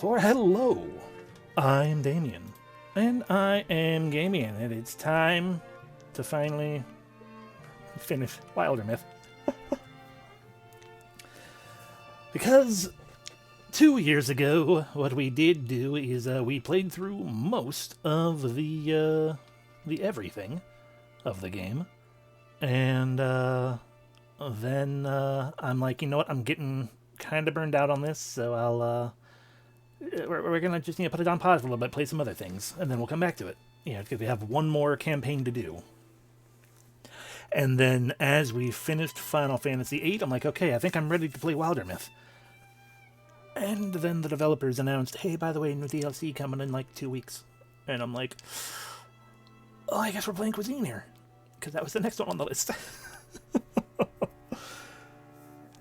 For hello, I'm Damien, and I am gaming, and it's time to finally finish Wildermyth. Because 2 years ago, what we did do is we played through most of the everything of the game, and then I'm like, you know what, I'm getting kind of burned out on this, so we're gonna just put it on pause for a little bit, play some other things, and then we'll come back to it. Because we have one more campaign to do. And then as we finished Final Fantasy VIII, I'm like, okay, I think I'm ready to play Wildermyth. And then the developers announced, hey, by the way, new DLC coming in like 2 weeks. And I'm like, oh, I guess we're playing Cuisine here. Because that was the next one on the list.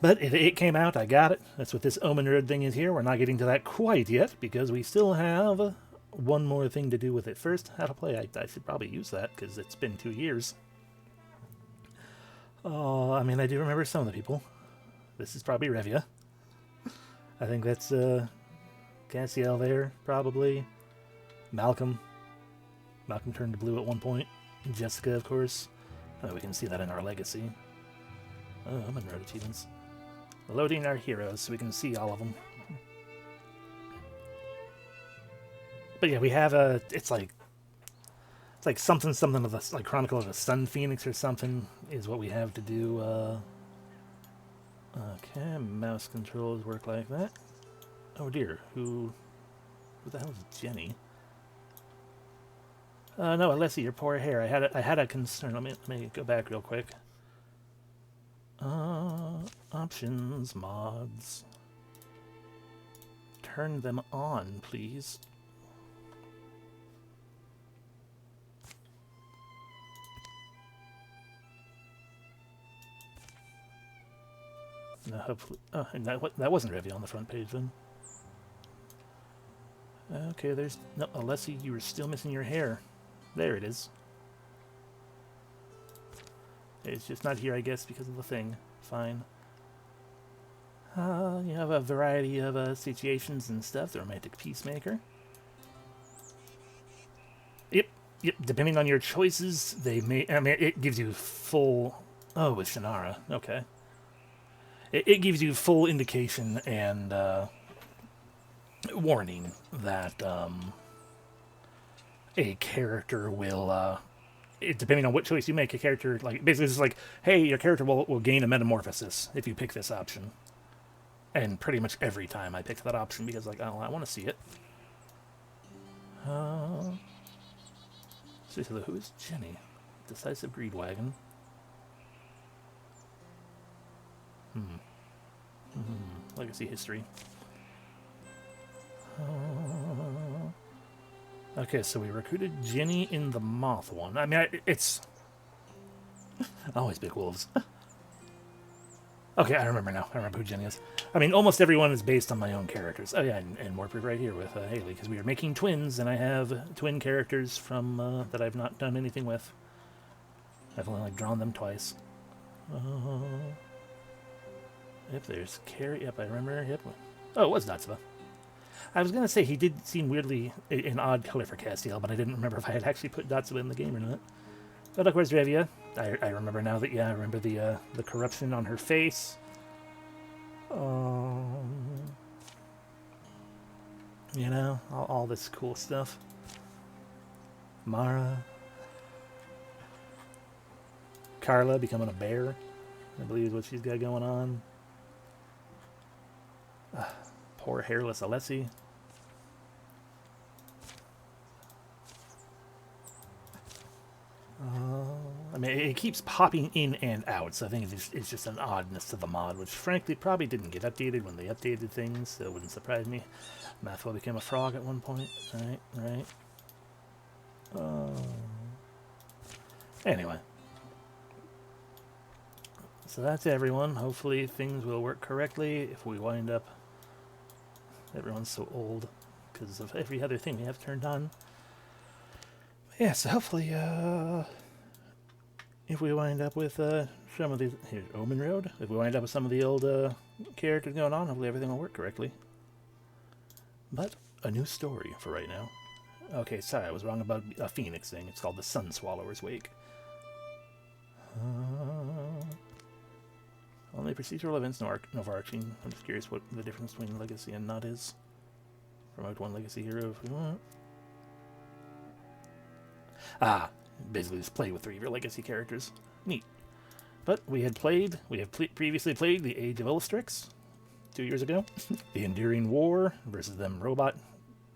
But it came out, I got it. That's what this Omen Road thing is here. We're not getting to that quite yet, because we still have one more thing to do with it. First, how to play. I should probably use that, because it's been 2 years. Oh, I mean, I do remember some of the people. This is probably Revia. I think that's Cassiel there, probably. Malcolm. Malcolm turned to blue at one point. Jessica, of course. Oh, we can see that in our legacy. Oh, Omen Road achievements. Loading our heroes so we can see all of them. But yeah, we have a... It's like something of the... Like Chronicle of the Sun Phoenix or something is what we have to do. Okay, mouse controls work like that. Oh dear, who the hell is Jenny? No, Alessi, your poor hair. I had a concern. Let me go back real quick. Options, mods. Turn them on, please. No, hopefully. Oh, and that wasn't Revy on the front page then. Okay, there's no Alessi. You were still missing your hair. There it is. It's just not here, I guess, because of the thing. Fine. You have a variety of situations and stuff. The Romantic Peacemaker. Yep. Depending on your choices, they may... I mean, it gives you full... Oh, with Shannara. Okay. It gives you full indication and warning that a character will... depending on what choice you make, a character, like, basically it's like, hey, your character will gain a metamorphosis if you pick this option. And pretty much every time I picked that option because, like, oh, I want to see it. So who is Jenny? Decisive Greed Wagon. Legacy history. Okay, so we recruited Jenny in the Moth one. I mean, it's... always big wolves. Okay, I remember now. I remember who Jenny is. I mean, almost everyone is based on my own characters. Oh yeah, and more proof right here with Haley, because we are making twins, and I have twin characters from that I've not done anything with. I've only, like, drawn them twice. Yep, there's Carrie. Yep, I remember. Yep. Oh, it was Natsuba. I was going to say he did seem weirdly an odd color for Castiel, but I didn't remember if I had actually put Natsuba in the game or not. But of course, Revia. I remember now that, yeah, I remember the corruption on her face. You know, all this cool stuff. Mara. Carla becoming a bear, I believe is what she's got going on. Poor hairless Alessi. I mean, it keeps popping in and out, so I think it's just an oddness to the mod, which frankly probably didn't get updated when they updated things, so it wouldn't surprise me. Mathwell became a frog at one point. Right. Anyway. So that's everyone. Hopefully things will work correctly if we wind up... Everyone's so old because of every other thing we have turned on. Yeah, so hopefully, if we wind up with some of these... Here's Omen Road. If we wind up with some of the old characters going on, hopefully everything will work correctly. But a new story for right now. Okay, sorry, I was wrong about a phoenix thing. It's called the Sun Swallower's Wake. Only procedural events, no overarching. I'm just curious what the difference between Legacy and not is. Promote one Legacy hero. Basically just play with 3 of your Legacy characters. Neat. But we have previously played the Age of Illustrix 2 years ago. The Enduring War versus them robot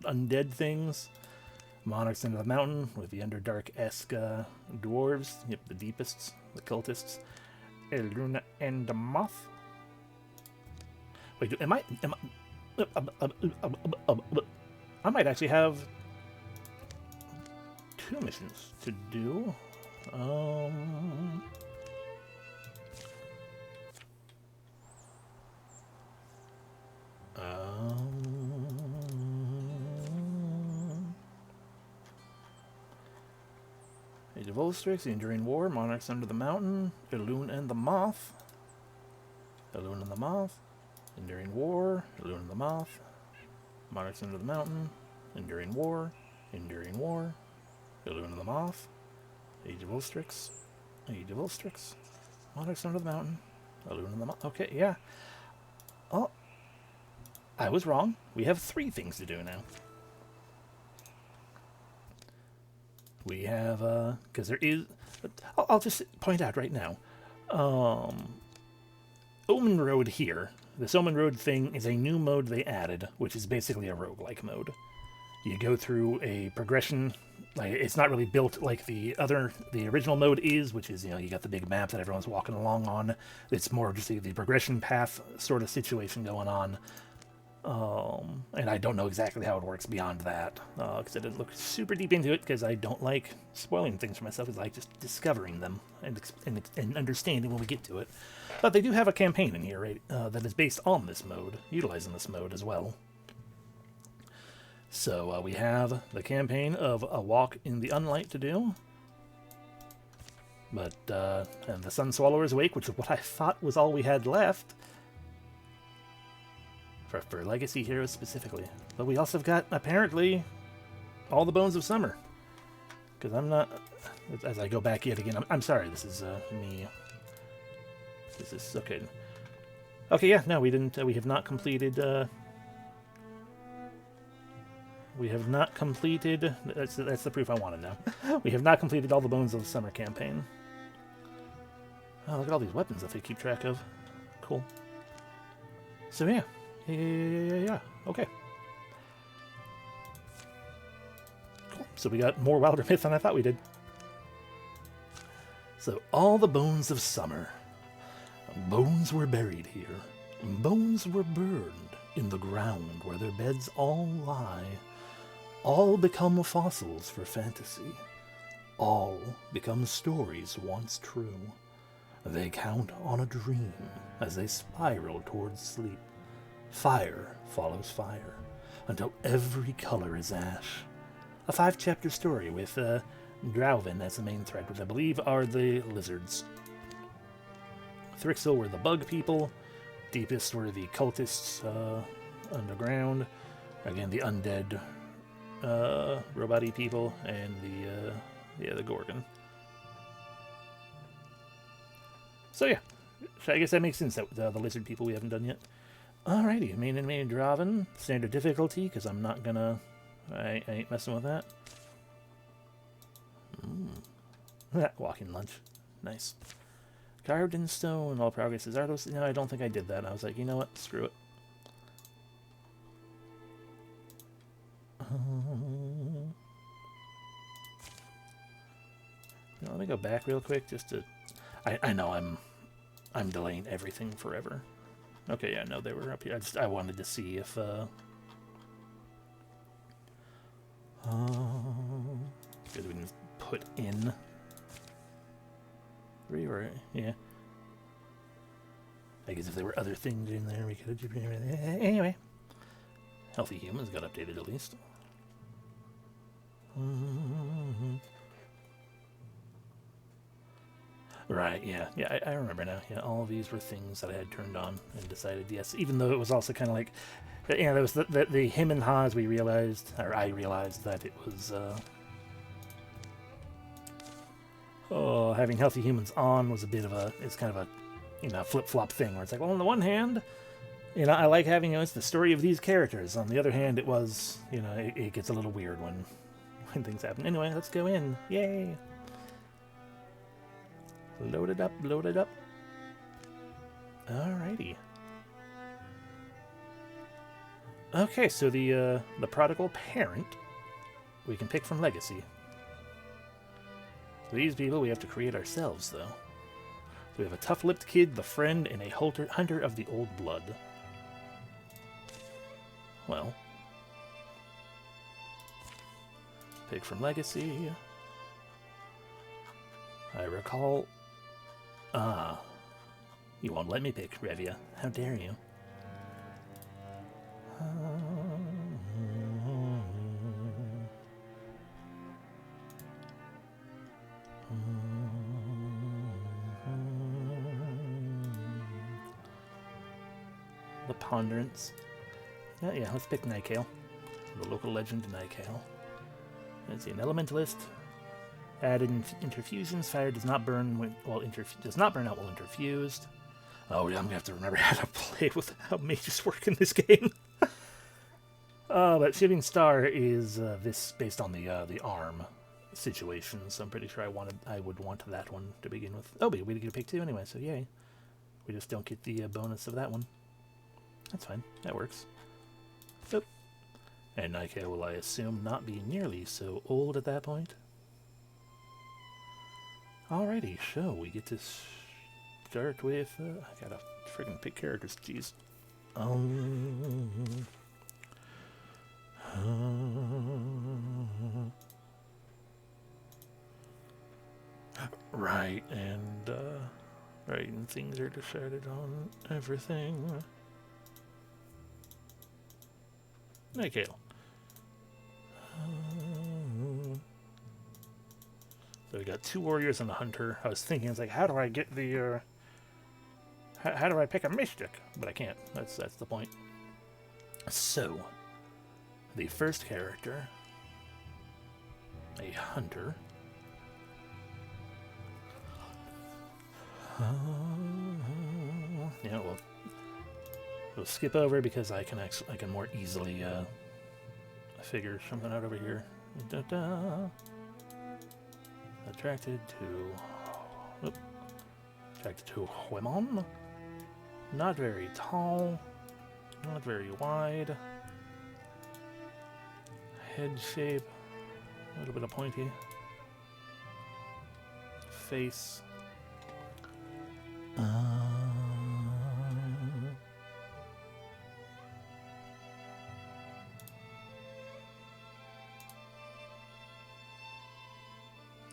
undead things. Monarchs into the Mountain with the Underdark-esque dwarves. Yep, the deepists, the cultists. Luna and the Moth. Wait, I might actually have 2 missions to do. Age of Illustrix, the Enduring War, Monarchs Under the Mountain, Elune and the Moth. Elune and the Moth, Enduring War, Elune and the Moth, Monarchs Under the Mountain, Enduring War, Elune and the Moth, Age of Illustrix, Monarchs Under the Mountain, Elune and the Moth. Okay, yeah. Oh, I was wrong. We have 3 things to do now. We have, because there is, I'll just point out right now, Omen Road here, this Omen Road thing is a new mode they added, which is basically a roguelike mode. You go through a progression, like, it's not really built like the original mode is, which is, you got the big map that everyone's walking along on. It's more just the progression path sort of situation going on. And I don't know exactly how it works beyond that, because I didn't look super deep into it, because I don't like spoiling things for myself. I like just discovering them and understanding when we get to it. But they do have a campaign in here, right, that is based on this mode, utilizing this mode as well. So we have the campaign of A Walk in the Unlight to do. But, and the Sun Swallower's Wake, which is what I thought was all we had left. For Legacy heroes specifically. But we also have got, apparently, all the Bones of Summer. Because I'm not... As I go back yet again, I'm sorry, this is me. This is... Okay. Okay, yeah, no, we didn't... we have not completed... we have not completed... That's the proof I wanted now. We have not completed all the Bones of the Summer campaign. Oh, look at all these weapons that they keep track of. Cool. So, yeah. Yeah. Okay. Cool. So we got more Wildermyth than I thought we did. So, all the Bones of Summer. Bones were buried here. Bones were burned in the ground where their beds all lie. All become fossils for fantasy. All become stories once true. They count on a dream as they spiral towards sleep. Fire follows fire, until every color is ash. A 5-chapter story with Drauven as the main thread, which I believe are the lizards. Thrixil were the bug people. Deepest were the cultists underground. Again, the undead robot-y people, and the Gorgon. So yeah, I guess that makes sense that the lizard people we haven't done yet. Alrighty, main and main Draven, standard difficulty, because I'm not gonna... I ain't messing with that. Walking lunch. Nice. Carved in stone, all progress is arduous. No, I don't think I did that. I was like, you know what? Screw it. Let me go back real quick just to... I know I'm delaying everything forever. Okay, yeah, no, they were up here. I wanted to see if because we didn't put in 3 or yeah. I guess if there were other things in there, we could have. Anyway, Healthy Humans got updated at least. Right, yeah. Yeah, I remember now. Yeah, all of these were things that I had turned on and decided yes, even though it was also kind of like, yeah, there was the him and ha's we realized, or I realized that it was, oh, having healthy humans on was a bit of a, it's kind of a, you know, flip-flop thing where it's like, well, on the one hand, you know, I like having, you know, it's the story of these characters. On the other hand, it was, you know, it gets a little weird when things happen. Anyway, let's go in. Yay! Load it up, load it up. Alrighty. Okay, so the prodigal parent we can pick from Legacy. These people we have to create ourselves, though. We have a tough-lipped kid, the friend, and a hunter of the old blood. Well, pick from Legacy. I recall... Ah, you won't let me pick, Revia. How dare you? The Ponderance. Yeah, let's pick Nightcale. The local legend Nightcale. Let's see, an Elementalist. Added interfusions. Fire does not burn does not burn out while interfused. Oh yeah, I'm gonna have to remember how to play with how mages work in this game. But Shooting Star is this based on the arm situation, so I'm pretty sure I would want that one to begin with. Oh, but we get to pick two anyway, so yay. We just don't get the bonus of that one. That's fine. That works. Yep. And Nike will, I assume, not be nearly so old at that point. Alrighty, so we get to start with... I gotta friggin' pick characters, jeez. Right, and things are decided on everything. Nightcale. So we got two warriors and a hunter. I was thinking, it's like, how do I get the, how do I pick a mystic? But I can't. That's the point. So, the first character, a hunter. Yeah, we'll skip over because I can more easily figure something out over here. Attracted to women. Not very tall, not very wide. Head shape, a little bit of pointy. Face.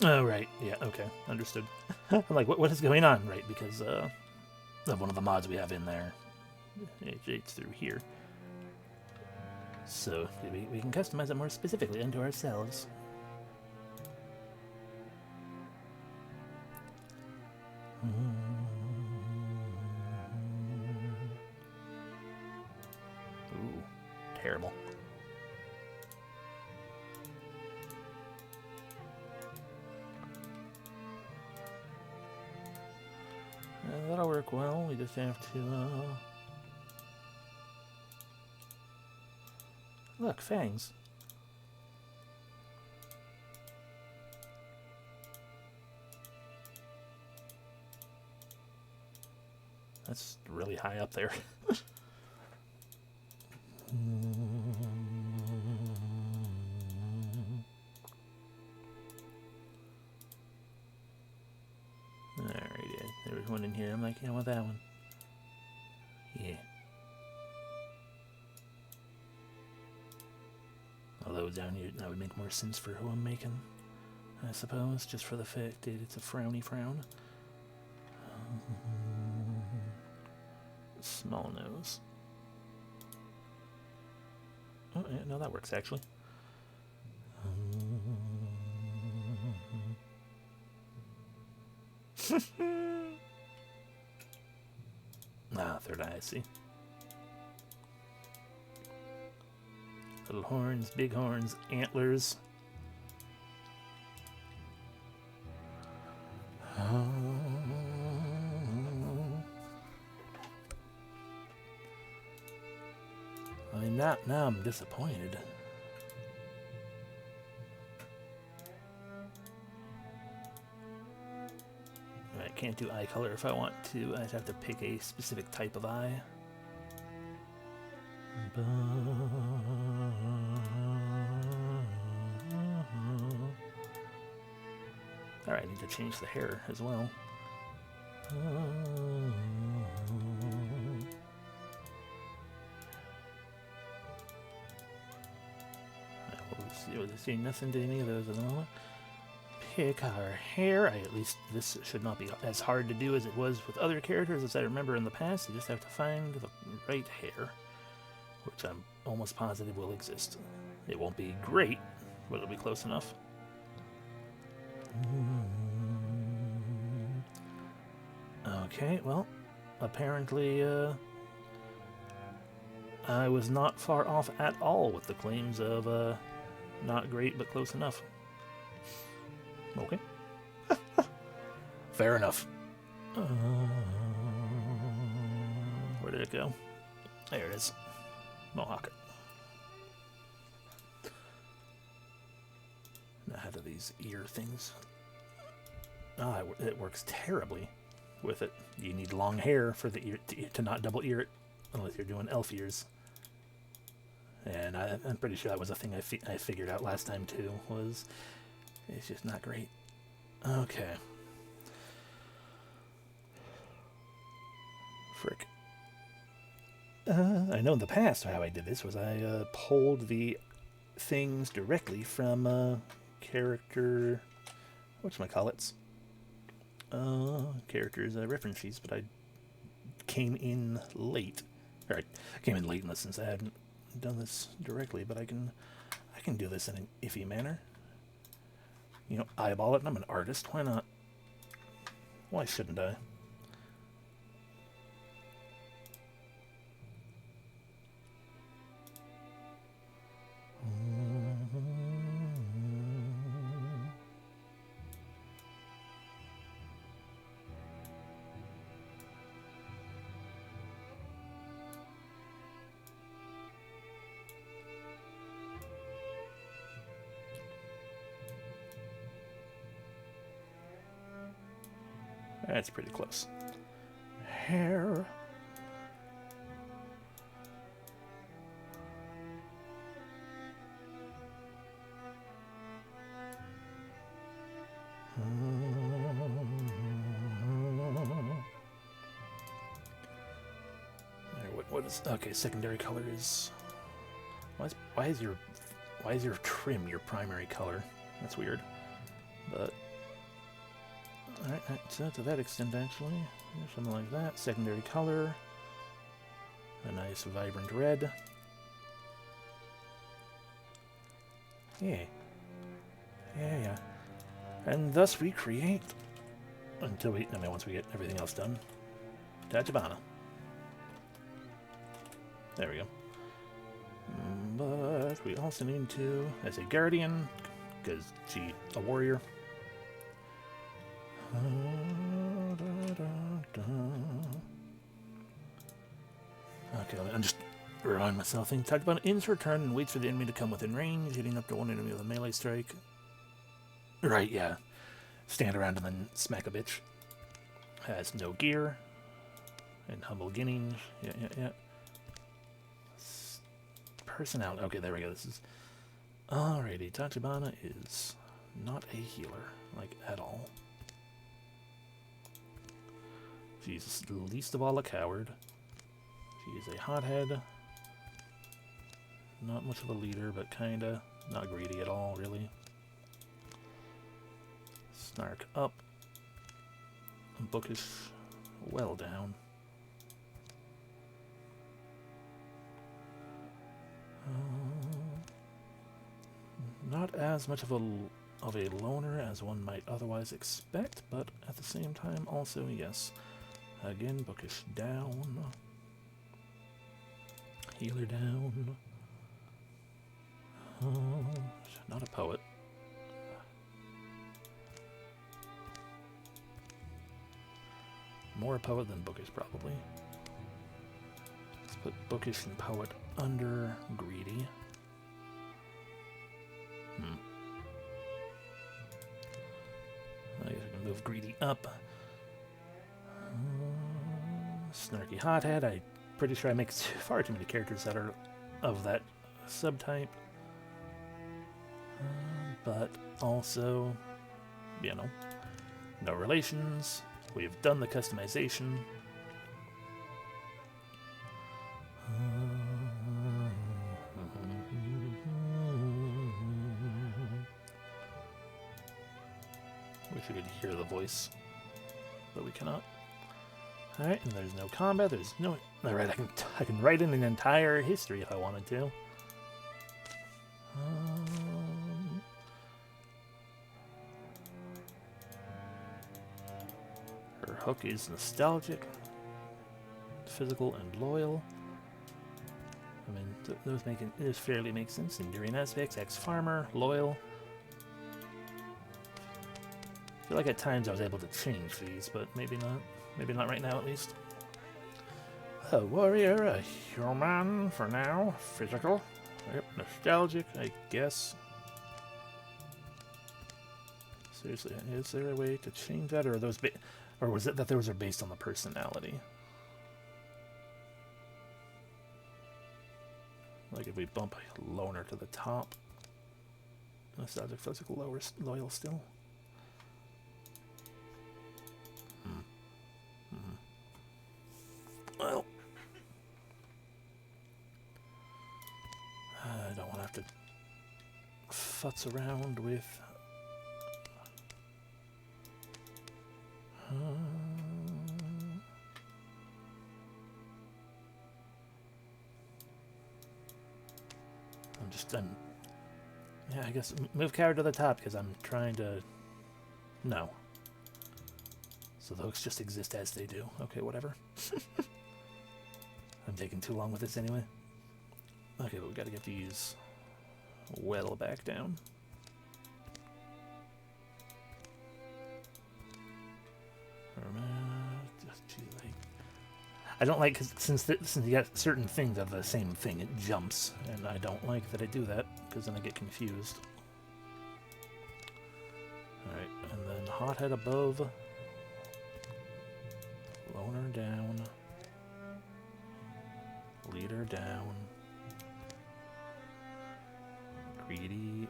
Oh, right. Yeah, okay. Understood. I'm like, what is going on? Right, because of one of the mods we have in there. It's through here. So we can customize it more specifically unto ourselves. Ooh, terrible. That'll work well. We just have to, look, fangs. That's really high up there. Alright, there was one in here. I'm like, yeah, I want that one. Yeah. Although down here, that would make more sense for who I'm making, I suppose, just for the fact that it's a frowny frown. Small nose. Oh, yeah, no, that works, actually. Ah, third eye, I see. Little horns, big horns, antlers. I mean, now I'm disappointed. I can't do eye color if I want to. I'd have to pick a specific type of eye. Alright, I need to change the hair as well. We'll see nothing to any of those at the moment. Pick our hair. At least this should not be as hard to do as it was with other characters, as I remember in the past. You just have to find the right hair, which I'm almost positive will exist. It won't be great, but it'll be close enough. Okay, well, apparently I was not far off at all with the claims of not great, but close enough. Okay. Fair enough. Where did it go? There it is. Mohawk. Now how do these ear things? Ah, it works terribly with it. You need long hair for the ear to not double ear it, unless you're doing elf ears. And I'm pretty sure that was a thing I figured out last time too. Was it's just not great. Okay. Frick. I know in the past how I did this was I pulled the things directly from character, whatchamacallits, characters reference sheets, but I came in late. Alright, came in late in this since I hadn't done this directly, but I can do this in an iffy manner. You know, eyeball it, and I'm an artist. Why not? Why shouldn't I? That's pretty close. Hair. What is okay? Secondary color is. Why is your trim your primary color? That's weird. But alright, so to that extent, actually, something like that. Secondary color, a nice vibrant red. Yeah, yeah. And thus we create until once we get everything else done. Tachibana. There we go. But we also need to, as a guardian, because she's a warrior. Okay, I'm just remind myself. Things talked about ends her turn and waits for the enemy to come within range, hitting up to one enemy with a melee strike. Right, yeah. Stand around and then smack a bitch. Has no gear. And humble beginnings. Yeah. Personality. Okay, there we go. This is... Alrighty, Tachibana is not a healer, like, at all. She's least of all a coward. She is a hothead. Not much of a leader, but kinda. Not greedy at all, really. Snark up. Bookish well down. Not as much of a of a loner as one might otherwise expect, but at the same time also, yes. Again, bookish down. Healer down. Not a poet. More a poet than bookish, probably. Let's put bookish and poet under greedy. I guess we can move greedy up. Snarky hothead. I'm pretty sure I make far too many characters that are of that subtype. But also, you know, no relations. We've done the customization. Wish we could hear the voice, but we cannot. Alright, and there's no combat, there's no... Alright, I can write in an entire history if I wanted to. Her hook is nostalgic, physical, and loyal. I mean, those fairly make sense. Enduring aspects, ex-farmer, loyal. I feel like at times I was able to change these, but maybe not. Maybe not right now, at least. A warrior, a human for now. Physical. Yep, nostalgic, I guess. Seriously, is there a way to change that, or are those or was it that those are based on the personality? Like if we bump a loner to the top. Nostalgic, physical, loyal still. Well, I don't want to have to futz around with yeah, I guess move character to the top because I'm trying to... No. So the hooks just exist as they do. Okay, whatever. I'm taking too long with this anyway. Okay, but we gotta get these well back down. I don't like, since you got certain things of the same thing, it jumps, and I don't like that I do that, because then I get confused. Alright, and then hothead above, loner down, leader down, greedy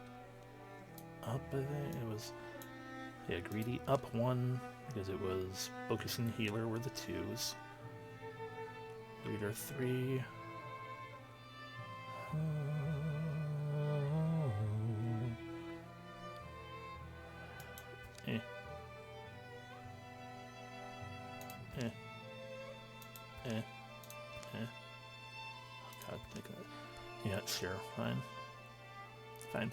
up, I think it was, yeah, greedy up 1, because it was bookish and healer were the 2s. Leader 3. God, think of it. Yeah, sure, fine. Fine.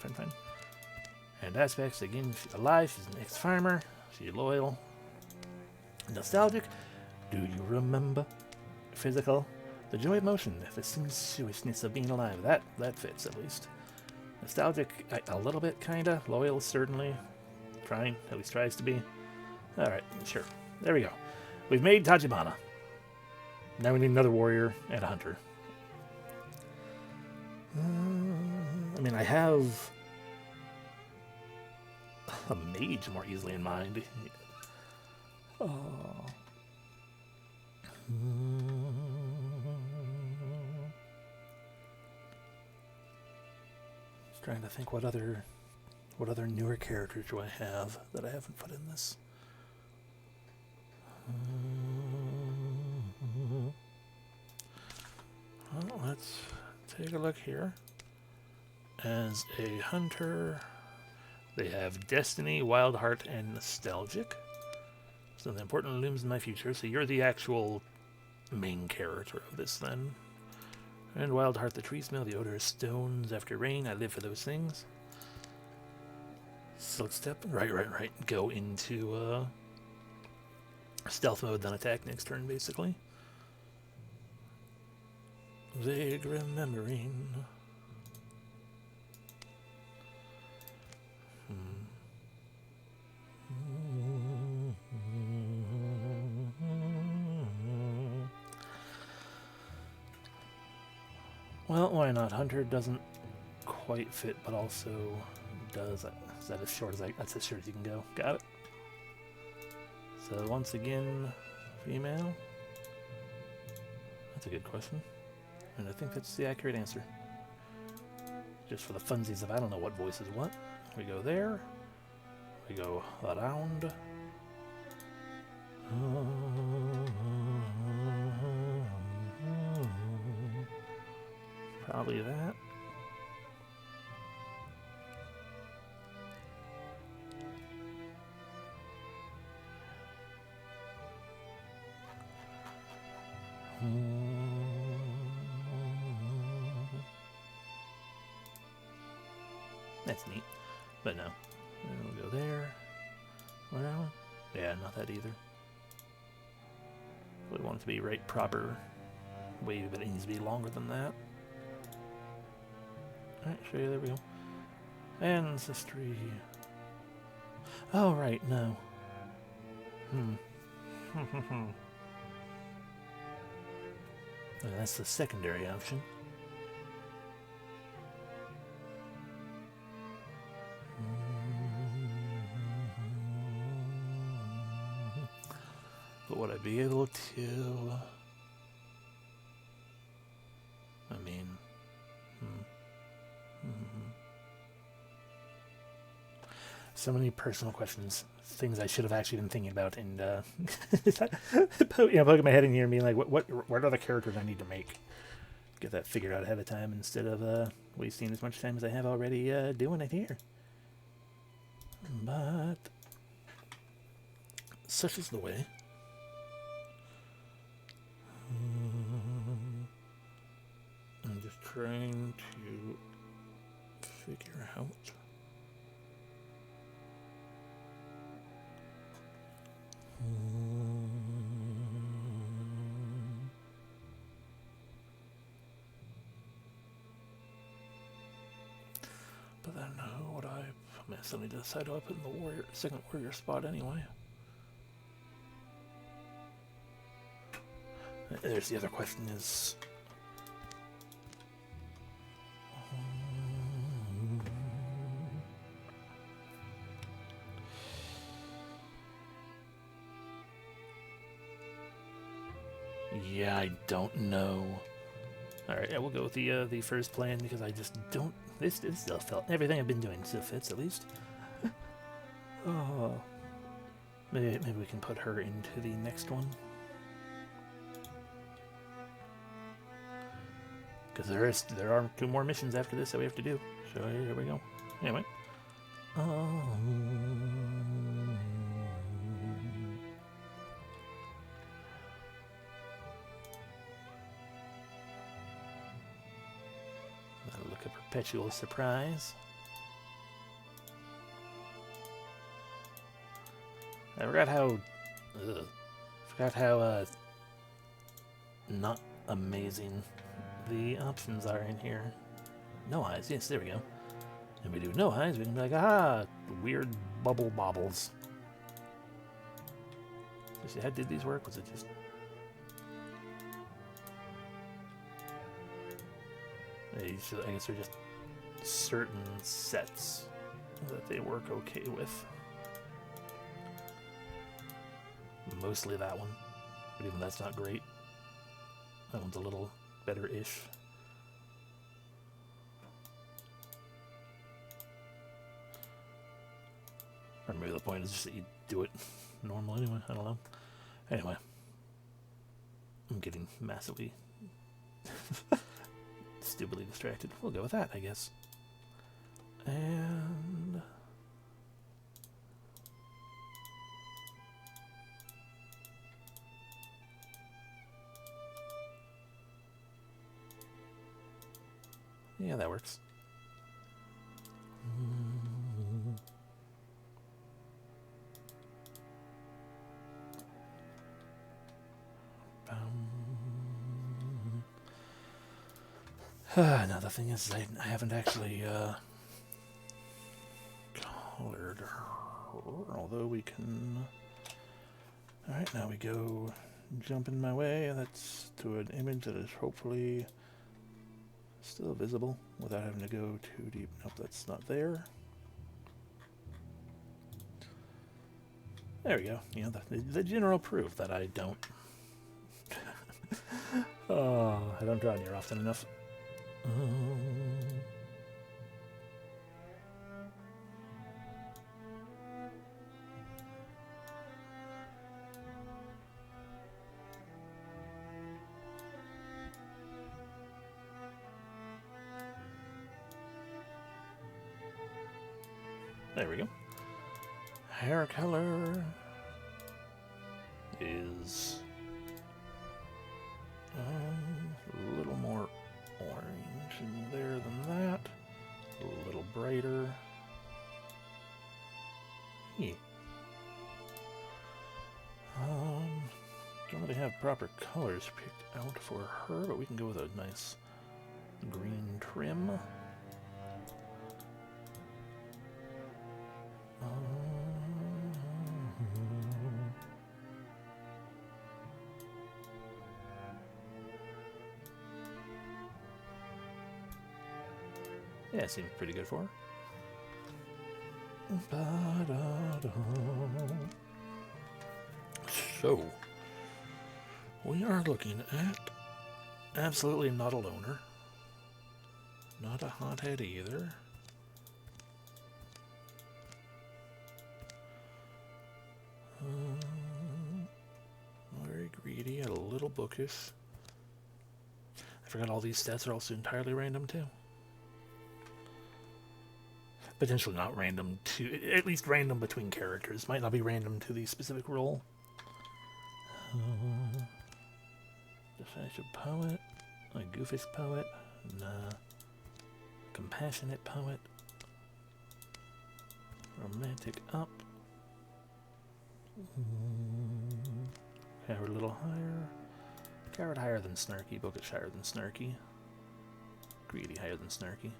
And aspects, again, she's alive, she's an ex-farmer, she's loyal. Nostalgic, do you remember? Physical, the joy of motion, the sensuousness of being alive, that fits at least. Nostalgic, a little bit, kinda. Loyal, certainly. Trying, at least tries to be. Alright, sure. There we go. We've made Tachibana. Now we need another warrior and a hunter. I mean, I have a mage more easily in mind. Oh. Just trying to think what other newer characters do I have that I haven't put in this. Well, let's take a look here. As a hunter, they have Destiny, Wild Heart, and Nostalgic. So the important looms in my future. So you're the actual main character of this then. And Wild Heart, the trees smell the odor of stones after rain. I live for those things. Silk step. Right. Go into stealth mode, then attack next turn, basically. Vague remembering. Well, why not? Hunter doesn't quite fit, but also does. Is that as short as that's as short as you can go? Got it. So once again, female. That's a good question, and I think that's the accurate answer. Just for the funsies of I don't know what voice is what. We go there. We go around. Probably that. That's neat. But no. And we'll go there. Well, yeah, not that either. We want it to be right proper wave, but it needs to be longer than that. Alright, show you, there we go. Ancestry. Oh, right, no. That's the secondary option. But would I be able to... I mean... So many personal questions, things I should have actually been thinking about, and poking my head in here and being like, what are the characters I need to make? Get that figured out ahead of time instead of wasting as much time as I have already doing it here. But such is the way. I'm just trying to figure out. But then who would I still need to decide who I put in the second warrior spot anyway. There's the other question is... Yeah, I don't know. Alright, yeah, we'll go with the first plan because I just don't... This still felt... Everything I've been doing still fits, at least. Oh. Maybe we can put her into the next one. Because there are 2 more missions after this that we have to do. So here we go. Anyway. Look at Perpetual Surprise. I forgot how not amazing the options are in here. No eyes, yes, there we go. And we do no eyes, we can be like, aha, weird bubble bobbles. You see, how did these work? Was it just... I guess they're just certain sets that they work okay with. Mostly that one, but even that's not great. That one's a little better-ish. Or maybe the point is just that you do it normal anyway, I don't know. Anyway. I'm getting massively stupidly distracted. We'll go with that, I guess. And... yeah, that works. Now the thing is, I haven't actually colored her, although we can... Alright, now we go jump in my way. That's to an image that is hopefully still visible without having to go too deep. Nope, that's not there. There we go. You know, the general proof that I don't... Oh, I don't draw near often enough. There we go. Hair color is a little more orange in there than that. A little brighter. Yeah. Don't really have proper colors picked out for her, but we can go with a nice green trim. Yeah, seems pretty good for her. So, we are looking at absolutely not a loner, not a hothead either. Very greedy, a little bookish. I forgot all these stats are also entirely random too. Potentially not random to, at least random between characters. Might not be random to the specific role. Defensive poet, a goofish poet, nah. Compassionate poet, romantic up. Coward a little higher. Coward higher than snarky, bookish higher than snarky. Greedy higher than snarky.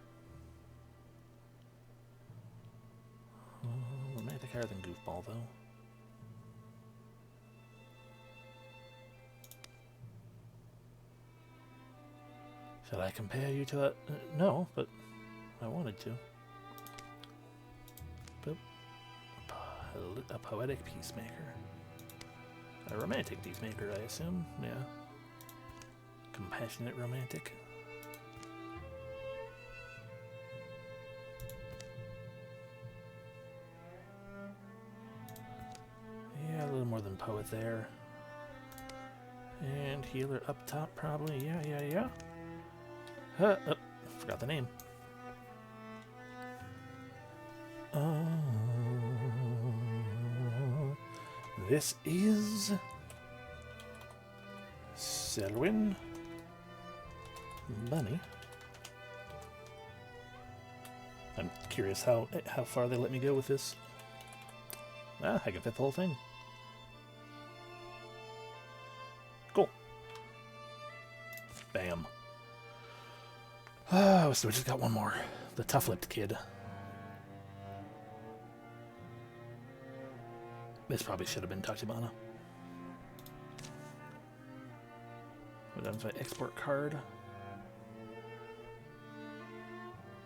Romantic higher than goofball, though. Should I compare you to that? No, but I wanted to. Boop. A poetic peacemaker. A romantic peacemaker, I assume. Yeah. Compassionate romantic. Yeah, a little more than poet there. And healer up top, probably. Yeah. Oh, forgot the name. This is Selwyn Bunny. I'm curious how far they let me go with this. Ah, I can fit the whole thing. Cool. Bam. Oh, so we just got one more. The tough-lipped kid. This probably should have been Tachibana. That's my export card.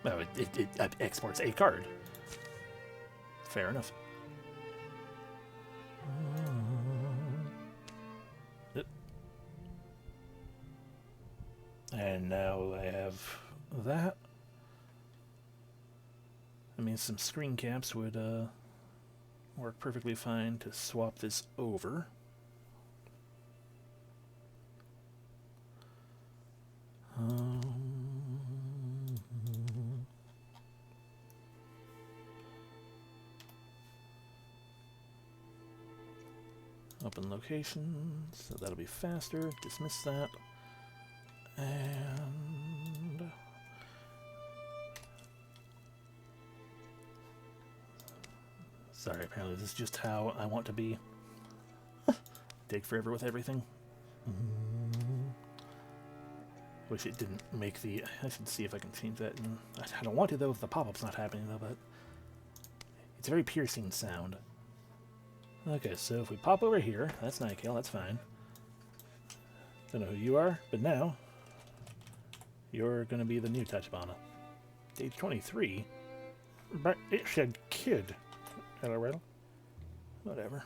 No, it exports a card. Fair enough. And now I have that. I mean, some screen caps would work perfectly fine to swap this over. Open location, so that'll be faster. Dismiss that. And sorry, apparently this is just how I want to be. Take forever with everything. Wish it didn't make the... I should see if I can change that. I don't want to, though, if the pop-up's not happening, though, but... It's a very piercing sound. Okay, so if we pop over here, that's Nightkill, that's fine. Don't know who you are, but now... You're gonna be the new Tachibana. Age 23? But it said kid. Hello, Riddle. Whatever.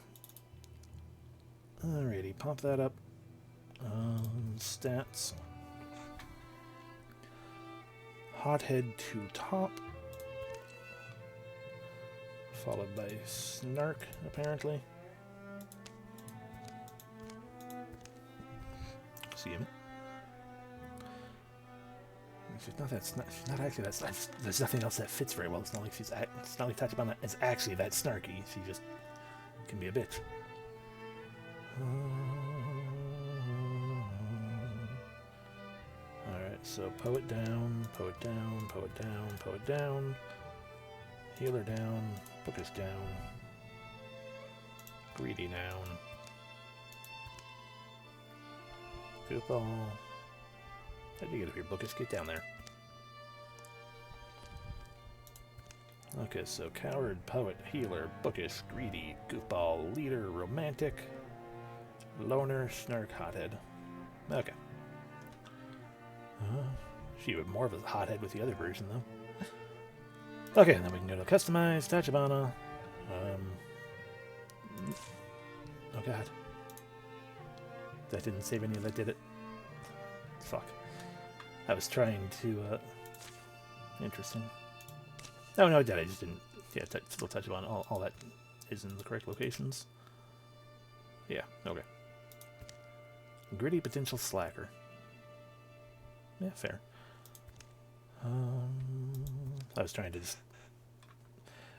Alrighty, pop that up. Stats. Hothead to top. Followed by Snark, apparently. See him. She's not that. She's not actually that. There's nothing else that fits very well. It's not like she's. It's not like Tachibana is actually that snarky. She just can be a bitch. All right. So poet down, poet down, poet down, poet down. Healer down. Bookish down. Greedy down. Goofball. How'd you get up here, Bookish? Get down there. Okay, so Coward, Poet, Healer, Bookish, Greedy, Goofball, Leader, Romantic, Loner, Snark, Hothead. Okay. She would more of a hothead with the other version, though. Okay, then we can go to Customize, Tachibana. Oh, God. That didn't save any of that, did it? Fuck. I was trying to, interesting. Oh, no, I did. I just didn't. Yeah, still Tachibana. All that is in the correct locations. Yeah, okay. Gritty potential slacker. Yeah, fair. I was trying to just...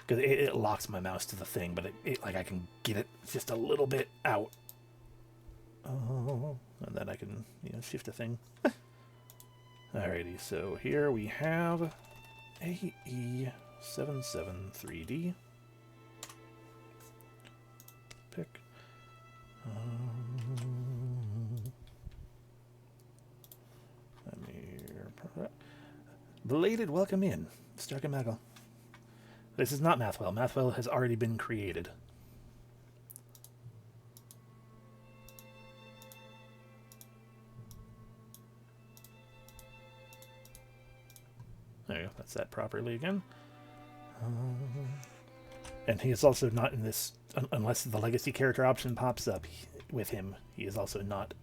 Because it locks my mouse to the thing, but like I can get it just a little bit out. Oh, and then I can, shift the thing. Alrighty, so here we have AE773D. Pick. Belated welcome in, Stark and Maggle. This is not Mathwell. Mathwell has already been created. There you go. That's that properly again. And he is also not in this, unless the legacy character option pops up with him. He is also not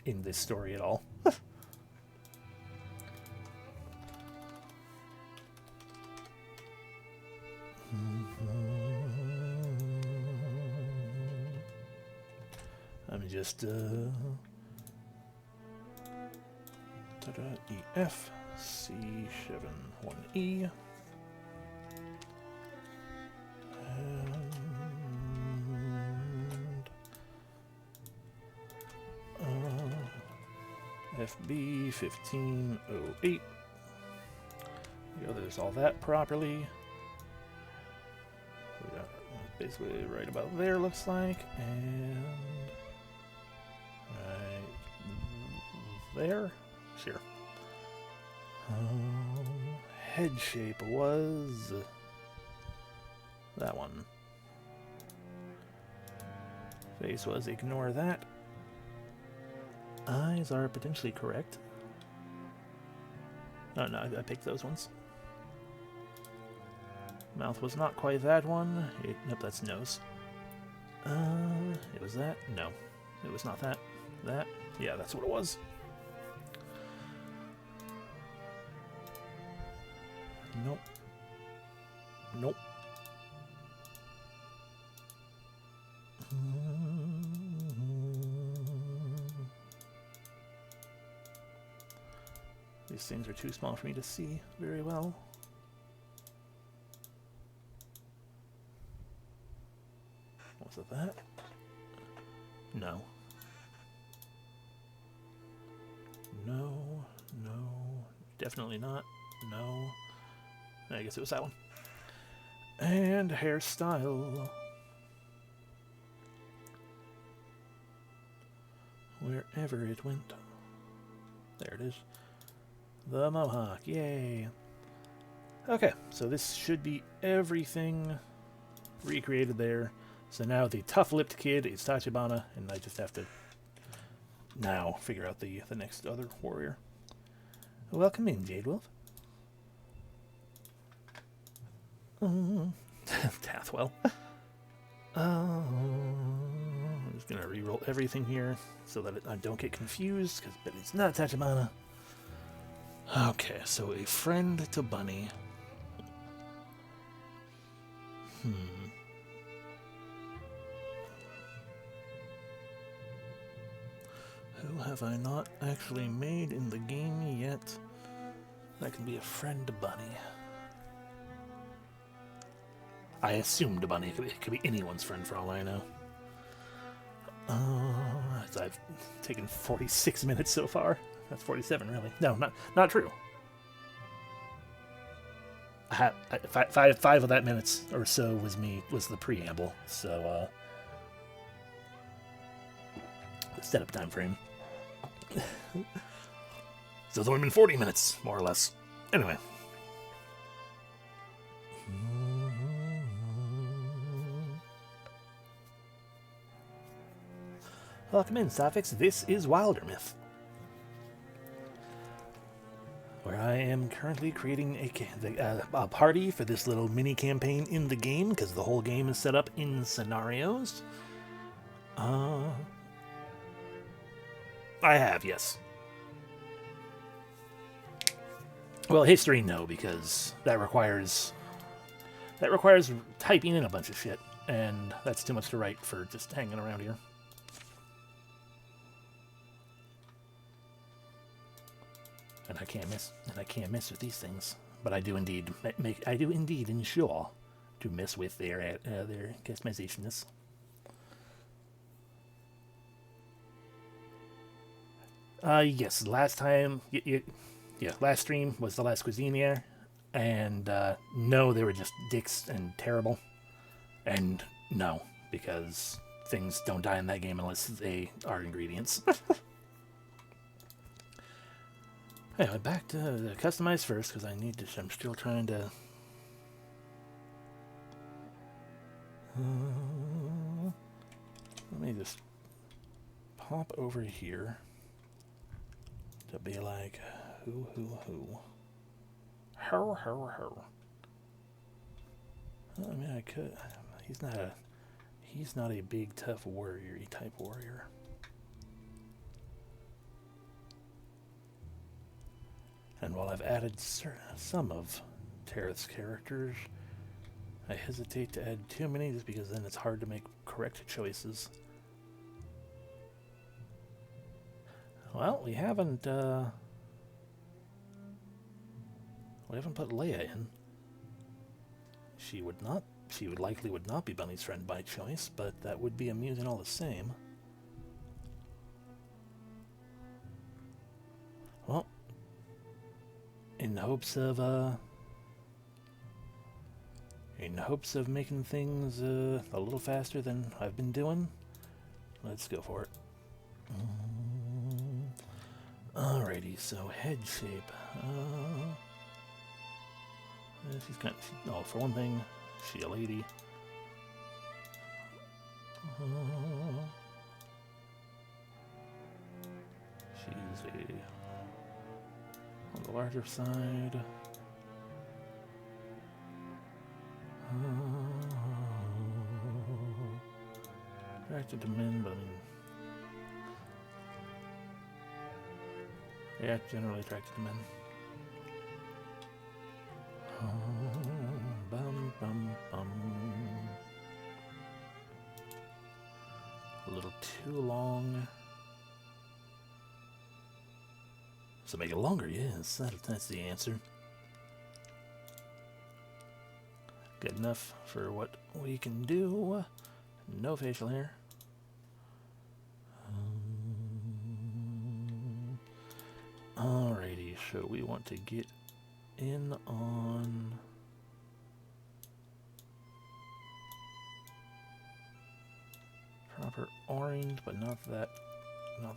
in this story at all. Let me just EF C71E and FB 1508. There's all that properly. We got basically right about there, looks like, and right there. Sure. Head shape was that one. Face was ignore that. Eyes are potentially correct. Oh no, I picked those ones. Mouth was not quite that one. Nope, that's nose. It was that? No. It was not that. That? Yeah, that's what it was. Nope. Nope. These things are too small for me to see very well. Was it that? No. No. No. Definitely not. No. I guess it was that one. And hairstyle. Wherever it went. There it is. The Mohawk, yay. Okay, so this should be everything recreated there. So now the tough-lipped kid is Tachibana, and I just have to now figure out the next other warrior. Welcome in, Jade Wolf. Tathwell. I'm just gonna re-roll everything here so that I don't get confused, but it's not Tachibana. Okay, so a friend to Bunny. Who have I not actually made in the game yet that can be a friend to Bunny? I assumed Bunny. It could be anyone's friend for all I know. I've taken 46 minutes so far. That's 47, really. No, not true. Five of that minutes or so was the preamble. So the setup time frame. So it's only been 40 minutes, more or less. Anyway. Welcome in, Suffix. This is Wildermyth, where I am currently creating a party for this little mini campaign in the game, because the whole game is set up in scenarios. I have, yes. Well, history, no, because that requires typing in a bunch of shit, and that's too much to write for just hanging around here. And I can't miss with these things. But I do indeed ensure to mess with their customizationness. Yes, last time, last stream was the last Cuisinier, and no, they were just dicks and terrible. And no, because things don't die in that game unless they are ingredients. Anyway, back to the customize first, because I'm still trying to... let me just pop over here to be like, who? Ho. I mean, I could... He's not a big, tough warrior-y type warrior. And while I've added some of Tareth's characters, I hesitate to add too many just because then it's hard to make correct choices. Well, we haven't put Leia in. She would likely not be Bunny's friend by choice, but that would be amusing all the same. Well, in hopes of making things a little faster than I've been doing, let's go for it. Alrighty, so head shape. For one thing, she a lady. She's on the larger side. Attracted to men, but I mean... yeah, generally attracted to men. Bum, bum, bum. A little too long. So make it longer, yes, that's the answer. Good enough for what we can do. No facial hair. Alrighty, so we want to get in on proper orange, but not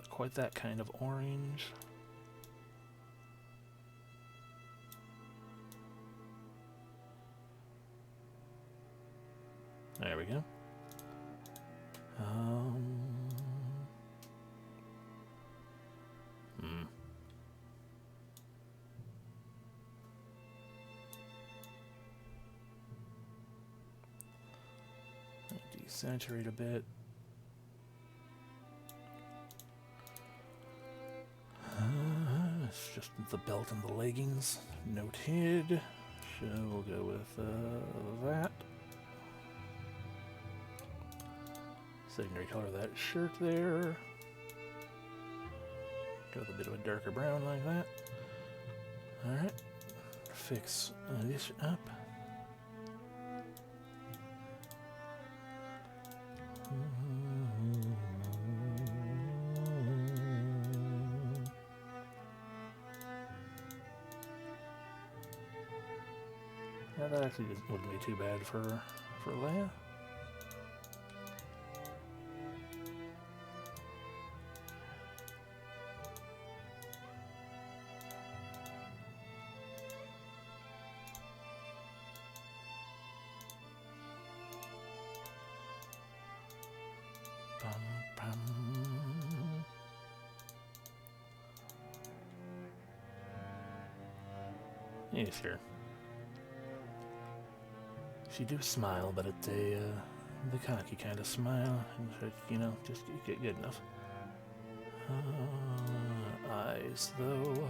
quite that kind of orange. There we go. Desaturate a bit. It's just the belt and the leggings. Noted. So we'll go with that. Secondary color of that shirt there. Go with a bit of a darker brown like that. Alright. Fix this up. Yeah, that actually wouldn't be too bad for Leia. Yeah, sure. She do smile, but it's the cocky kind of smile. You know, just get good enough. Eyes, though.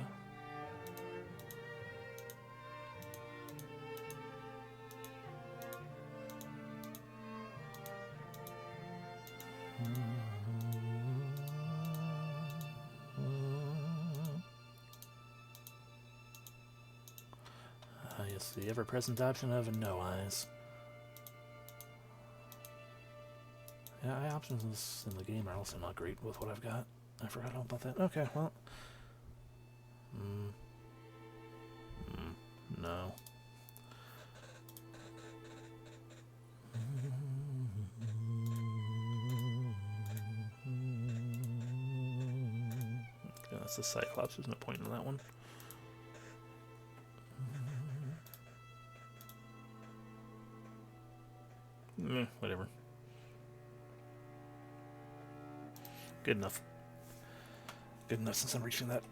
Yes, the ever-present option of no eyes. Yeah, eye options in the game are also not great with what I've got. I forgot all about that. Okay, well. No. Okay, that's the Cyclops. There's no point in that one. Whatever. Good enough. Good enough since I'm reaching that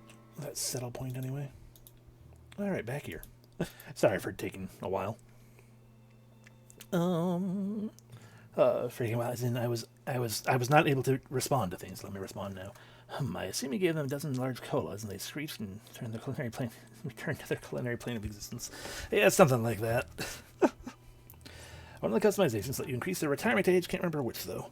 settle point anyway. Alright, back here. Sorry for taking a while. Freaking while I was not able to respond to things. Let me respond now. I assume you gave them a dozen large colas and they screeched and returned to their culinary plane of existence. Yeah, something like that. One of the customizations let you increase their retirement age. Can't remember which, though.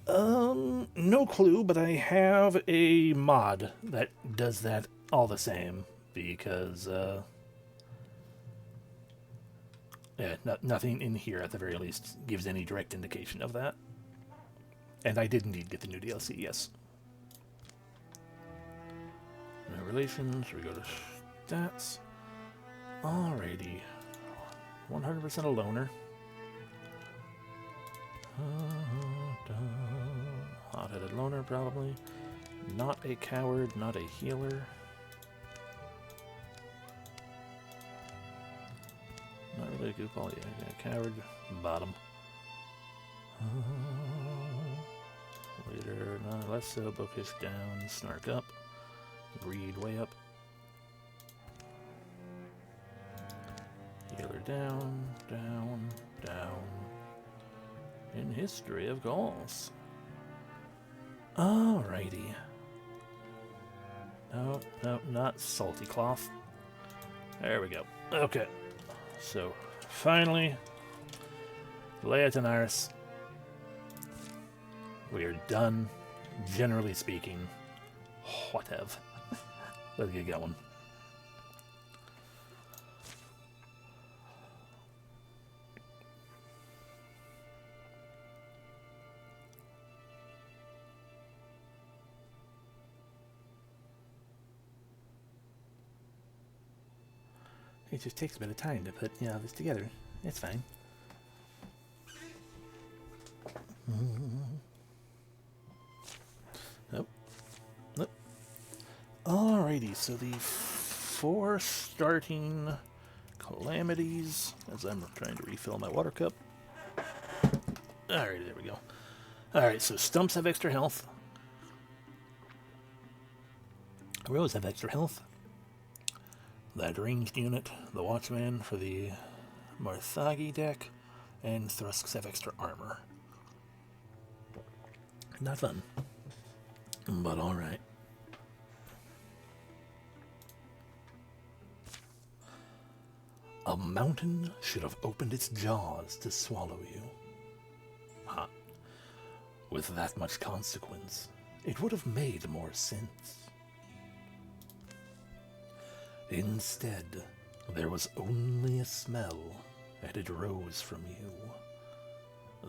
No clue, but I have a mod that does that all the same. Because, yeah, nothing in here, at the very least, gives any direct indication of that. And I did indeed get the new DLC, yes. No relations. We go to stats. Alrighty. 100% a loner. Hot-headed loner, probably. Not a coward, not a healer. Not really a goofball, yeah, coward, bottom. Leader, not less so, bookish down, snark up. Greed way up. Healer down, down, down. In history, of course. Alrighty. No, not salty cloth. There we go. Okay. So, finally, Leia Tanaris. We are done, generally speaking. Whatever. Let's get going. It just takes a bit of time to put, this together. It's fine. Nope. Alrighty, so the 4 starting calamities, as I'm trying to refill my water cup. Alright, there we go. Alright, so stumps have extra health. Rows have extra health. That ranged unit, the Watchman for the Marthagi deck, and Thrusks have extra armor. Not fun, but alright. A mountain should have opened its jaws to swallow you. Huh. With that much consequence, it would have made more sense. Instead, there was only a smell, and it rose from you.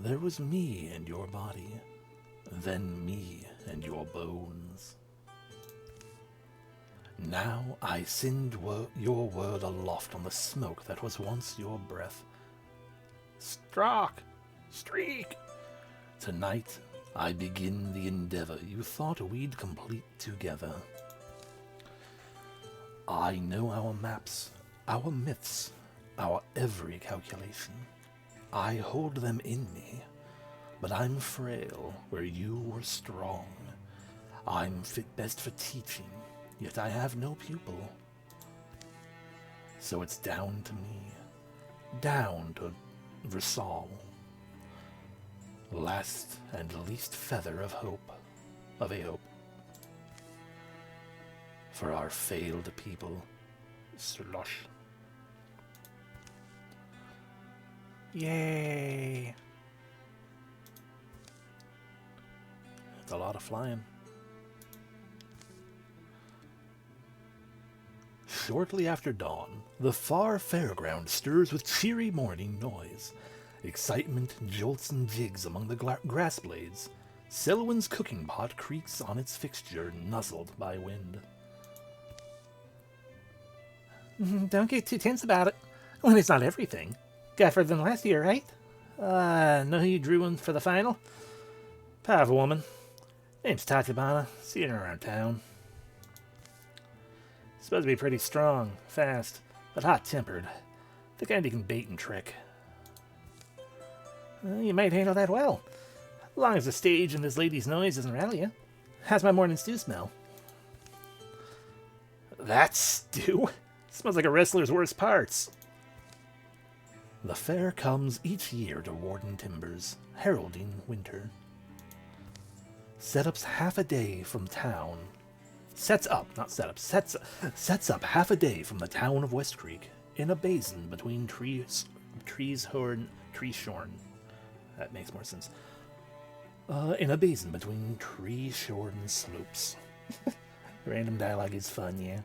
There was me and your body, then me and your bones. Now I send your word aloft on the smoke that was once your breath. Streak! Tonight I begin the endeavor you thought we'd complete together. I know our maps, our myths, our every calculation. I hold them in me, but I'm frail where you were strong. I'm fit best for teaching, yet I have no pupil. So it's down to me, down to Versal. Last and least feather of hope, of a hope. For our failed people, slush. Yay! It's a lot of flying. Shortly after dawn, the far fairground stirs with cheery morning noise. Excitement jolts and jigs among the grass blades. Selwyn's cooking pot creaks on its fixture, nuzzled by wind. Don't get too tense about it. When it's not everything. Got further than last year, right? Know who you drew in for the final? Powerful woman. Name's Tachibana. Seen her around town. Supposed to be pretty strong, fast, but hot-tempered. The kind you can bait and trick. You might handle that well. As long as the stage and this lady's noise doesn't rally you. How's my morning stew smell? That stew? Smells like a wrestler's worst parts. The fair comes each year to Warden Timbers, heralding winter. Sets up half a day from town. Sets up half a day from the town of West Creek, in a basin between Treeshorn. That makes more sense. In a basin between tree-shorn slopes. Random dialogue is fun, yeah.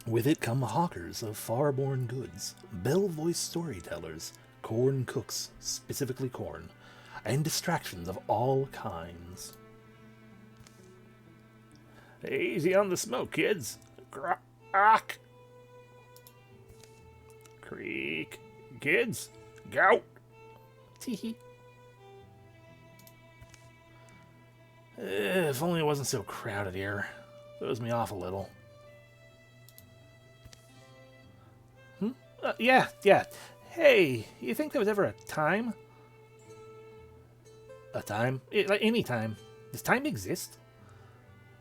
With it come hawkers of far-born goods, bell-voiced storytellers, corn cooks, specifically corn, and distractions of all kinds. Easy on the smoke, kids. Crock. Creek. Kids, go. Teehee. If only it wasn't so crowded here. Throws me off a little. Yeah. Hey, you think there was ever a time? A time? Like any time. Does time exist?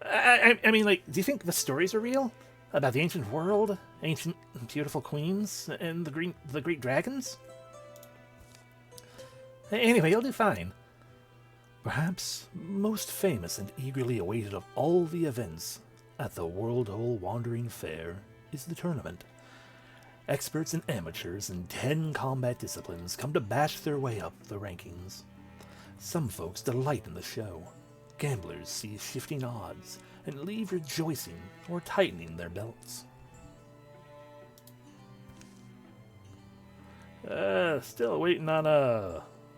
I mean, like, do you think the stories are real? About the ancient world? Ancient beautiful queens? And the Greek dragons? Anyway, you'll do fine. Perhaps most famous and eagerly awaited of all the events at the World-Old Wandering Fair is the tournament. Experts and amateurs in 10 combat disciplines come to bash their way up the rankings. Some folks delight in the show. Gamblers see shifting odds and leave rejoicing or tightening their belts. Still waiting on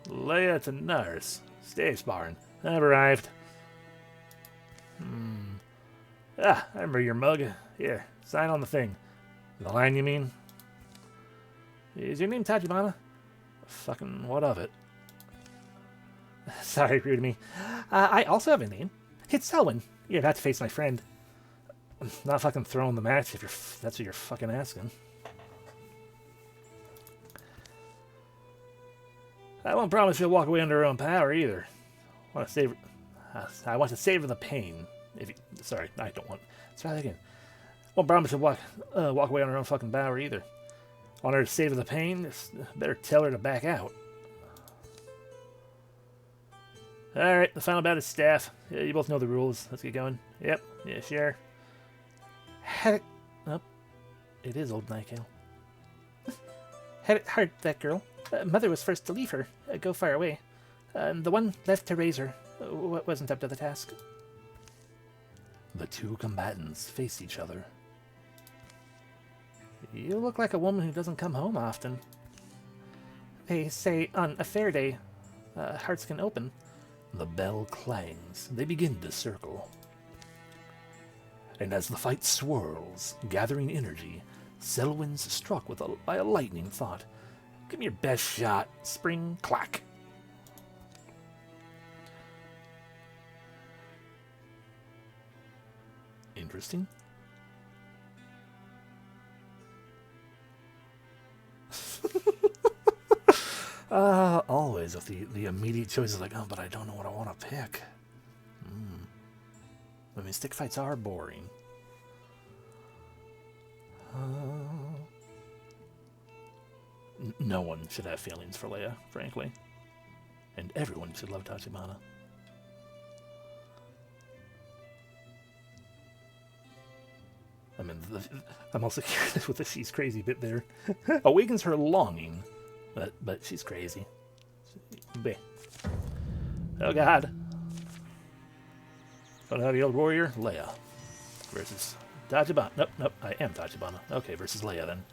Leia to nurse. Stay sparring. I've arrived. I remember your mug. Here, sign on the thing. The line, you mean? Is your name Tachibana? Fucking what of it? Sorry, rude to me. I also have a name. It's Selwyn. You're about to face my friend. I'm not fucking throwing the match if that's what you're fucking asking. I won't promise she'll walk away under her own power either. I want to savor the pain. Sorry, I don't want. Let's try that again. Won't promise she'll walk away on her own fucking power either. Want her to savor the pain? Better tell her to back out. Alright, the final bout is staff. Yeah, you both know the rules. Let's get going. Yep, yeah, sure. Had it... Oh, it is old Nightgale. Had it hard, that girl. Mother was first to leave her. Go far away. The one left to raise her wasn't up to the task. The two combatants face each other. You look like a woman who doesn't come home often. They say on a fair day, hearts can open. The bell clangs. They begin to circle. And as the fight swirls, gathering energy, Selwyn's struck by a lightning thought. Give me your best shot. Spring clack. Interesting. Always with the immediate choices like, oh, but I don't know what I want to pick. I mean, stick fights are boring. No one should have feelings for Leia, frankly. And everyone should love Tachibana. I mean, I'm also curious with the she's crazy bit there. Awakens her longing, but she's crazy. Oh god. Don't have the old warrior, Leia. Versus Tachibana. Nope, I am Tachibana. Okay, versus Leia then.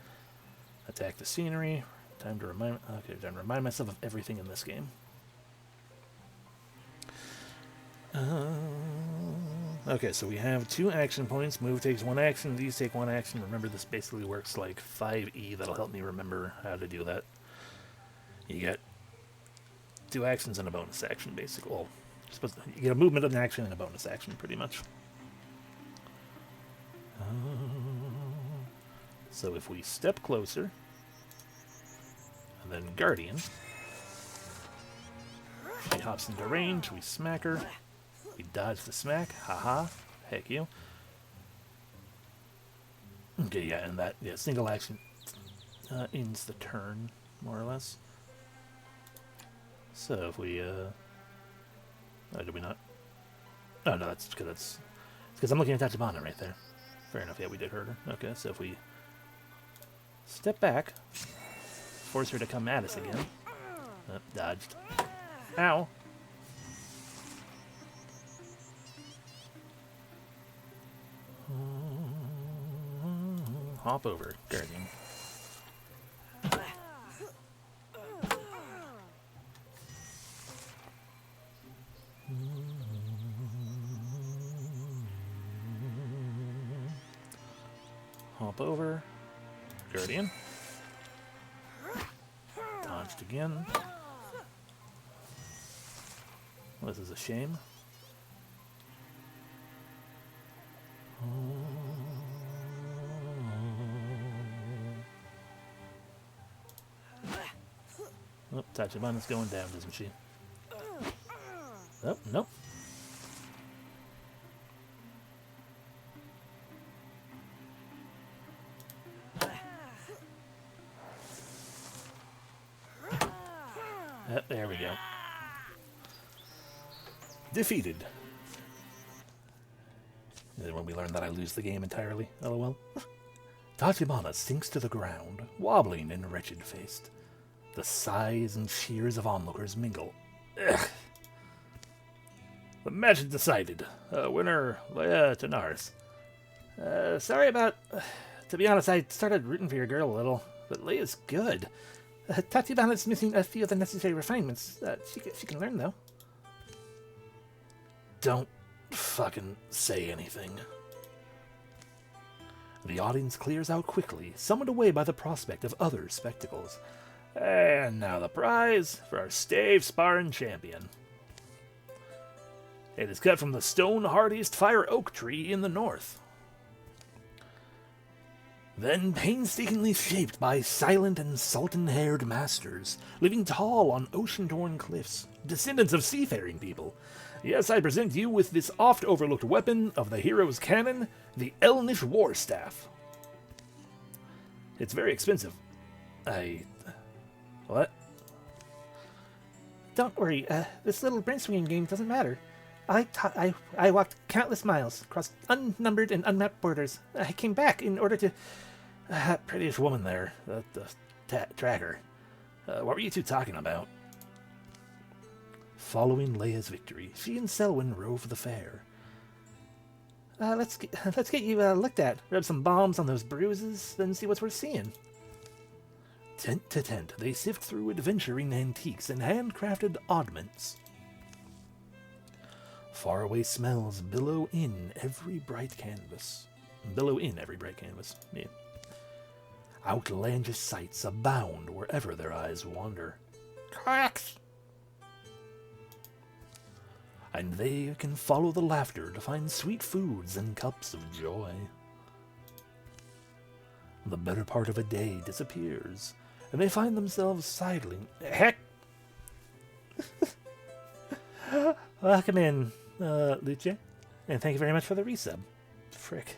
Attack the scenery. Time to remind myself of everything in this game. Okay, so we have 2 action points. Move takes 1 action. These take 1 action. Remember, this basically works like 5e. That'll help me remember how to do that. You get 2 actions and a bonus action, basically. Well, you get a movement, an action, and a bonus action, pretty much. So if we step closer, and then Guardian, she hops into range, we smack her, we dodge the smack, haha, heck you. Okay, yeah, and that, single action ends the turn, more or less. So if we, oh, did we not? Oh, no, that's because I'm looking at Tachibana right there. Fair enough, yeah, we did hurt her. Okay, so if we step back, force her to come at us again. Oh, dodged. Ow. Hop over, Guardian. Hop over, Guardian. Dodged again. Well, this is a shame. Oh, Tachibana's going down, isn't she? Oh, nope. There we go. Defeated. And then when we learn that I lose the game entirely, lol. Tachibana sinks to the ground, wobbling and wretched-faced. The sighs and cheers of onlookers mingle. Ugh. The match is decided. Winner, Leia Tanaris. Sorry about... to be honest, I started rooting for your girl a little, but Leia's good. Tachibana's missing a few of the necessary refinements. She can learn, though. Don't fucking say anything. The audience clears out quickly, summoned away by the prospect of other spectacles. And now the prize for our stave sparring champion. It is cut from the stone hardiest fire oak tree in the north. then painstakingly shaped by silent and sultan-haired masters, living tall on ocean-torn cliffs, descendants of seafaring people. Yes, I present you with this oft-overlooked weapon of the hero's cannon, the Elnish War Staff. It's very expensive. What? Don't worry, this little brain-swinging game doesn't matter. I walked countless miles, across unnumbered and unmapped borders. I came back in order to... Prettyish woman there, the tracker. What were you two talking about? Following Leia's victory, she and Selwyn rove the fair. Let's get you looked at. Rub some balms on those bruises, then see what's worth seeing. Tent to tent, they sift through adventuring antiques and handcrafted oddments. Faraway smells billow in every bright canvas. Yeah. Outlandish sights abound wherever their eyes wander. Cracks! And they can follow the laughter to find sweet foods and cups of joy. The better part of a day disappears, and they find themselves sidling. Heck! Welcome in, Luce, and thank you very much for the resub. Frick.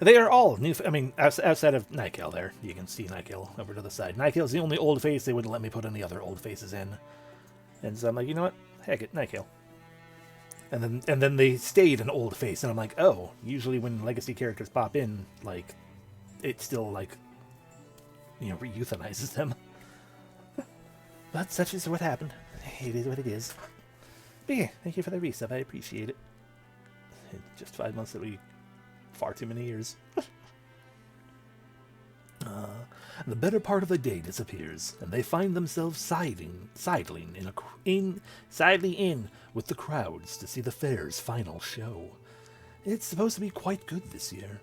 They are all new. I mean, outside of Nykill there. You can see Nykill over to the side. Nykill's the only old face they wouldn't let me put any other old faces in. And so I'm like, you know what? Heck it, Nykill. And then they stayed an old face, and I'm like, oh, usually when legacy characters pop in, like, it still, like, you know, re-euthanizes them. But such is what happened. It is what it is. But yeah, thank you for the resub. I appreciate it. Just 5 months that we... Far too many years. The better part of the day disappears, and they find themselves sidling in with the crowds to see the fair's final show. It's supposed to be quite good this year.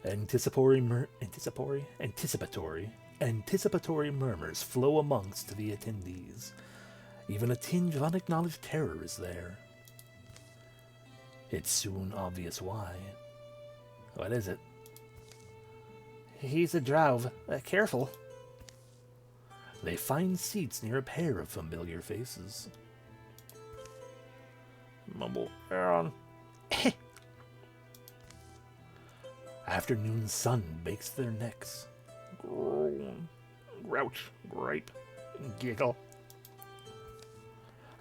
Anticipatory murmurs flow amongst the attendees. Even a tinge of unacknowledged terror is there. It's soon obvious why. What is it? He's a drow. Careful. They find seats near a pair of familiar faces. Mumble Aaron. Afternoon sun bakes their necks. Groan, grouch, gripe, giggle.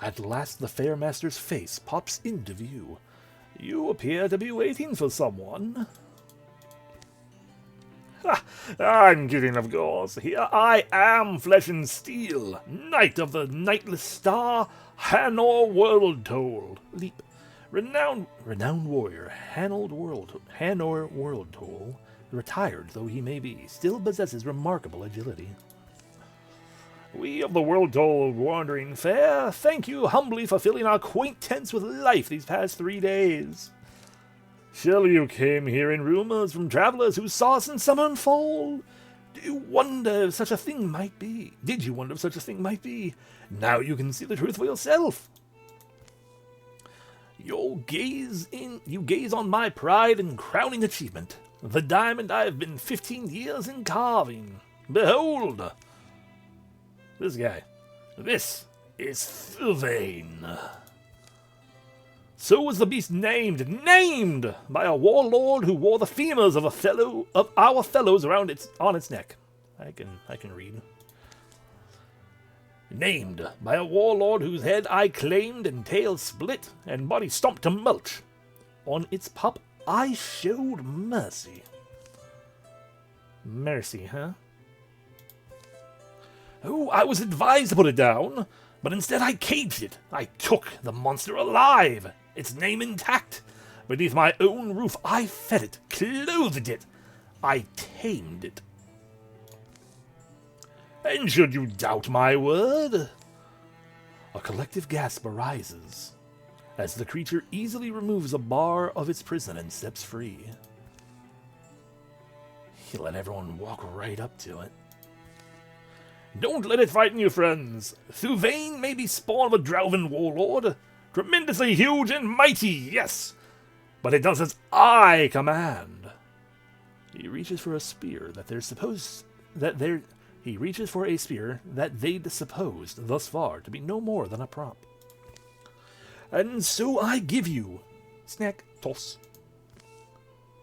At last the Fairmaster's face pops into view. You appear to be waiting for someone. Ha! I'm kidding, of course. Here I am, flesh and steel, knight of the nightless star, Hanor World Toll. Leap. Renowned warrior, Hanor World Toll, retired though he may be, still possesses remarkable agility. We of the World Toll Wandering Fair thank you humbly for filling our quaint tents with life these past 3 days. Surely you came here in rumors from travelers who saw us in summer fall. Do you wonder if such a thing might be? Did you wonder if such a thing might be? Now you can see the truth for yourself. You gaze on my pride and crowning achievement, the diamond I have been 15 years in carving. Behold! This guy. This is Sylvain. So was the beast named by a warlord who wore the femurs of our fellows on its neck. I can read. Named by a warlord whose head I claimed and tail split and body stomped to mulch. On its pup I showed mercy. Mercy, huh? Oh, I was advised to put it down, but instead I caged it. I took the monster alive, its name intact. Beneath my own roof I fed it, clothed it. I tamed it. And should you doubt my word? A collective gasp arises as the creature easily removes a bar of its prison and steps free. He let everyone walk right up to it. Don't let it frighten you, friends. Sylvain may be spawn of a Drauvan warlord, tremendously huge and mighty, yes, but it does as I command. He reaches for a spear that they're supposed that they're he reaches for a spear that they'd supposed thus far to be no more than a prop. And so I give you snack, toss,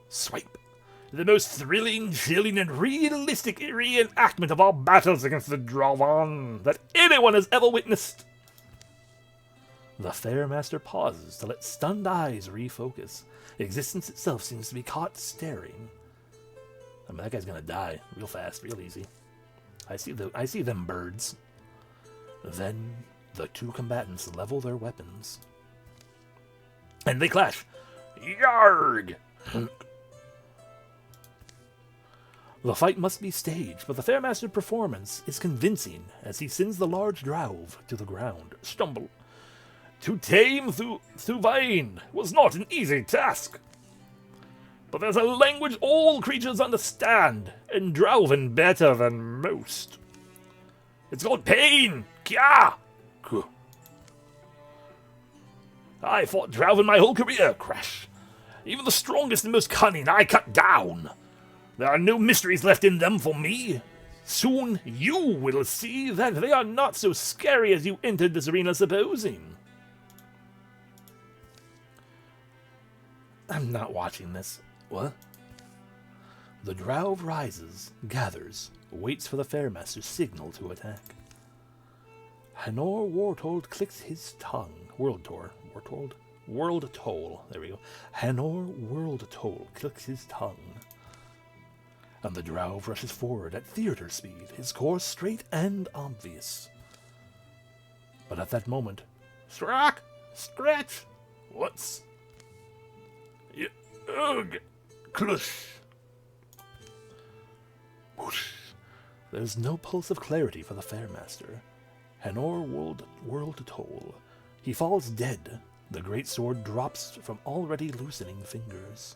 swipe, the most thrilling, chilling, and realistic reenactment of our battles against the Dravan that anyone has ever witnessed. The Fairmaster pauses to let stunned eyes refocus. Existence itself seems to be caught staring. I mean, that guy's gonna die real fast, real easy. I see them birds. Then the two combatants level their weapons. And they clash. Yarg! The fight must be staged, but the Fairmaster's performance is convincing as he sends the large Drauv to the ground. Stumble. To tame Thuvain was not an easy task. But there's a language all creatures understand, and Drauven better than most. It's called pain! Kya! I fought Drauven my whole career, crash. Even the strongest and most cunning I cut down. There are no mysteries left in them for me. Soon you will see that they are not so scary as you entered this arena supposing. I'm not watching this. What? The Drauv rises, gathers, waits for the Fairmaster's signal to attack. Hanor Wartold clicks his tongue. World Toll. There we go. Hanor World Toll clicks his tongue. And the Drauv rushes forward at theater speed, his course straight and obvious. But at that moment, Strak! Scratch! What's... Ugh! Clush! Whoosh! There's no pulse of clarity for the Fairmaster. Hanor World Toll. He falls dead. The great sword drops from already loosening fingers.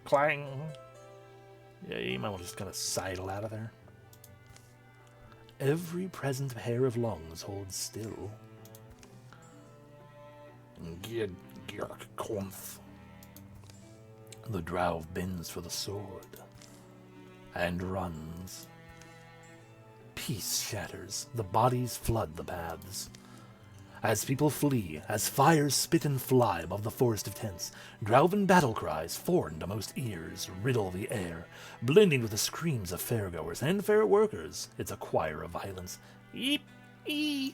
Clang! Yeah, you might want to just kind of sidle out of there. Every present pair of lungs holds still. The Drauv bends for the sword and runs. Peace shatters, the bodies flood the paths. As people flee, as fires spit and fly above the forest of tents, Drauvan battle cries, foreign to most ears, riddle the air, blending with the screams of fairgoers and fair workers. It's a choir of violence. Eep, ee.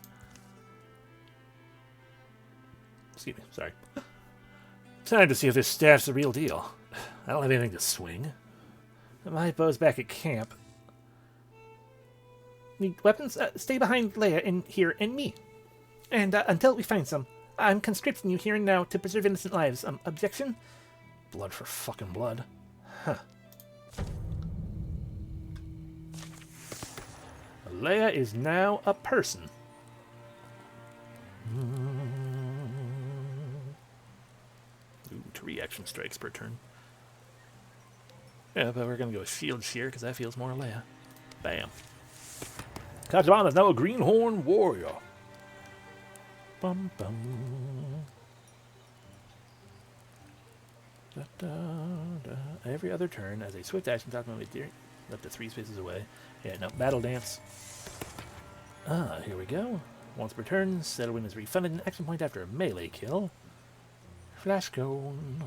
Excuse me, sorry. Time to see if this staff's the real deal. I don't have anything to swing. My bow's back at camp. Need weapons? Stay behind Leia in here and me. And until we find some, I'm conscripting you here and now to preserve innocent lives. Objection? Blood for fucking blood. Huh. Leia is now a person. Ooh, 2 reaction strikes per turn. Yeah, but we're gonna go with Shield Shear because that feels more Leia. Bam. Tachibana is now a Greenhorn Warrior. Bum bum. Da, da, da. Every other turn, as a swift action, Tachibana is up to 3 spaces away. Yeah, no, Battle Dance. Here we go. Once per turn, Settlewin is refunded an action point after a melee kill. Flash Cone.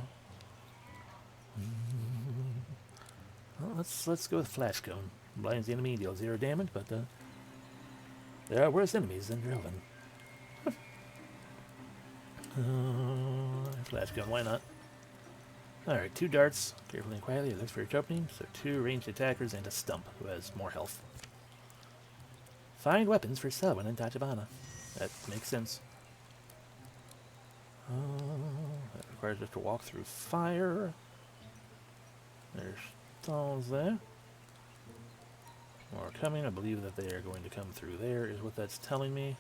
Well, let's go with Flash Cone. Blinds the enemy, deals 0 damage, but there are worse enemies than Drauvan. Flash Cone, why not? Alright, 2 darts. Carefully and quietly, it looks for each opening. So 2 ranged attackers and a stump who has more health. Find weapons for Selwyn and Tachibana. That makes sense. That requires us to walk through fire. There's stalls there. More coming. I believe that they are going to come through there, is what that's telling me.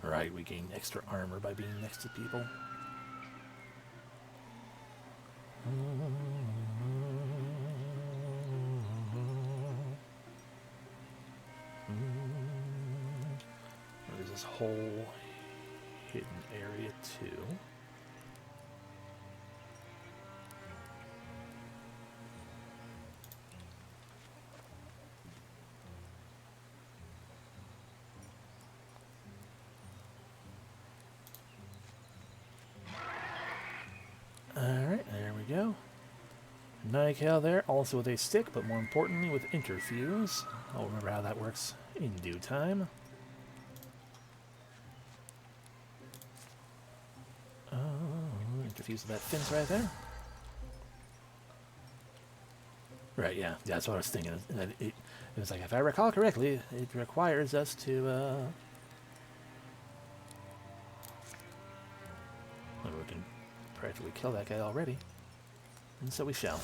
Right, we gain extra armor by being next to people. There's this hole area 2. Alright, there we go. Nycal there, also with a stick, but more importantly with interfuse. I'll remember how that works in due time. Interfuse with that fence right there. Right, yeah, that's what I was thinking. It was like, if I recall correctly, it requires us to, well, we can practically kill that guy already. And so we shall.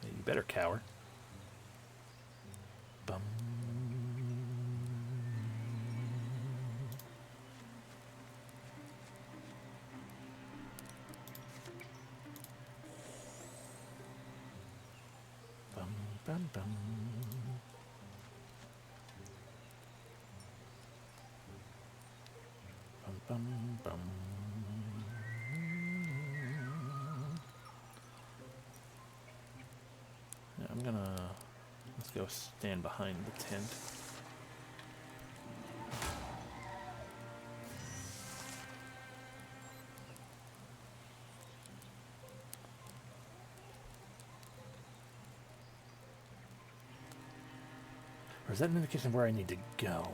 You better cower. Bum. Bum, bum, bum. Bum, bum, bum. Yeah, I'm gonna... Let's go stand behind the tent. Or is that an indication of where I need to go?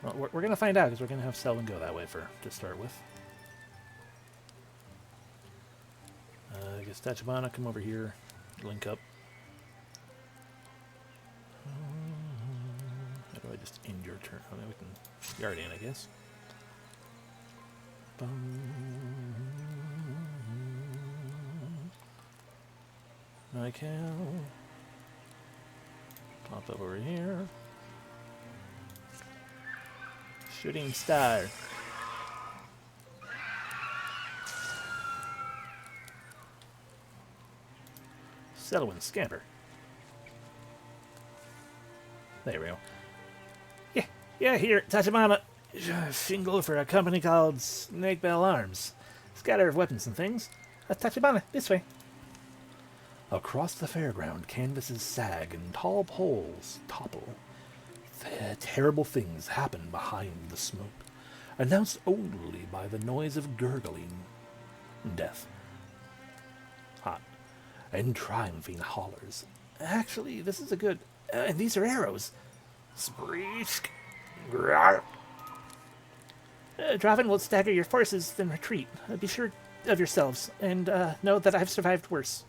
Well, we're going to find out, because we're going to have Selwyn go that way to start with. I guess Tachibana, come over here, link up. How do I just end your turn? Oh, then we can yard in, I guess. Nycal. Pop up over here. Shooting star. Selwyn scamper. There we go. Yeah, here, Tachibana. Shingle for a company called Snake Bell Arms. Scatter of weapons and things. Tachibana, this way. Across the fairground, canvases sag and tall poles topple. Terrible things happen behind the smoke, announced only by the noise of gurgling. Death. Hot. And triumphing hollers. Actually, this is a good... and these are arrows. Spreesk. Draven will stagger your forces, then retreat. Be sure of yourselves, and know that I've survived worse.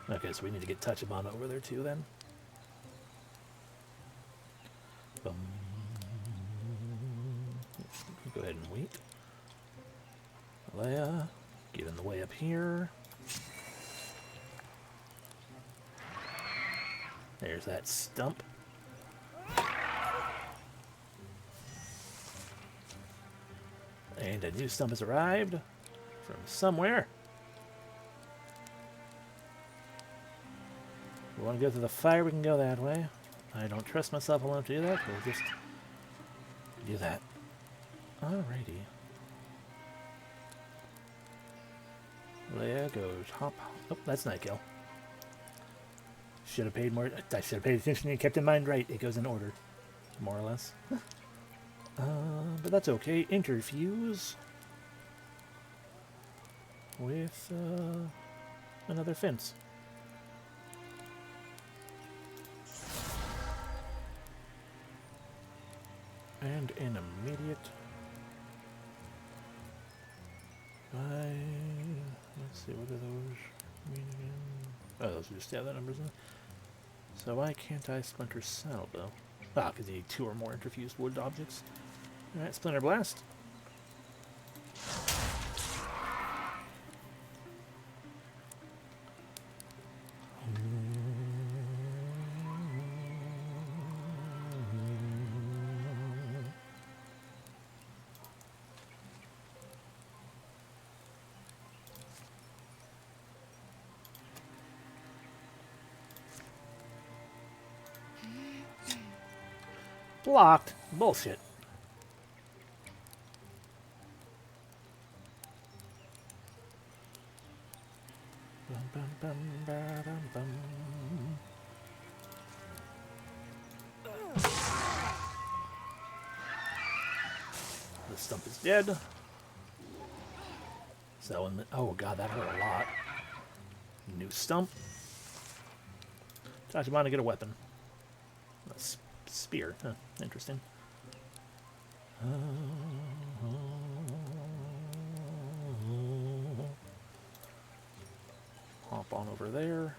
Okay, so we need to get Tachibana over there too, then. Go ahead and wait. Leia, get in the way up here. There's that stump. And a new stump has arrived from somewhere. If we want to go through the fire, we can go that way. I don't trust myself enough to do that. We'll just do that. Alrighty. Leia goes hop. Oh, that's Nycal. Should have paid more. I should have paid attention and kept in mind right. It goes in order, more or less. But that's okay. Interfuse with another fence. And an immediate. Let's see, what are those mean again? Oh, those are just the other numbers. So why can't I splinter cell though? Ah, because you need 2 or more interfused wood objects. Alright, Splinter Blast. Blocked. Bullshit. Bum, bum, bum, ba-dum, bum. The stump is dead. So, oh god, that hurt a lot. New stump. Tachibana, get a weapon. A spear. Huh, interesting. Hop on over there.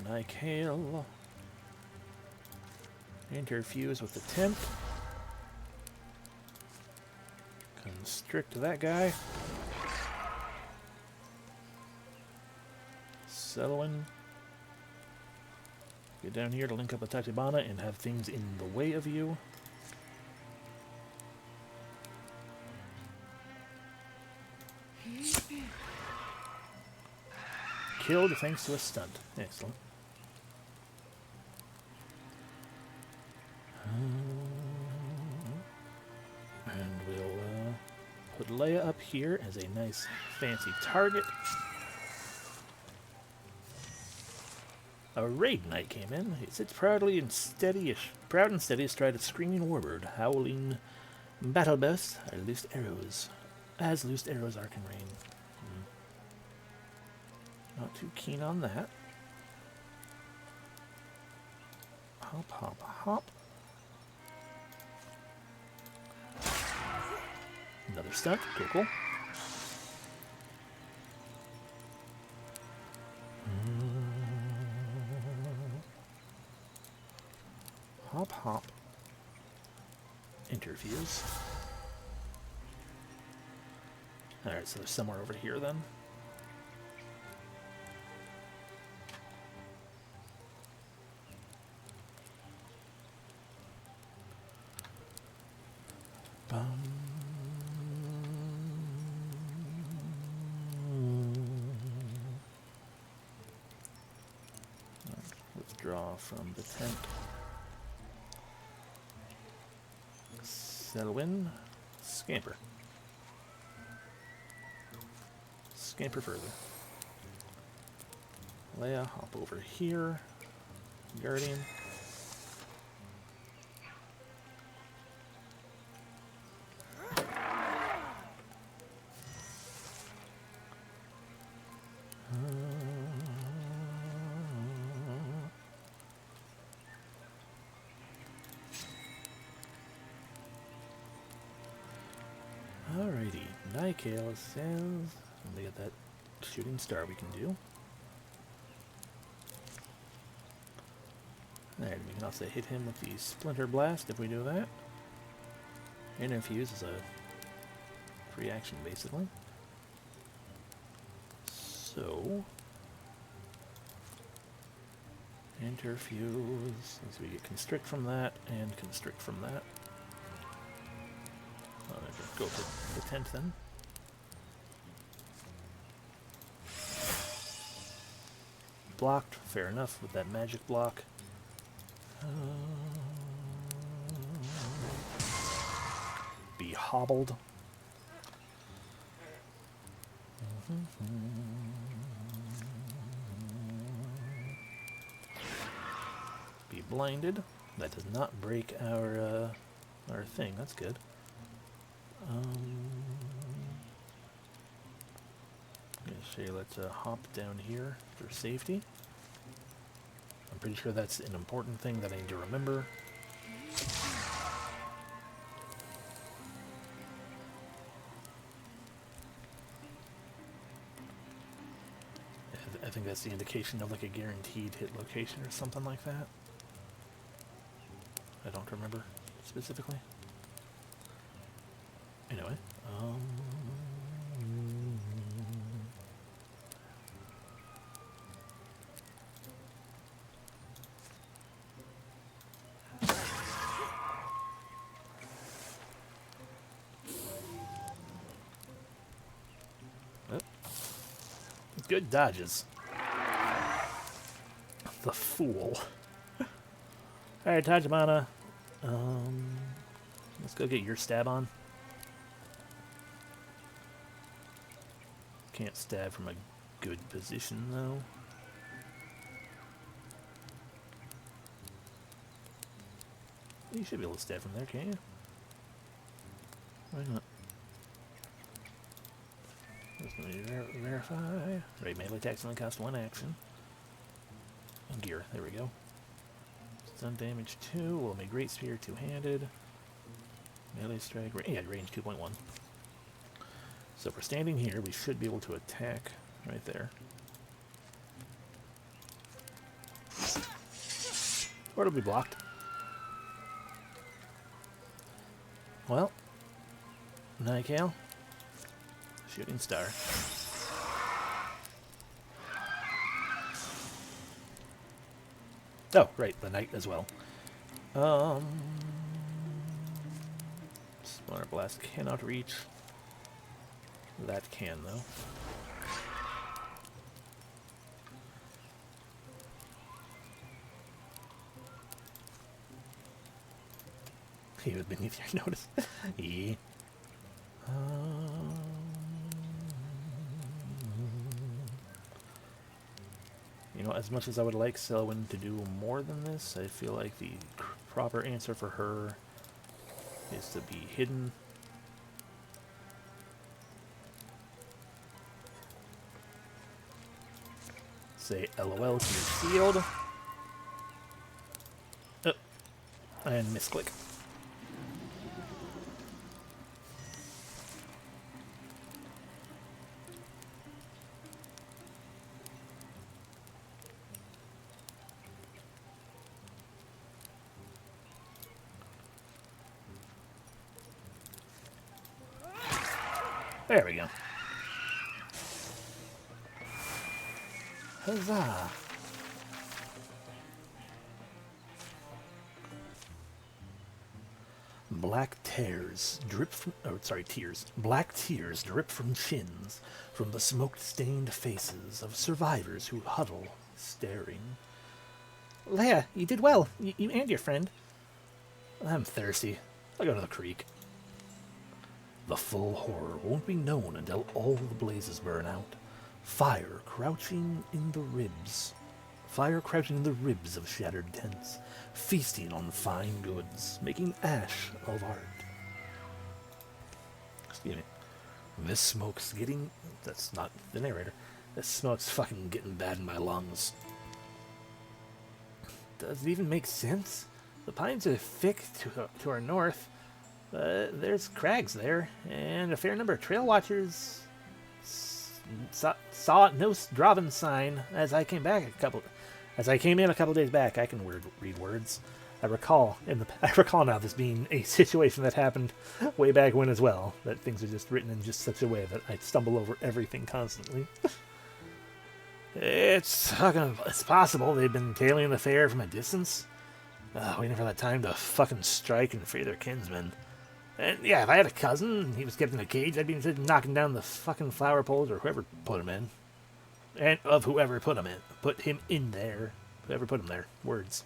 Nikale. Interfuse with the tent. Constrict that guy. Settle in. Get down here to link up with Tachibana and have things in the way of you. Killed thanks to a stunt. Excellent. And we'll put Leia up here as a nice fancy target. A raid knight came in. It sits proudly and steady-ish, proud and steady astride a screaming warbird, howling battle bursts are loosed arrows. As loosed arrows arc and rain. Not too keen on that. Hop, hop, hop. Another stunt. Cool, cool. Hop, hop. Interviews. Alright, so there's somewhere over here then. Withdraw from the tent. Settle in. Scamper. Scamper further. Leia, hop over here. Guardian. Alrighty, Nikale says, and they got that shooting star we can do. Alright, we can also hit him with the Splinter Blast if we do that. Interfuse is a free action basically. So, interfuse, so we get constrict from that and constrict from that. Go for the tent then. Blocked, fair enough with that magic block. Be hobbled. Be blinded. That does not break our thing. That's good. Let's hop down here for safety. I'm pretty sure that's an important thing that I need to remember. I think that's the indication of like a guaranteed hit location or something like that. I don't remember specifically. Anyway, good dodges. The fool. Alright, Tachibana, Let's go get your stab on. Can't stab from a good position, though. You should be able to stab from there, can't you? Why not? Just let me verify. Right, melee attacks only cost 1 action. And gear, there we go. Stun damage 2, will make Great Spear 2-handed. Melee strike, yeah, range 2.1. So if we're standing here, we should be able to attack right there. Or it'll be blocked. Well, Nightgale, Shooting Star. Oh, right, the Knight as well. Splinter Blast cannot reach. That can, though. He was beneath your notice. Yeah. You know, as much as I would like Selwyn to do more than this, I feel like the proper answer for her is to be hidden. Say LOL to your shield. Oh, and misclick. There we go. Huzzah! Black tears drip from, tears. Black tears drip from chins, from the smoke-stained faces of survivors who huddle, staring. Leia, you did well. You and your friend. I'm thirsty. I'll go to the creek. The full horror won't be known until all the blazes burn out. Fire crouching in the ribs. Fire crouching in the ribs of shattered tents, feasting on fine goods, making ash of art. Excuse me. This smoke's getting... That's not the narrator. This smoke's fucking getting bad in my lungs. Does it even make sense? The pines are thick to our north. There's crags there, and a fair number of trail watchers saw no Draven sign as I came in a couple days back. I can read words. I recall now this being a situation that happened way back when as well. That things are just written in just such a way that I stumble over everything constantly. It's possible they've been tailing the fair from a distance, waiting for that time to fucking strike and free their kinsmen. And yeah, if I had a cousin and he was kept in a cage, I'd be interested in knocking down the fucking flower poles or whoever put him in. And of whoever put him in. Put him in there. Whoever put him there. Words.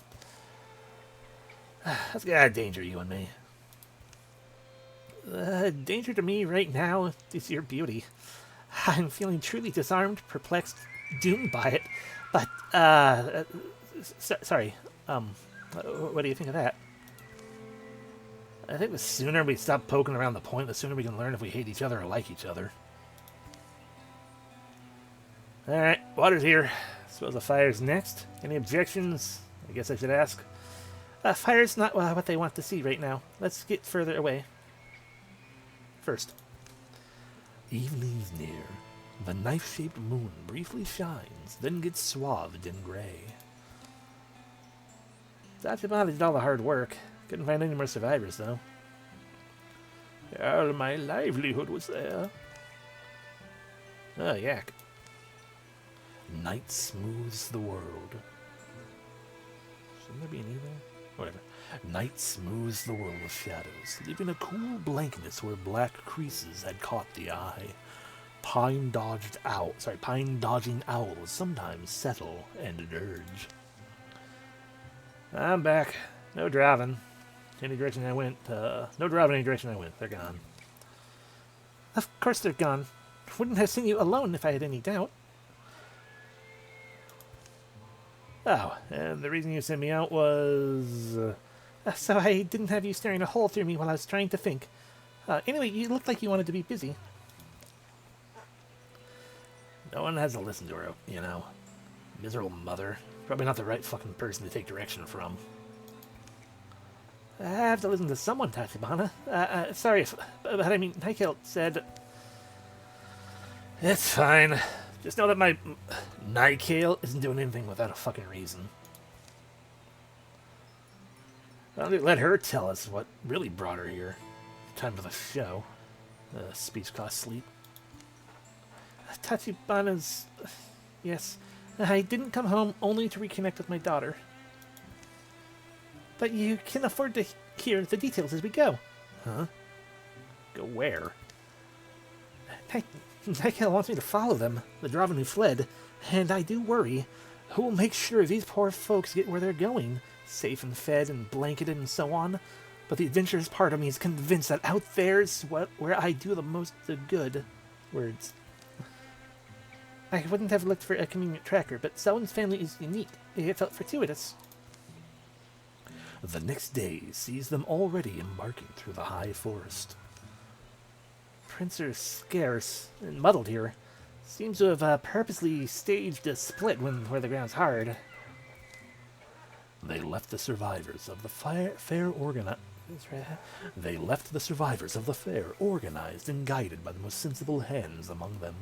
Let's get out of danger, you and me. Danger to me right now is your beauty. I'm feeling truly disarmed, perplexed, doomed by it. But, sorry. What do you think of that? I think the sooner we stop poking around the point, the sooner we can learn if we hate each other or like each other. Alright, water's here. Suppose the fire's next. Any objections? I guess I should ask. Fire's not what they want to see right now. Let's get further away. First. Evening's near. The knife-shaped moon briefly shines, then gets swathed in gray. That's about it, all the hard work. Couldn't find any more survivors, though. All my livelihood was there. Oh, yak. Night smooths the world. Shouldn't there be an E there? Whatever. Night smooths the world with shadows, leaving a cool blankness where black creases had caught the eye. Pine-dodging owls sometimes settle and dirge. I'm back. No driving. Any direction I went, no drive in any direction I went. They're gone. Of course they're gone. Wouldn't have seen you alone if I had any doubt. Oh, and the reason you sent me out was... So I didn't have you staring a hole through me while I was trying to think. Anyway, you looked like you wanted to be busy. No one has to listen to her, you know. Miserable mother. Probably not the right fucking person to take direction from. I have to listen to someone, Tachibana. Sorry, but I mean, Nigel said... It's fine. Just know that my Nightcale isn't doing anything without a fucking reason. I'll let her tell us what really brought her here. Time for the show. Speech cost sleep. Tachibana's... Yes, I didn't come home only to reconnect with my daughter. But you can afford to hear the details as we go. Huh? Go where? Nigel wants me to follow them, the Draven who fled, and I do worry. Who will make sure these poor folks get where they're going, safe and fed and blanketed and so on? But the adventurous part of me is convinced that out there's where I do the most good. Words. I wouldn't have looked for a convenient tracker, but Selwyn's family is unique. It felt fortuitous. The next day sees them already embarking through the high forest. Prints are scarce and muddled here. Seems to have purposely staged a split where the ground's hard. They left the survivors of the fair organized. They left the survivors of the fair organized and guided by the most sensible hands among them,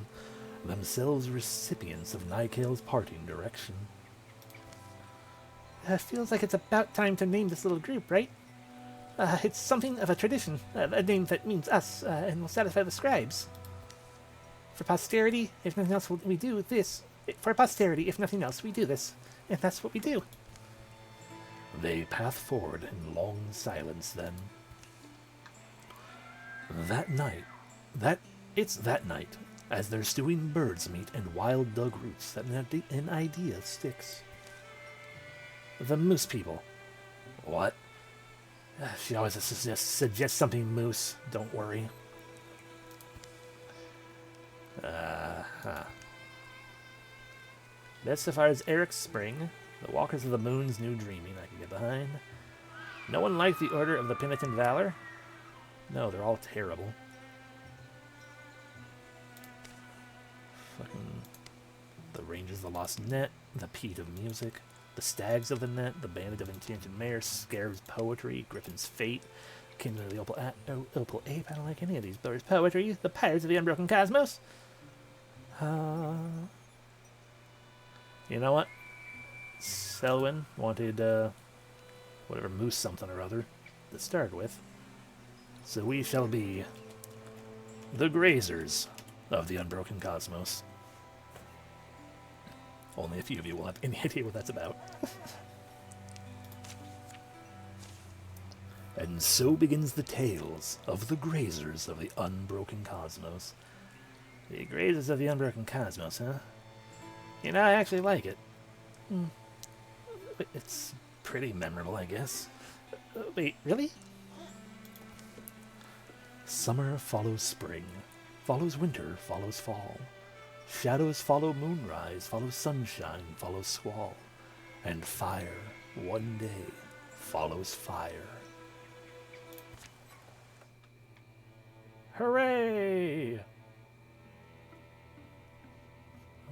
themselves recipients of Nightcale's parting direction. Feels like it's about time to name this little group, right? It's something of a tradition, a name that means us, and will satisfy the scribes. For posterity, if nothing else, we do this. For posterity, if nothing else, we do this. And that's what we do. They path forward in long silence then. That night, it's that night, as they're stewing bird's meat and wild dug roots, that an idea sticks. The moose people. What? She always suggests something moose. Don't worry. Best so far is Eric's Spring, the Walkers of the Moon's New Dreaming I can get behind. No one liked the Order of the Penitent Valor? No, they're all terrible. Fucking the Rangers of the Lost Net, the Pete of Music, the Stags of the Net, the Bandit of Enchanted Mare, Scare's Poetry, Griffin's Fate, Kingdom of the Opal Ape. I don't like any of these. There's Poetry, the Pirates of the Unbroken Cosmos. You know what? Selwyn wanted, whatever, moose something or other to start with. So we shall be the Grazers of the Unbroken Cosmos. Only a few of you will have any idea what that's about. And so begins the tales of the Grazers of the Unbroken Cosmos. The Grazers of the Unbroken Cosmos, huh? You know, I actually like it. It's pretty memorable, I guess. Wait, really? Summer follows spring, follows winter, follows fall. Shadows follow moonrise, follows sunshine, follows squall. And fire, one day, follows fire. Hooray!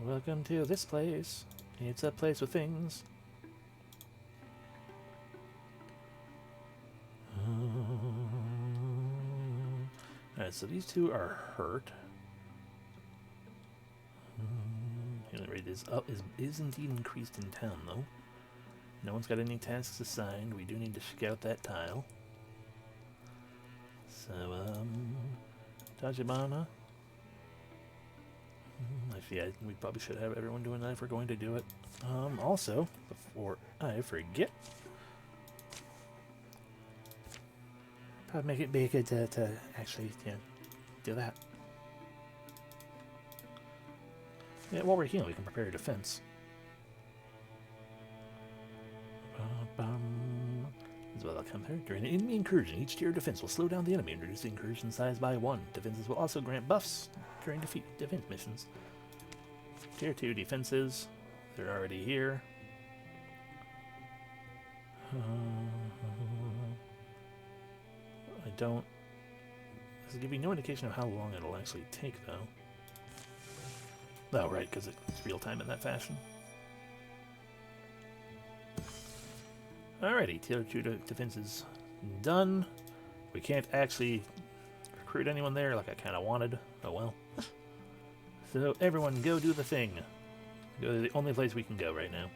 Welcome to this place. It's a place with things. Alright, so these two are hurt. Healing rate is indeed increased in town, though. No one's got any tasks assigned. We do need to scout that tile. So, Tachibana. Actually, we probably should have everyone doing that if we're going to do it. Also, before I forget, probably make it be good to actually, do that. Yeah, while we're healing, we can prepare a defense. As well, come here. During an enemy incursion, each tier of defense will slow down the enemy and reduce the incursion size by 1. Defenses will also grant buffs during defense missions. Tier 2 defenses, they're already here. I don't... This will give you no indication of how long it'll actually take, though. Oh, right, because it's real-time in that fashion. Alrighty, tier 2 defenses done. We can't actually recruit anyone there like I kind of wanted. Oh well. So everyone go do the thing. Go to the only place we can go right now.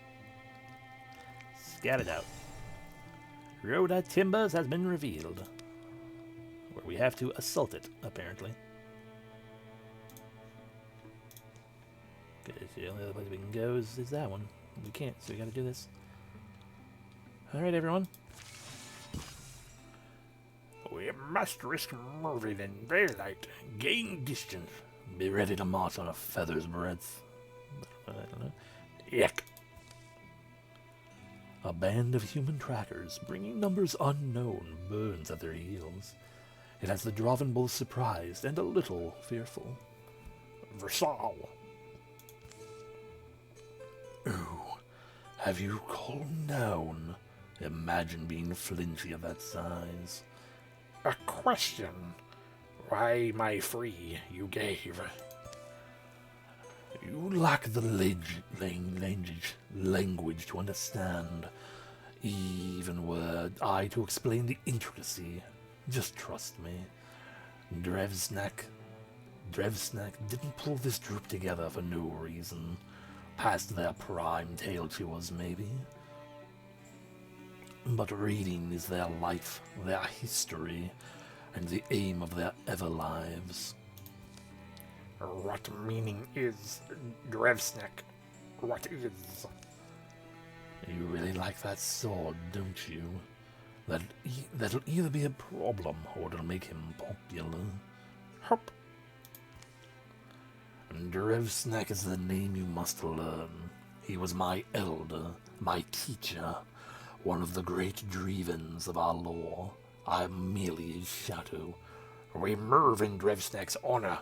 Scat it out. Road at Timbers has been revealed. Where we have to assault it, apparently. Okay, so the only other place we can go is that one. We can't, so we gotta do this. Alright, everyone. We must risk moving in daylight. Gain distance. Be ready to march on a feather's breadth. I don't know. Yuck. A band of human trackers, bringing numbers unknown, burns at their heels. It has the Draven both surprised and a little fearful. Versal. Oh, have you calmed down? Imagine being flinchy of that size. A question. Why, my free, you gave? You lack the language to understand. Even were I to explain the intricacy. Just trust me. Drevsnak didn't pull this group together for no reason. Past their prime tale to us, maybe. But reading is their life, their history, and the aim of their ever lives. What meaning is Drevsnak? What is? You really like that sword, don't you? That'll either be a problem or it'll make him popular. Hop. Drevsnak is the name you must learn. He was my elder, my teacher, one of the great Drevens of our lore. I am merely his shadow. We move in Drevsnak's honor.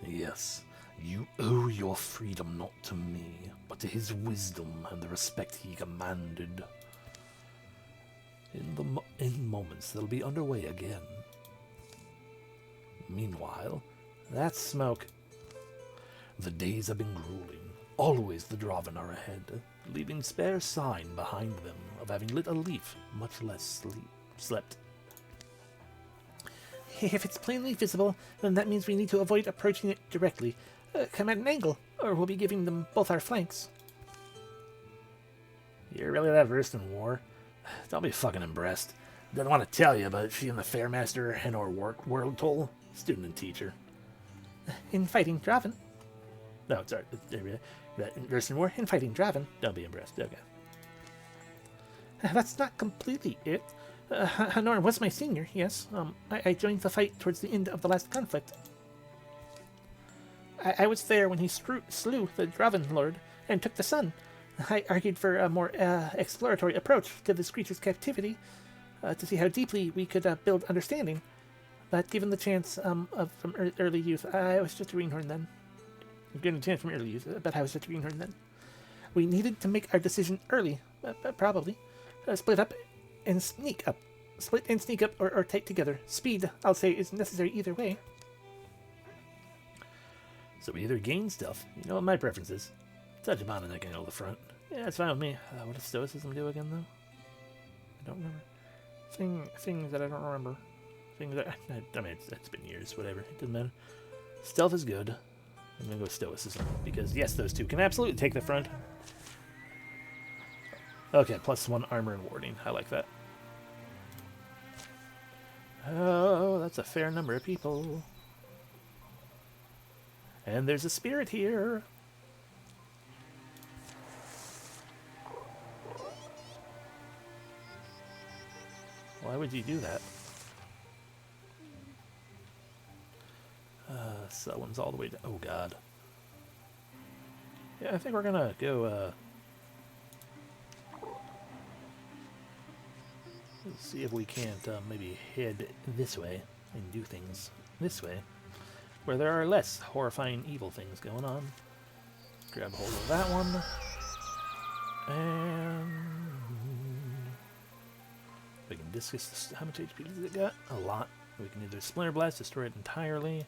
Yes, you owe your freedom not to me, but to his wisdom and the respect he commanded. In moments, they'll be underway again. Meanwhile, that's smoke. The days have been grueling. Always the Draven are ahead, leaving spare sign behind them of having lit a leaf, much less slept. If it's plainly visible, then that means we need to avoid approaching it directly. Come at an angle, or we'll be giving them both our flanks. You're really that versed in war? Don't be fucking impressed. Don't want to tell you, but she and the Fairmaster and our world toll, student and teacher. In fighting Draven. No, sorry. Versed in war? In fighting Draven. Don't be impressed. Okay. That's not completely it. Hanor was my senior, yes. I joined the fight towards the end of the last conflict. I was there when he slew the Draven Lord and took the sun. I argued for a more exploratory approach to this creature's captivity to see how deeply we could build understanding. But given the chance from early youth, I was just a greenhorn then. Given the chance from early youth, but I was just a greenhorn then. We needed to make our decision early, probably. Split and sneak up. Split and sneak up or tight together. Speed, I'll say, is necessary either way. So we either gain stuff. You know what my preference is. Touch him on and I can go to the front. Yeah, it's fine with me. What does Stoicism do again, though? I don't remember. Things that I don't remember. Things that... I mean, it's been years. Whatever. It doesn't matter. Stealth is good. I'm going to go with Stoicism. Because, yes, those two can absolutely take the front. Okay, +1 armor and warding. I like that. Oh, that's a fair number of people. And there's a spirit here. Why would you do that? Someone's all the way down. Oh, God. Yeah, I think we're gonna go, see if we can't maybe head this way and do things this way, where there are less horrifying evil things going on. Grab hold of that one. And we can discus this. How much HP does it got? A lot. We can either Splinter Blast, destroy it entirely,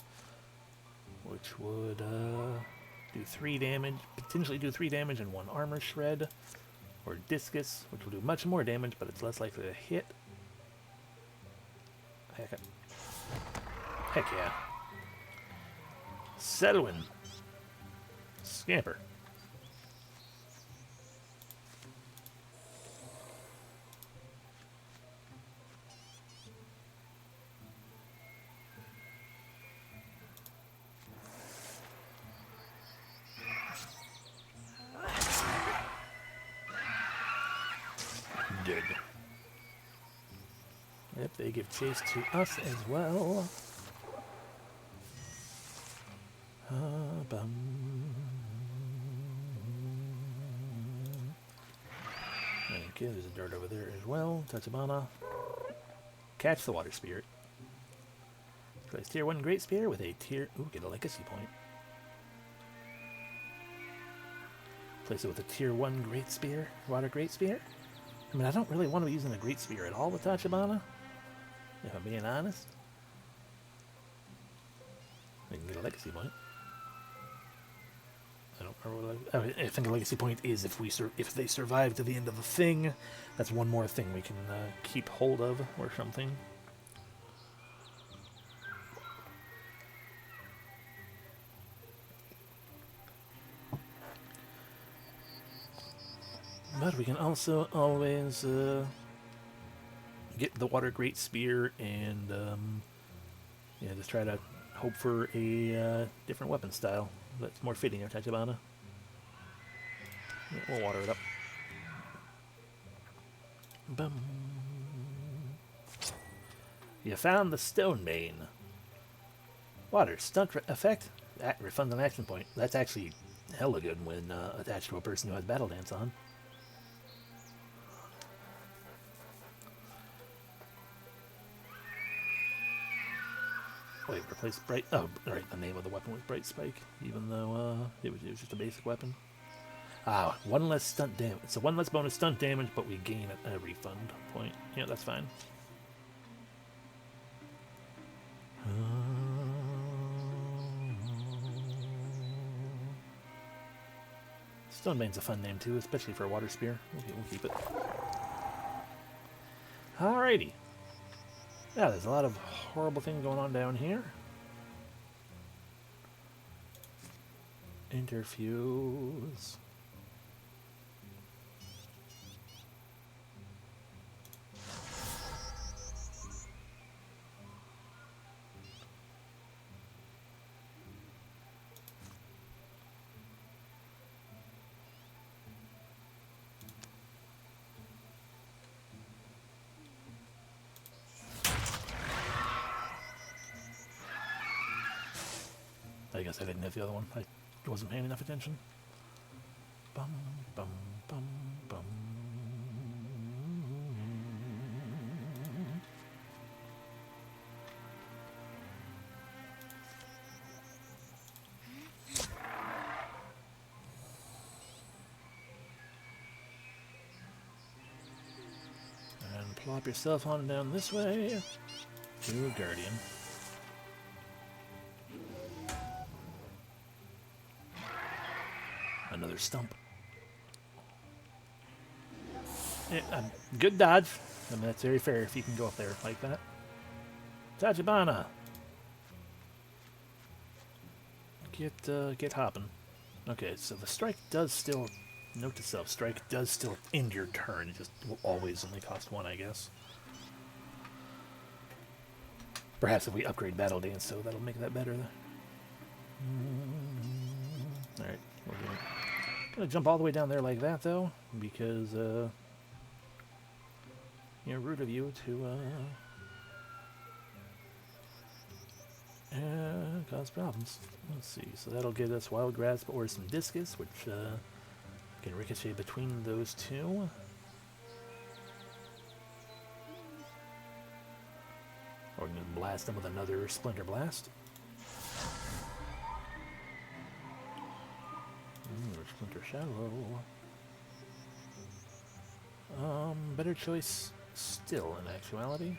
which would do 3 damage, potentially do 3 damage and 1 armor shred, or Discus, which will do much more damage, but it's less likely to hit. Heck yeah. Selwyn. Scamper. Dead. Yep, they give chase to us as well. Bum. Okay, there's a dart over there as well. Tachibana. Catch the water spirit. Place tier 1 great spear with a tier... Ooh, get a legacy point. Place it with a tier 1 great spear. Water great spear. I mean, I don't really want to be using a great spear at all with Tachibana, if I'm being honest. I can get a legacy point. I don't remember what I think a legacy point is if they survive to the end of the thing. That's one more thing we can keep hold of or something. But we can also always get the water great spear and yeah, just try to hope for a different weapon style that's more fitting of Tachibana. Yeah, we'll water it up. Bum. You found the stone main. Water stunt effect. That refunds an action point. That's actually hella good when attached to a person who has Battle Dance on. Wait, replace Bright... Oh, right, the name of the weapon was Bright Spike, even though it was just a basic weapon. Ah, 1 less stunt damage. So 1 less bonus stunt damage, but we gain a refund point. Yeah, that's fine. Stonebane's a fun name too, especially for a water spear. We'll keep it. Alrighty. Yeah, there's a lot of horrible things going on down here. Interfuse. I guess I didn't hit the other one. I wasn't paying enough attention. Bum, bum, bum, bum. And plop yourself on down this way to Guardian. Another stump. Yeah, good dodge. I mean, that's very fair if you can go up there like that. Tachibana! Get hopping. Okay, so the strike does still... Note to self, strike does still end your turn. It just will always only cost 1, I guess. Perhaps if we upgrade Battle Dance, so that'll make that better. Alright, we're gonna jump all the way down there like that, though, because, rude of you to, cause problems. Let's see, so that'll get us Wild Grasp or some Discus, which, can ricochet between those two. blast them with another Splinter Blast. Splinter Shadow. Better choice still in actuality.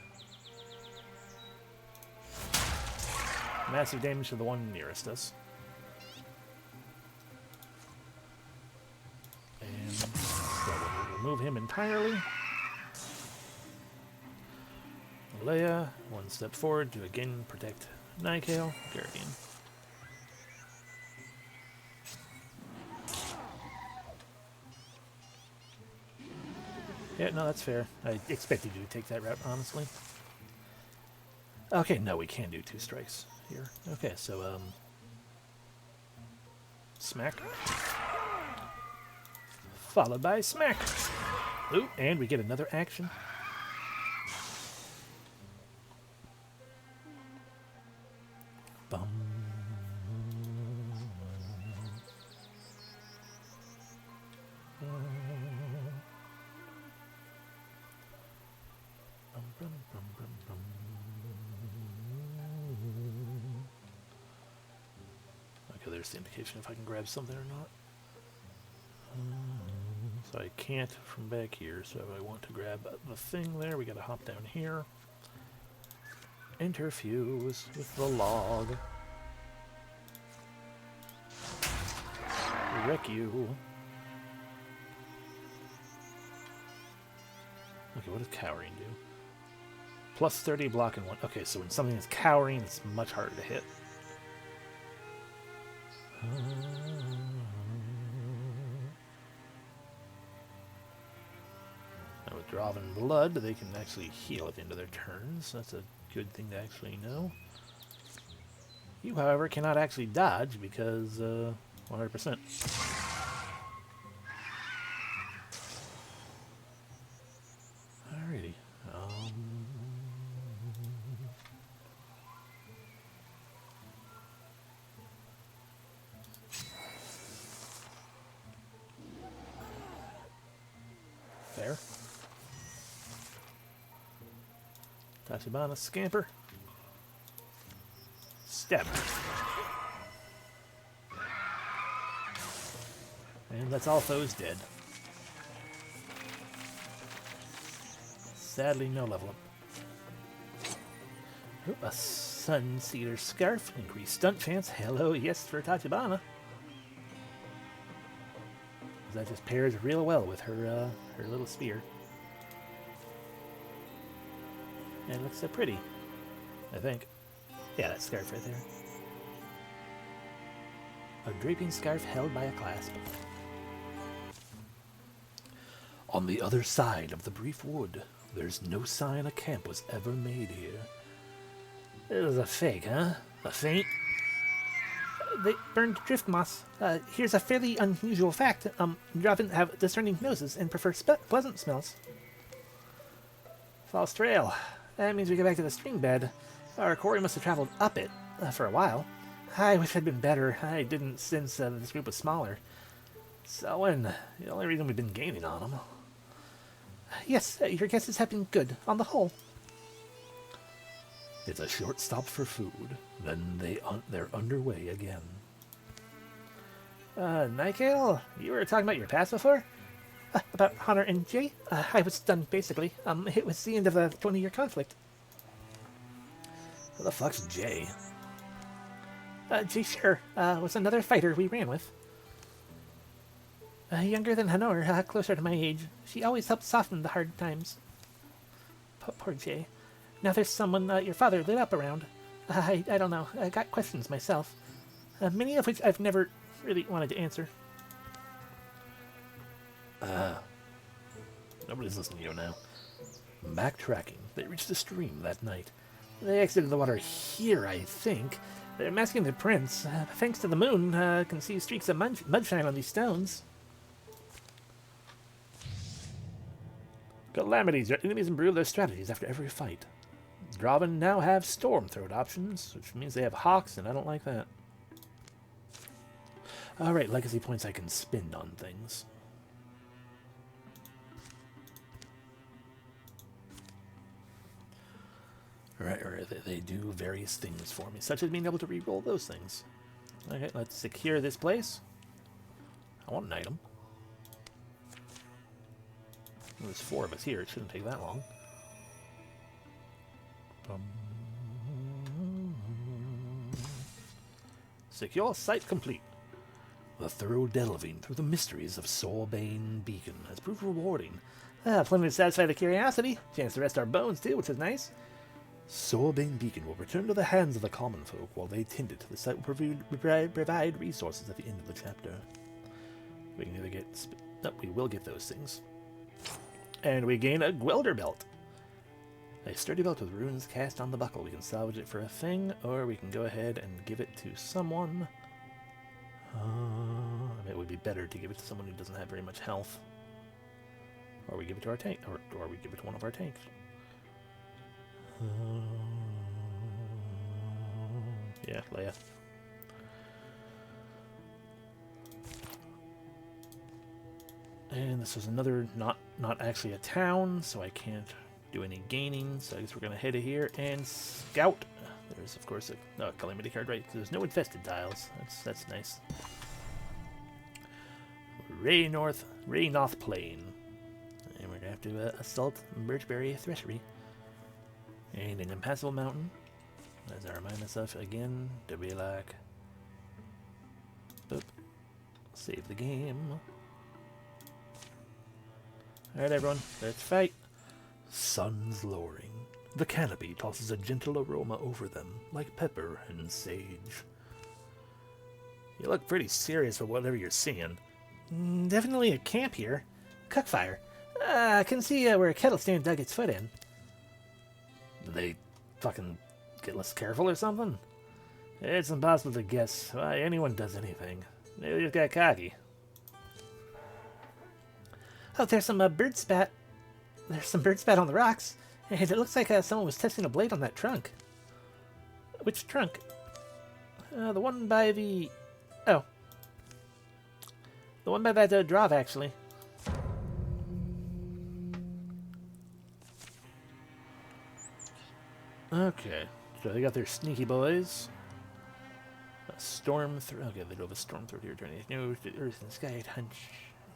Massive damage to the one nearest us. And so we'll remove him entirely. Leia, one step forward to again protect Nikael, Guardian. Yeah, no, that's fair. I expected you to take that route, honestly. Okay, no, we can do 2 strikes here. Okay, so, smack. Followed by smack. Ooh, and we get another action. Bum. Okay, there's the indication if I can grab something or not. So I can't from back here, so if I want to grab the thing there, we gotta hop down here. Interfuse with the log. Wreck you. Okay, what does cowering do? Plus 30 block and 1. Okay, so when something is cowering, it's much harder to hit. Now with Draven Blood, they can actually heal at the end of their turns. That's a good thing to actually know. You, however, cannot actually dodge because 100%. Alrighty. Fair. Tachibana scamper. Stab. And that's all foes dead. Sadly, no level up. Oop, a Sunseeker Scarf. Increased stunt chance. Hello, yes, for Tachibana. That just pairs real well with her her little spear. And it looks so pretty, I think. Yeah, that scarf right there. A draping scarf held by a clasp. On the other side of the brief wood, there's no sign a camp was ever made here. It was a fake, huh? A feint? They burned drift moss. Here's a fairly unusual fact. Draven have discerning noses and prefer pleasant smells. False trail. That means we go back to the stream bed. Our quarry must have traveled up it for a while. I wish I'd been better. I didn't since this group was smaller. Selwyn, the only reason we've been gaining on them. Yes, your guesses have been good, on the whole. It's a short stop for food. Then they're underway again. Nikael, you were talking about your past before? About Hunter and Jay? I was done, basically. It was the end of a 20-year conflict. Who the fuck's Jay? Jay Sure was another fighter we ran with. Younger than Hanor, closer to my age. She always helped soften the hard times. Poor Jay. Now there's someone your father lit up around. I don't know. I got questions myself. Many of which I've never really wanted to answer. Nobody's listening to you now. Backtracking. They reached the stream that night. They exited the water here, I think. They're masking the prints. Thanks to the moon, can see streaks of mud shine on these stones. Calamities. Your enemies improve their strategies after every fight. Draven now have Stormthroat options, which means they have Hawks, and I don't like that. Alright, legacy points I can spend on things. Or they do various things for me, such as being able to re-roll those things. Okay, let's secure this place. I want an item. Well, there's 4 of us here. It shouldn't take that long. Secure site complete. The thorough delving through the mysteries of Sorbane Beacon has proved rewarding. Plenty to satisfy the curiosity. Chance to rest our bones, too, which is nice. Sorbane Beacon will return to the hands of the common folk while they tend it. The site will provide resources at the end of the chapter. We can either get... we will get those things. And we gain a Gwelder belt. A sturdy belt with runes cast on the buckle. We can salvage it for a thing, or we can go ahead and give it to someone. It would be better to give it to someone who doesn't have very much health. Or we give it to our tank, or we give it to one of our tanks. Yeah, Leia. And this is another, not actually a town, so I can't do any gaining, so I guess we're going to head here and scout. There's, of course, a calamity card, right? There's no infested tiles. That's nice. Raynorth Plain. And we're going to have to assault Birchberry Threshery. And an impassable mountain. As I remind myself again to be like... Boop. Save the game. Alright, everyone, let's fight. Sun's lowering. The canopy tosses a gentle aroma over them, like pepper and sage. You look pretty serious for whatever you're seeing. Definitely a camp here. Cookfire. I can see where a kettle stand dug its foot in. Did they fucking get less careful or something? It's impossible to guess why anyone does anything. They just got cocky. Oh, there's some bird spat. There's some bird spat on the rocks. And it looks like someone was testing a blade on that trunk. Which trunk? The one by the... Oh. The one by that drov, actually. Okay, so they got their sneaky boys. A storm through. Okay, they drove a storm through here, turning snow to earth and sky at hunch.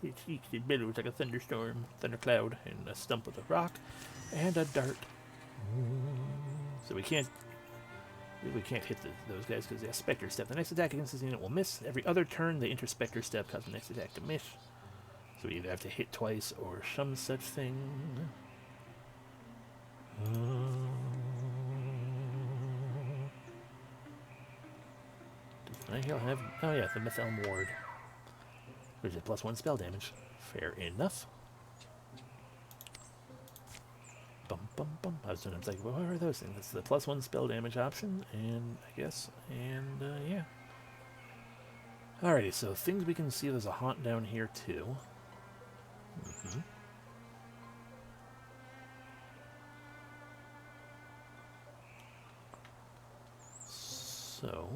It shrieks, it billows like a thunderstorm, thundercloud, and a stump with a rock, and a dart. So we can't hit those guys because they have Spectre Step. The next attack against this unit will miss. Every other turn, they enter Spectre Step, cause the next attack to miss. So we either have to hit twice or some such thing. Does Nihil have... Oh yeah, the Mythelm Ward. Which is +1 spell damage. Fair enough. Bum bum bum. I was like, well, what are those things? It's the +1 spell damage option, and I guess, and yeah. Alrighty, so things we can see. There's a haunt down here too. So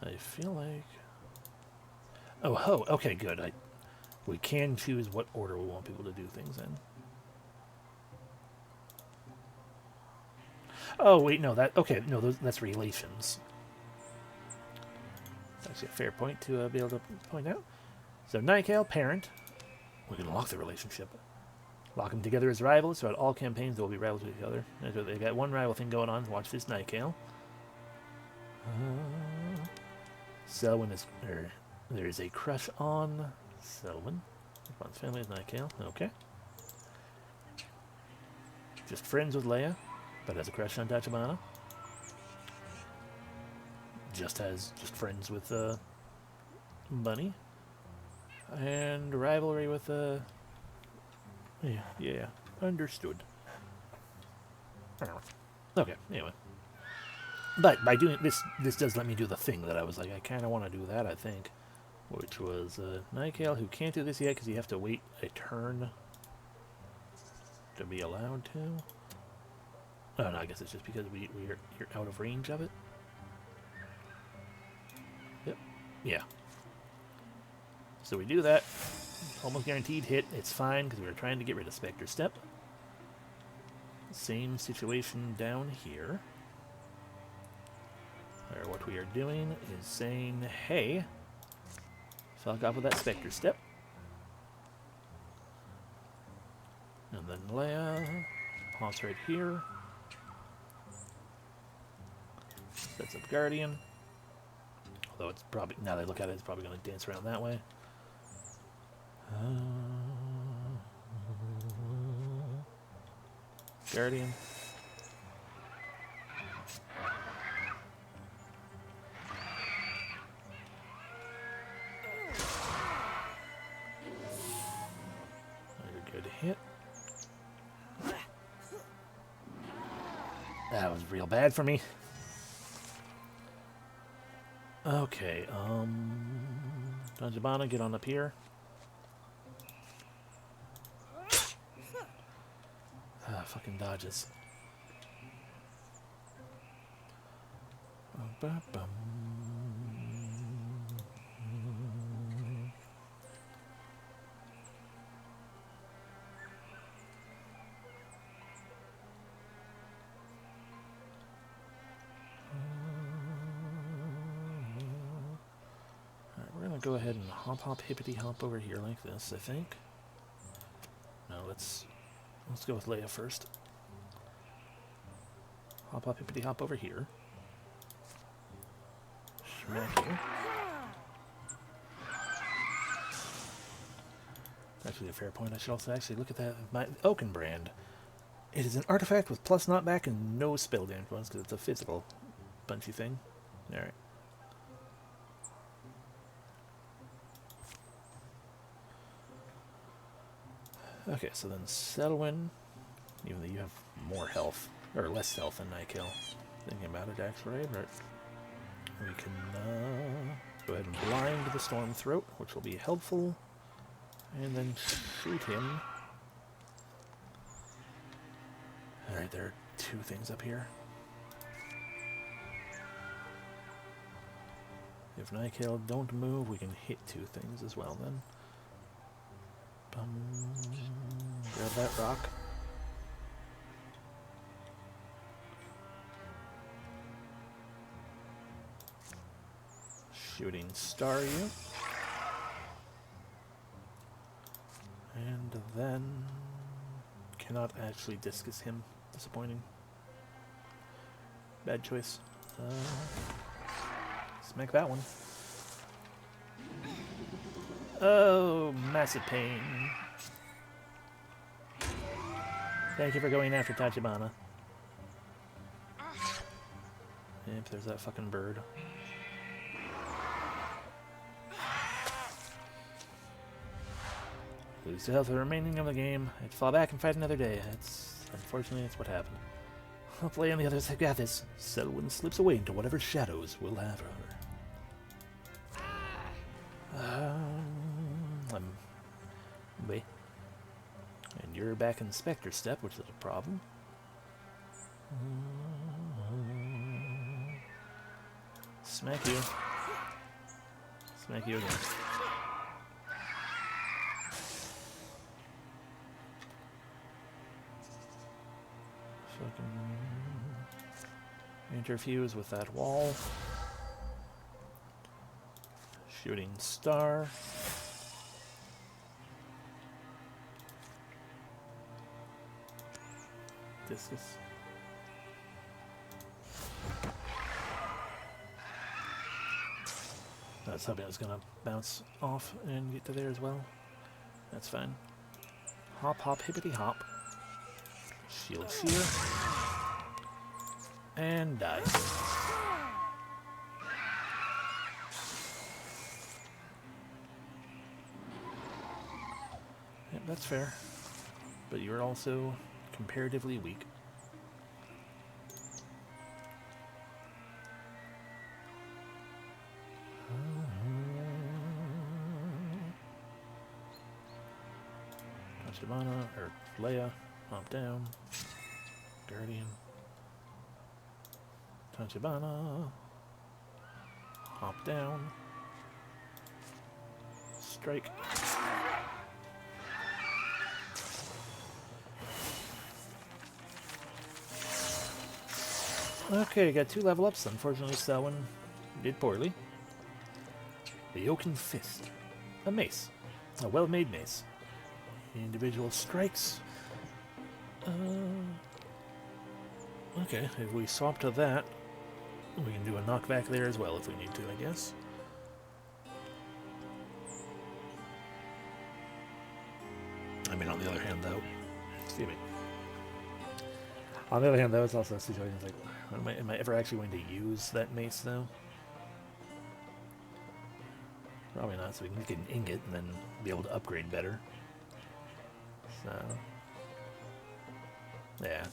I feel like... Oh, okay, good. We can choose what order we want people to do things in. Oh, wait, no, that's relations. That's actually a fair point to be able to point out. So, Nightgale, parent. We can lock the relationship. Lock them together as rivals, so at all campaigns they'll be rivals with each other. So they got one rival thing going on. Watch this, Nightgale. Selwyn is... There is a crush on Selwyn. Response family is Nightgale. Okay. Just friends with Leia, but has a crush on Tachibana. Just friends with Bunny. And rivalry with yeah. Understood. Okay, anyway. But by doing this does let me do the thing that I was like, I kind of want to do that, I think. Which was Nightgale, who can't do this yet because you have to wait a turn to be allowed to. Oh, no, I guess it's just because you're out of range of it. Yep. Yeah. So we do that. Almost guaranteed hit. It's fine because we were trying to get rid of Spectre Step. Same situation down here. Where what we are doing is saying, hey, fuck off with that Spectre step. And then Leia hops right here. Sets up Guardian. Although it's probably, now that I look at it, it's probably going to dance around that way. Guardian. Another good hit. That was real bad for me. Okay, Tanjibana, get on up here. Ah, fucking dodges. We're gonna go ahead and hop hippity hop over here like this, I think. No, let's go with Leia first. Hop hippity hop over here. Smack you. Actually a fair point. I should also actually look at that. My Oaken brand. It is an artifact with plus knockback and no spell damage ones because it's a physical punchy thing. Alright. Okay, so then Selwyn, even though you have more health, or less health than Nykill, thinking about it actually, but we can go ahead and blind the Storm Throat, which will be helpful, and then shoot him. Alright, there are two things up here. If Nykill don't move, we can hit two things as well then. Grab that rock. Shooting star you. And then cannot actually discus him. Disappointing. Bad choice. Smack that one. Oh, massive pain. Thank you for going after Tachibana. Yep, there's that fucking bird. Lose the health for the remaining of the game. I'd fall back and fight another day. Unfortunately, that's what happened. Hopefully on the others have got this. Selwyn slips away into whatever shadows will have her. Wait. And you're back in Spectre Step, which is a problem. Smack you. Smack you again. Fucking interfuse with that wall. Shooting star. Discus. I was hoping I was gonna bounce off and get to there as well. That's fine. Hop, hop, hippity hop. Shield shear. And die. Yep, that's fair. But you're also comparatively weak. Tachibana, or Leia, hop down. Guardian. Tachibana. Hop down. Strike. Okay, got 2 level ups. Unfortunately, Selwyn did poorly. The Oaken Fist. A mace. A well-made mace. Individual strikes. Okay, if we swap to that, we can do a knockback there as well if we need to, I guess. I mean, on the other hand, though, excuse me. On the other hand, though, it's also a situation like, am I ever actually going to use that mace, though? Probably not, so we can get an ingot and then be able to upgrade better. So, yeah.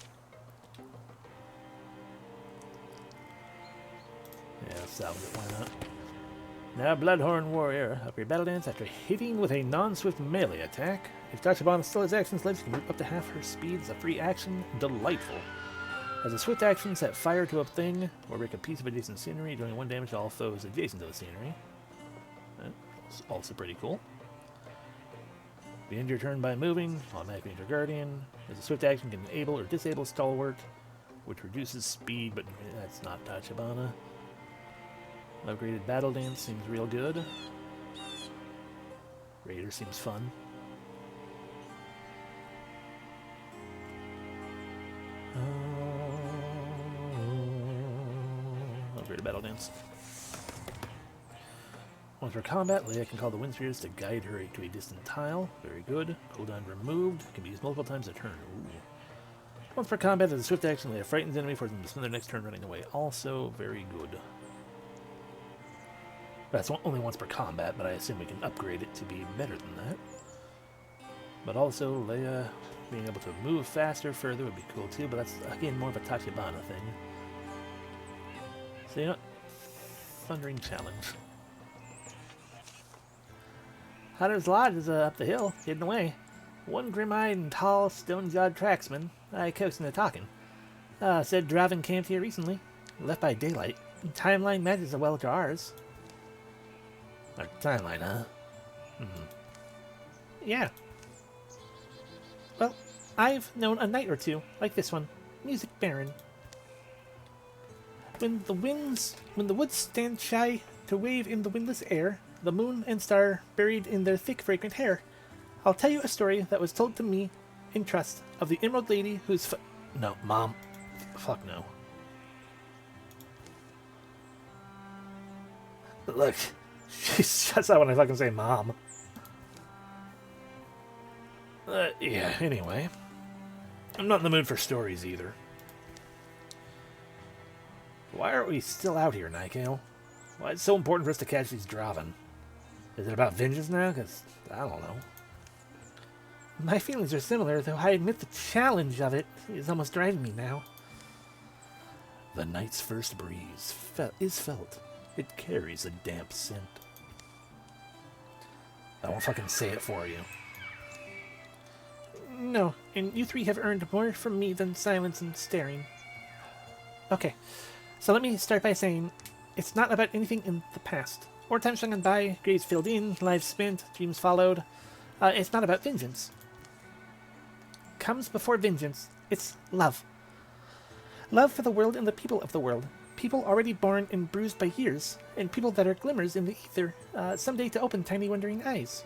Yeah, salvage it, why not? Now, Bloodhorn Warrior, up your battle dance after hitting with a non-swift melee attack. If Tachibana still has action lives, you can move up to half her speed as a free action. Delightful. As a swift action, set fire to a thing or break a piece of adjacent scenery, doing 1 damage to all foes adjacent to the scenery. That's also pretty cool. End your turn by moving, automatically enter Guardian. As a swift action, can enable or disable Stalwart, which reduces speed, but that's not Tachibana. Upgraded Battle Dance seems real good. Raider seems fun. Upgraded Battle Dance. Once for combat, Leia can call the Wind Spirits to guide her to a distant tile. Very good. Cooldown removed. Can be used multiple times a turn. Ooh. Once for combat, as a swift action, Leia frightens enemy, forcing them to spend their next turn running away. Also very good. That's only once per combat, but I assume we can upgrade it to be better than that. But also, Leia being able to move faster, further would be cool too, but that's, again, more of a Tachibana thing. So, you know, Thundering Challenge. Hunter's Lodge is up the hill, hidden away. One grim-eyed and tall, stone-jawed tracksman, I coaxed into talking. Said Draven camped here recently, left by daylight. Timeline matches well to ours. Our timeline, huh? Yeah. Well, I've known a night or two, like this one. Music Baron. When the woods stand shy to wave in the windless air, the moon and star buried in their thick, fragrant hair, I'll tell you a story that was told to me in trust of the Emerald Lady whose No, Mom. Fuck no. Look, she shuts out when I fucking say Mom. Yeah, anyway. I'm not in the mood for stories either. Why are we still out here, Nikale? Why is it so important for us to catch these Draven? Is it about vengeance now? Because, I don't know. My feelings are similar, though I admit the challenge of it is almost driving me now. The night's first breeze is felt. It carries a damp scent. I won't fucking say it for you. No, and you three have earned more from me than silence and staring. Okay, so let me start by saying, it's not about anything in the past. More times gone by, graves filled in, lives spent, dreams followed. It's not about vengeance. Comes before vengeance, it's love. Love for the world and the people of the world. People already born and bruised by years, and people that are glimmers in the ether, someday to open tiny wondering eyes.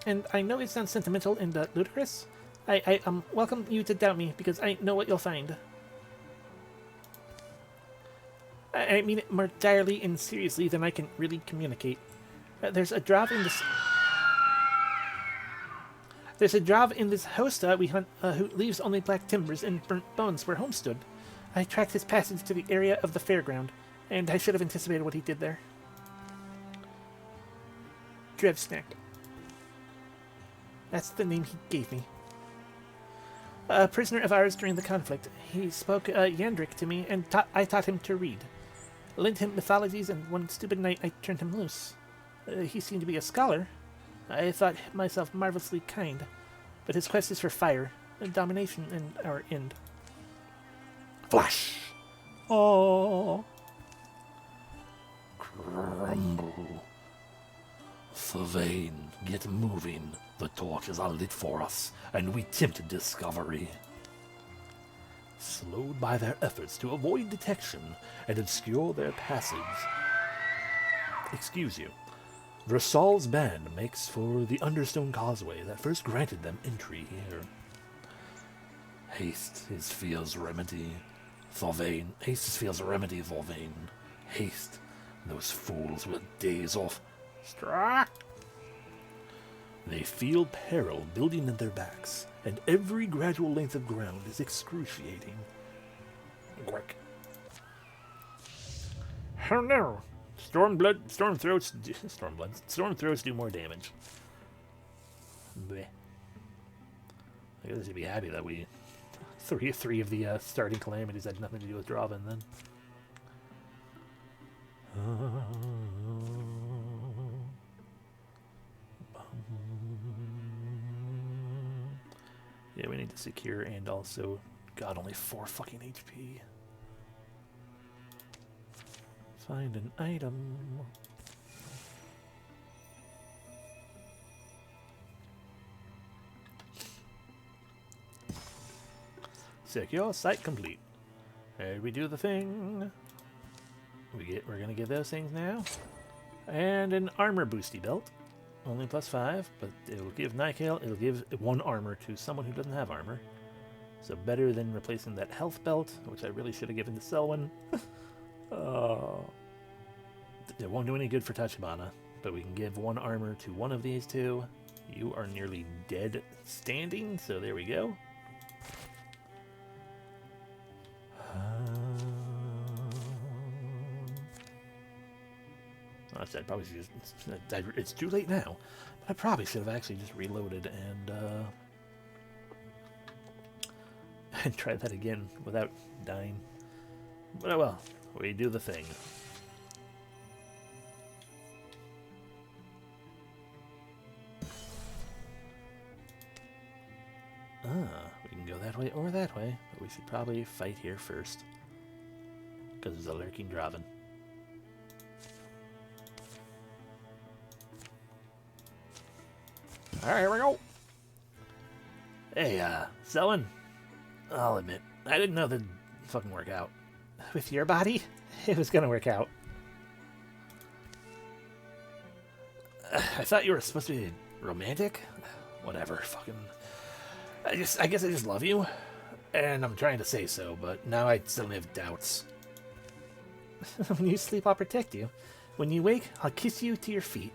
And I know it sounds sentimental and ludicrous. I welcome you to doubt me, because I know what you'll find. I mean it more direly and seriously than I can really communicate. There's a Drav in this... There's a Drav in this host we hunt who leaves only black timbers and burnt bones where home stood. I tracked his passage to the area of the fairground, and I should have anticipated what he did there. Drevsnack. That's the name he gave me. A prisoner of ours during the conflict. He spoke Yandrik to me, and I taught him to read. Lent him mythologies, and one stupid night I turned him loose. He seemed to be a scholar. I thought myself marvelously kind, but his quest is for fire, and domination, and our end. Flash! Oh. Crumble. Sylvain, get moving. The torches are lit for us, and we tempt discovery. slowed by their efforts to avoid detection and obscure their passage. Excuse you. Versal's band makes for the Understone Causeway that first granted them entry here. Haste is fear's remedy for vain. Haste is fear's remedy for vain. Haste, those fools will daze off. Struck! They feel peril building in their backs, and every gradual length of ground is excruciating. Quick. Oh no! Storm throats do more damage. Bleh. I guess you'd be happy that we three of the starting calamities had nothing to do with Draven then. Yeah, we need to secure and also, God, only 4 fucking HP. Find an item. Secure site complete. Here we do the thing. We're gonna get those things now. And an armor boosty belt. Only +5, but it'll give Nikael, it'll give 1 armor to someone who doesn't have armor. So better than replacing that health belt, which I really should have given to Selwyn. It won't do any good for Tachibana, but we can give 1 armor to one of these two. You are nearly dead standing, so there we go. I said probably should just. It's too late now, but I probably should have actually just reloaded and tried that again without dying. But oh well, we do the thing. We can go that way or that way, but we should probably fight here first. Because there's a lurking Draven. Alright, here we go! Hey, Selwyn, I'll admit, I didn't know that'd fucking work out. With your body, it was gonna work out. I thought you were supposed to be romantic? Whatever, fucking... I guess I just love you, and I'm trying to say so, but now I still have doubts. When you sleep, I'll protect you. When you wake, I'll kiss you to your feet.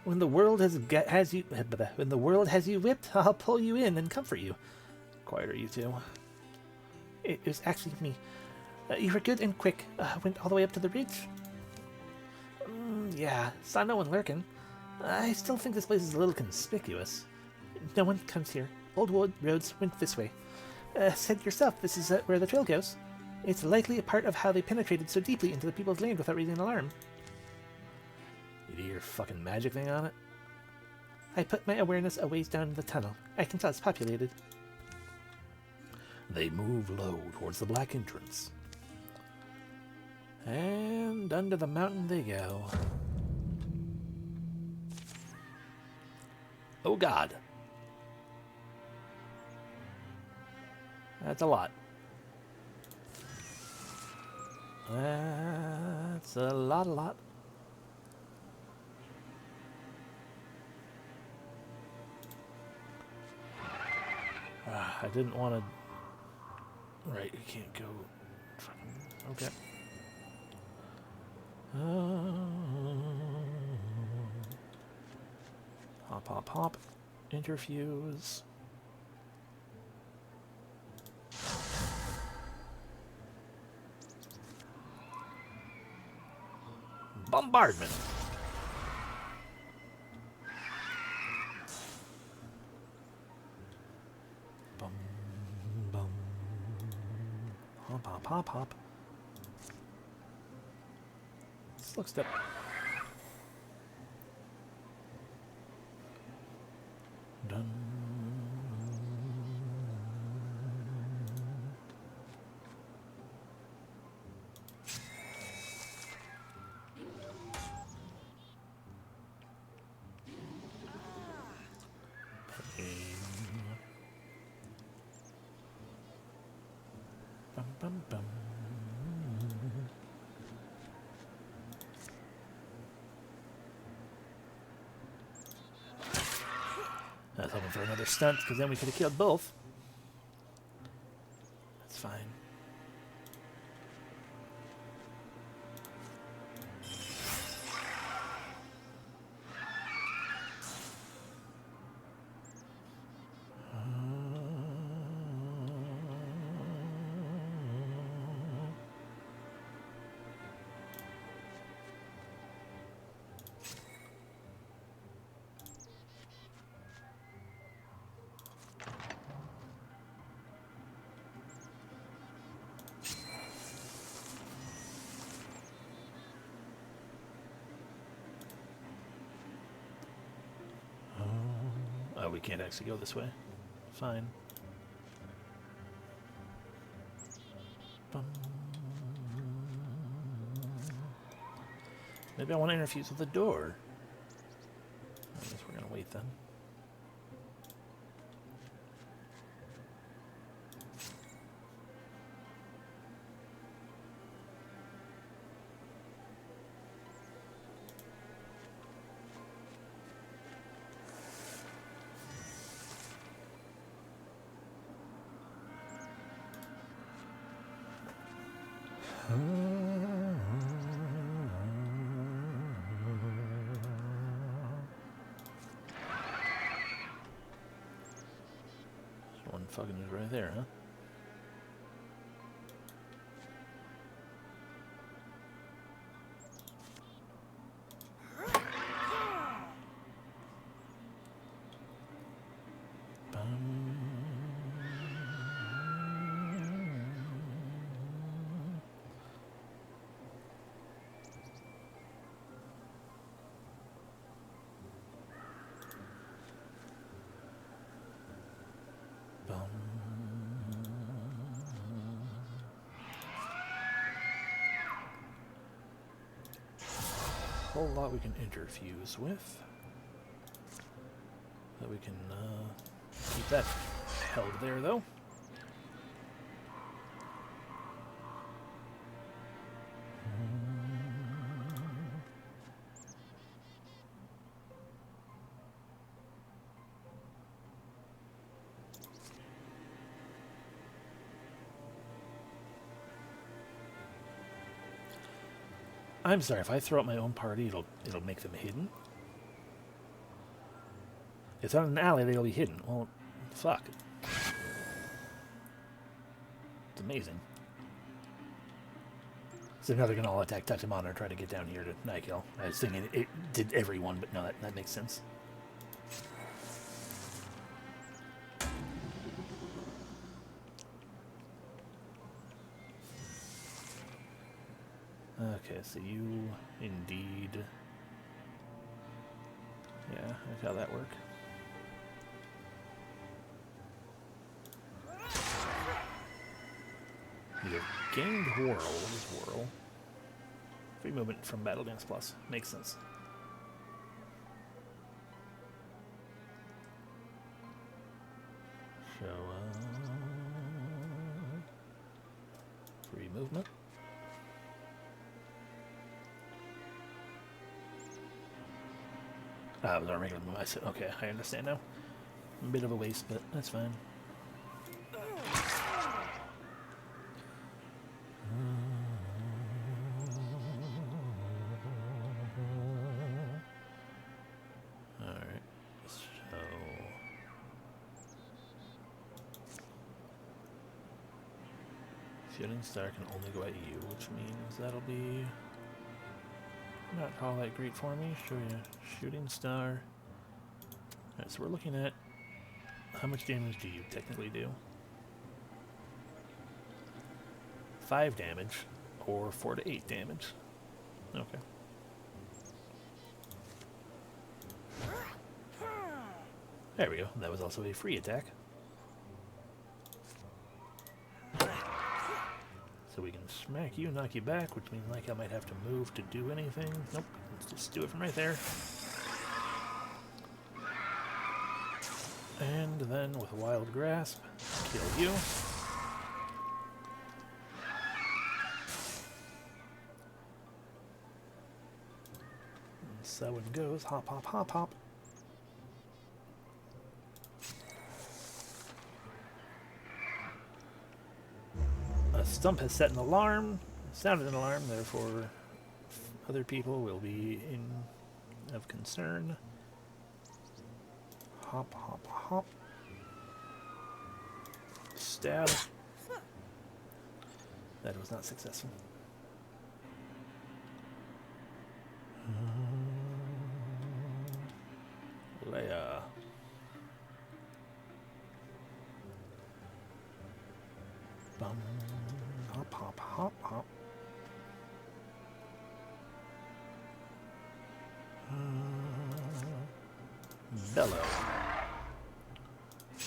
When the world has you whipped, I'll pull you in and comfort you. Quieter, you two. It was actually me. You were good and quick. Went all the way up to the ridge. Yeah, saw no one lurking. I still think this place is a little conspicuous. No one comes here. Old wood roads went this way. Said yourself, this is where the trail goes. It's likely a part of how they penetrated so deeply into the people's land without raising an alarm. You do your fucking magic thing on it? I put my awareness a ways down the tunnel. I can tell it's populated. They move low towards the black entrance. And under the mountain they go. Oh God. That's a lot. That's a lot. I didn't want to... Right, you can't go... Okay. Hop. Interfuse. Bombardment. Bum, bum. Hop. This looks up. Done. Bum, bum. I was hoping for another stunt, because then we could have killed both. That's fine. Oh, we can't actually go this way. Fine. Bum. Maybe I want to interfuse with the door. I guess we're going to wait then. One fucking is right there, huh? Whole lot we can interfuse with. That we can keep that held there, though. I'm sorry, if I throw out my own party, it'll make them hidden. It's on an alley, they'll be hidden. Well, fuck. It's amazing. So now they're gonna all attack Touchemon and try to get down here to Nykill. I was thinking it did everyone, but no, that makes sense. Okay, so you indeed. Yeah, that's how that work. You have gained Whirl. What is Whirl? Free movement from Battle Dance Plus. Makes sense. So, free movement. It was our regular move. I said, okay, I understand now. A bit of a waste, but that's fine. Alright, so... Shooting Star can only go at you, which means that'll be... not all that great for me. Show you Shooting Star. Alright, so we're looking at how much damage do you technically do? 5 damage or 4 to 8 damage. Okay. There we go. That was also a free attack. So we can smack you, knock you back, which means like I might have to move to do anything. Nope, let's just do it from right there. And then with Wild Grasp, kill you. So it goes. Hop, hop, hop, hop. A stump has set an alarm. Sounded an alarm, therefore other people will be of concern. Hop, hop, hop. Stab. That was not successful. Leia. Bum. Hop, hop, hop, hop. Bellow.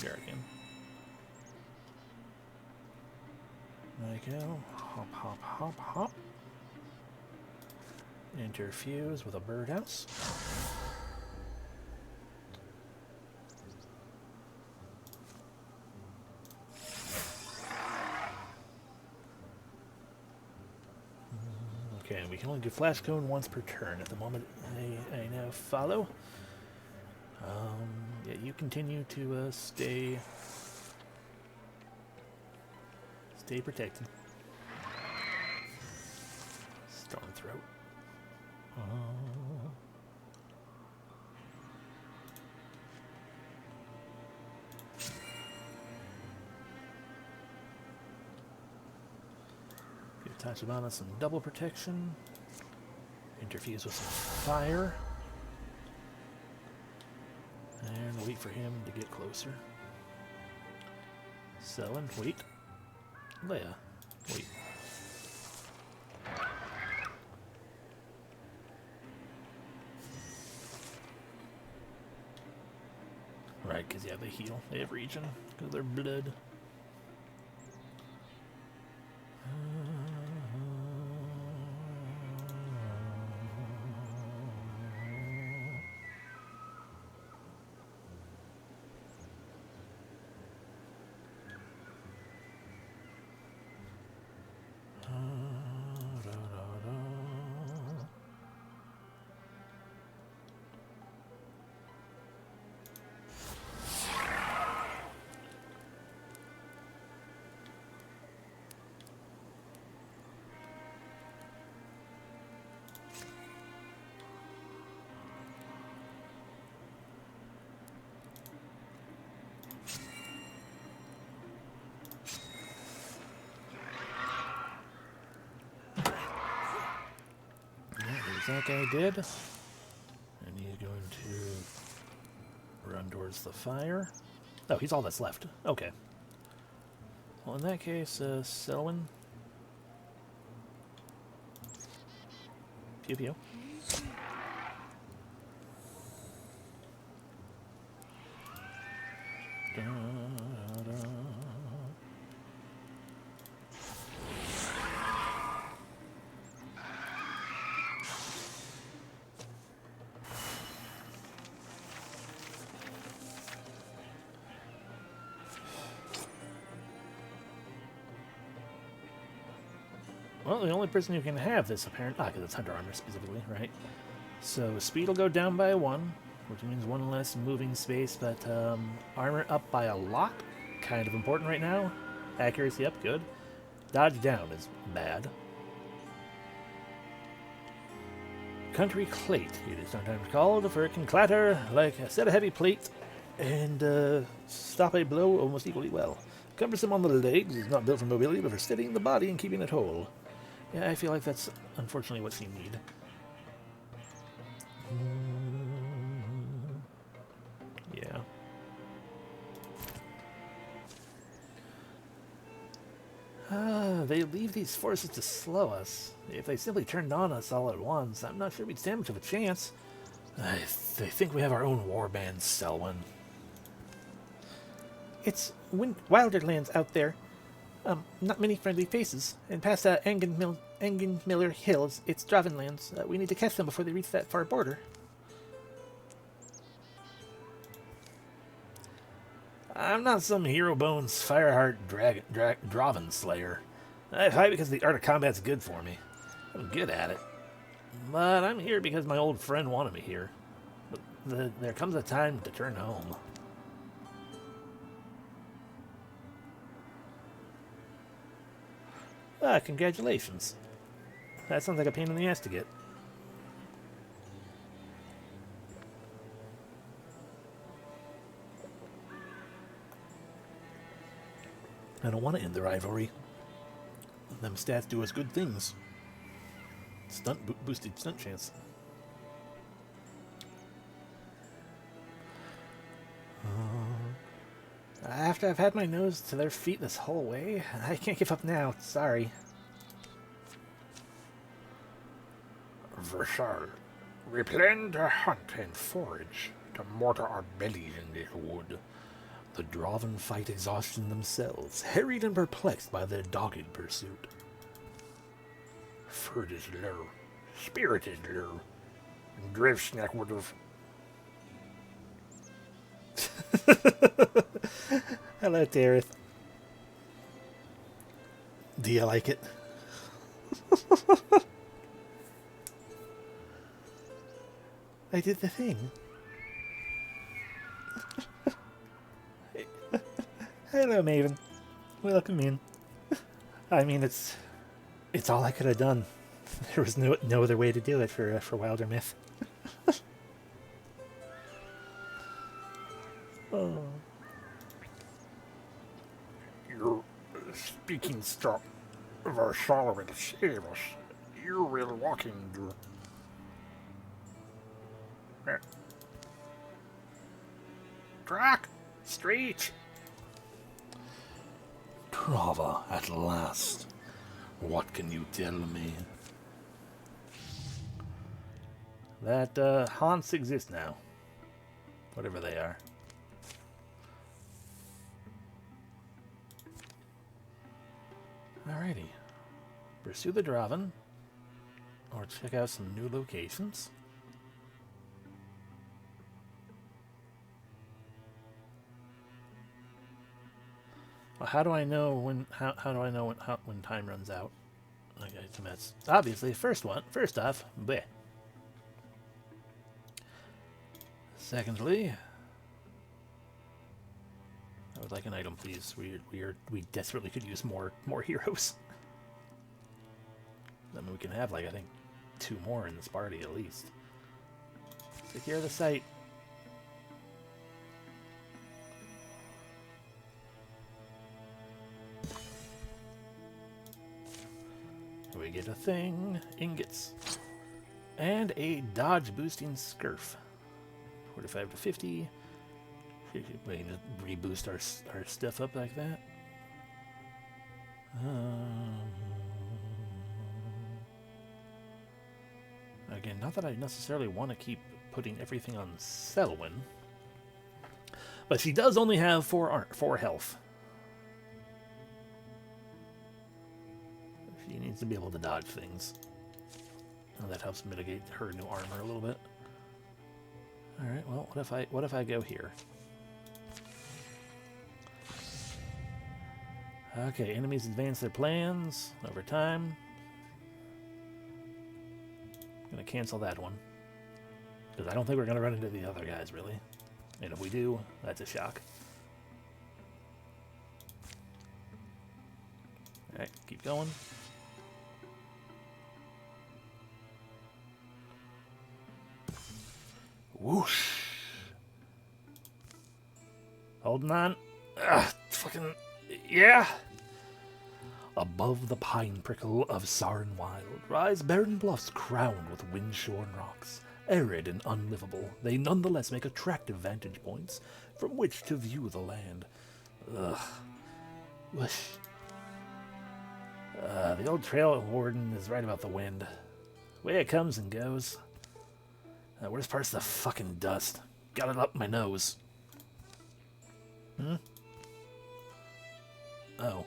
Guardian. There you go. Hop, hop, hop, hop. Interfuse with a birdhouse. Okay, we can only do flash cone once per turn. At the moment, I now follow. Yeah, you continue to stay protected. Storm throat. Give Tachibana some double protection. Interfuse with some fire. And wait for him to get closer. Selwyn, wait. Leia, wait. Right, because yeah, they heal. They have regen because of their blood. That guy did, and he's going to run towards the fire. Oh, he's all that's left. Okay. Well, in that case, Selwyn. Pew pew. Da, da, da. Well, the only person who can have this apparently... because it's Hunter Armor specifically, right? So speed will go down by 1, which means 1 less moving space, but armor up by a lot. Kind of important right now. Accuracy up, good. Dodge down is bad. Country Clate, it is sometimes called, for it can clatter like a set of heavy plate and stop a blow almost equally well. Cumbersome on the legs, is not built for mobility, but for steadying the body and keeping it whole. Yeah, I feel like that's unfortunately what you need. Yeah. They leave these forces to slow us. If they simply turned on us all at once, I'm not sure we'd stand much of a chance. I think we have our own warband, Selwyn. It's Wilderlands out there. Not many friendly faces. And past Engenmiller Hills, it's Dravenlands. We need to catch them before they reach that far border. I'm not some hero bones fireheart Draven slayer. I fight because the art of combat's good for me. I'm good at it. But I'm here because my old friend wanted me here. But there comes a time to turn home. Ah, congratulations. That sounds like a pain in the ass to get. I don't want to end the rivalry. Them stats do us good things. Boosted stunt chance. After I've had my nose to their feet this whole way, I can't give up now. Sorry. Versal, we plan to hunt and forage to mortar our bellies in this wood. The Draven fight exhaustion themselves, harried and perplexed by their dogged pursuit. Food is low, spirit is low, and Gravesnack would have... Hello, Dareth. Do you like it? I did the thing. Hello, Maven. Welcome in. I mean, it's all I could have done. There was no other way to do it for Wildermyth. Oh. You're speaking stuff. Versal will save us. You will walk into... Track! Street! Trava, at last. What can you tell me? That haunts exist now. Whatever they are. Alrighty. Pursue the Draven. Or check out some new locations. Well, how do I know when? How do I know when time runs out? Okay, so that's obviously first off, bleh. Secondly, I would like an item, please. We desperately could use more heroes. I mean, we can have, like, I think 2 more in this party at least. Secure the site. We get a thing, ingots, and a dodge boosting scurf. 45 to 50. We can just reboost our stuff up like that. Again, not that I necessarily want to keep putting everything on Selwyn, but she does only have 4 health. She needs to be able to dodge things. And that helps mitigate her new armor a little bit. Alright, well, what if I go here? Okay, enemies advance their plans over time. Gonna cancel that one. Because I don't think we're gonna run into the other guys, really. And if we do, that's a shock. Alright, keep going. Whoosh. Holding on. Fucking... Yeah! Above the pine prickle of Sarn Wild rise barren bluffs crowned with wind-shorn rocks. Arid and unlivable, they nonetheless make attractive vantage points from which to view the land. Ugh. Whoosh. The old trail warden is right about the wind. Way it comes and goes. Worst part's the fucking dust. Got it up my nose. Oh.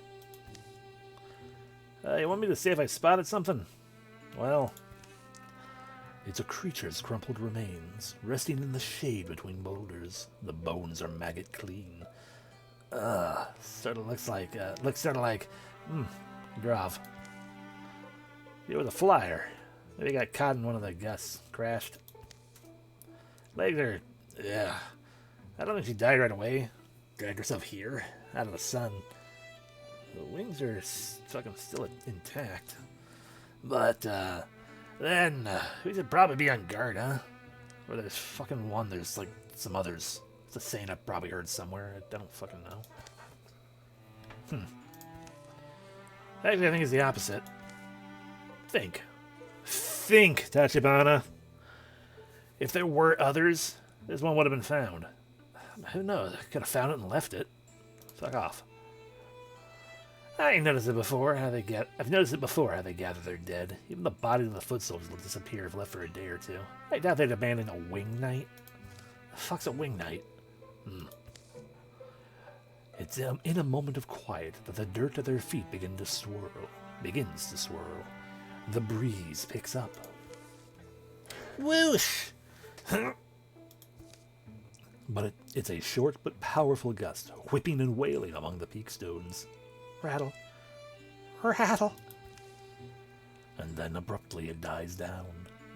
You want me to say if I spotted something? Well, it's a creature's crumpled remains, resting in the shade between boulders. The bones are maggot clean. Sort of looks like, Grav. You're the flyer. Maybe got caught in one of the gusts. Crashed. Legs are... yeah. I don't think she died right away. Dragged herself here. Out of the sun. The wings are fucking still intact. But, then, we should probably be on guard, huh? Or there's fucking one, there's, like, some others. It's a saying I've probably heard somewhere. I don't fucking know. Actually, I think it's the opposite. Think, Tachibana. If there were others, this one would have been found. Who knows? I could have found it and left it. Fuck off. I've noticed it before how they gather their dead. Even the bodies of the foot soldiers will disappear if left for a day or two. I doubt they'd abandon a wing knight. The fuck's a wing knight? It's in a moment of quiet that the dirt at their feet begins to swirl. The breeze picks up. Whoosh! But it's a short but powerful gust, whipping and wailing among the peak stones. Rattle. And then abruptly it dies down.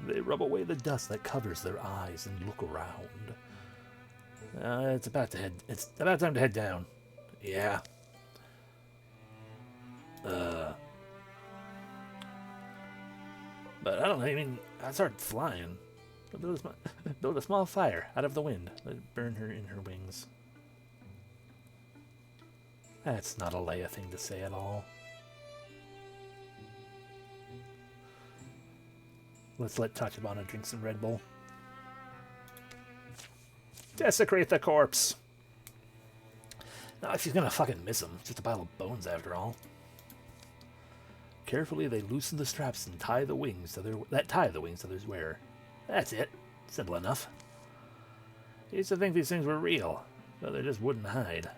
They rub away the dust that covers their eyes and look around. It's about time to head down. Yeah. But I don't know, I mean, I started flying. Build a small fire out of the wind. Let it burn her in her wings. That's not a Leia thing to say at all. Let's let Tachibana drink some Red Bull. Desecrate the corpse. No, she's gonna fucking miss him. It's just a pile of bones after all. Carefully, they loosen the straps and tie the wings to their wearer. That's it. Simple enough. I used to think these things were real, but they just wouldn't hide.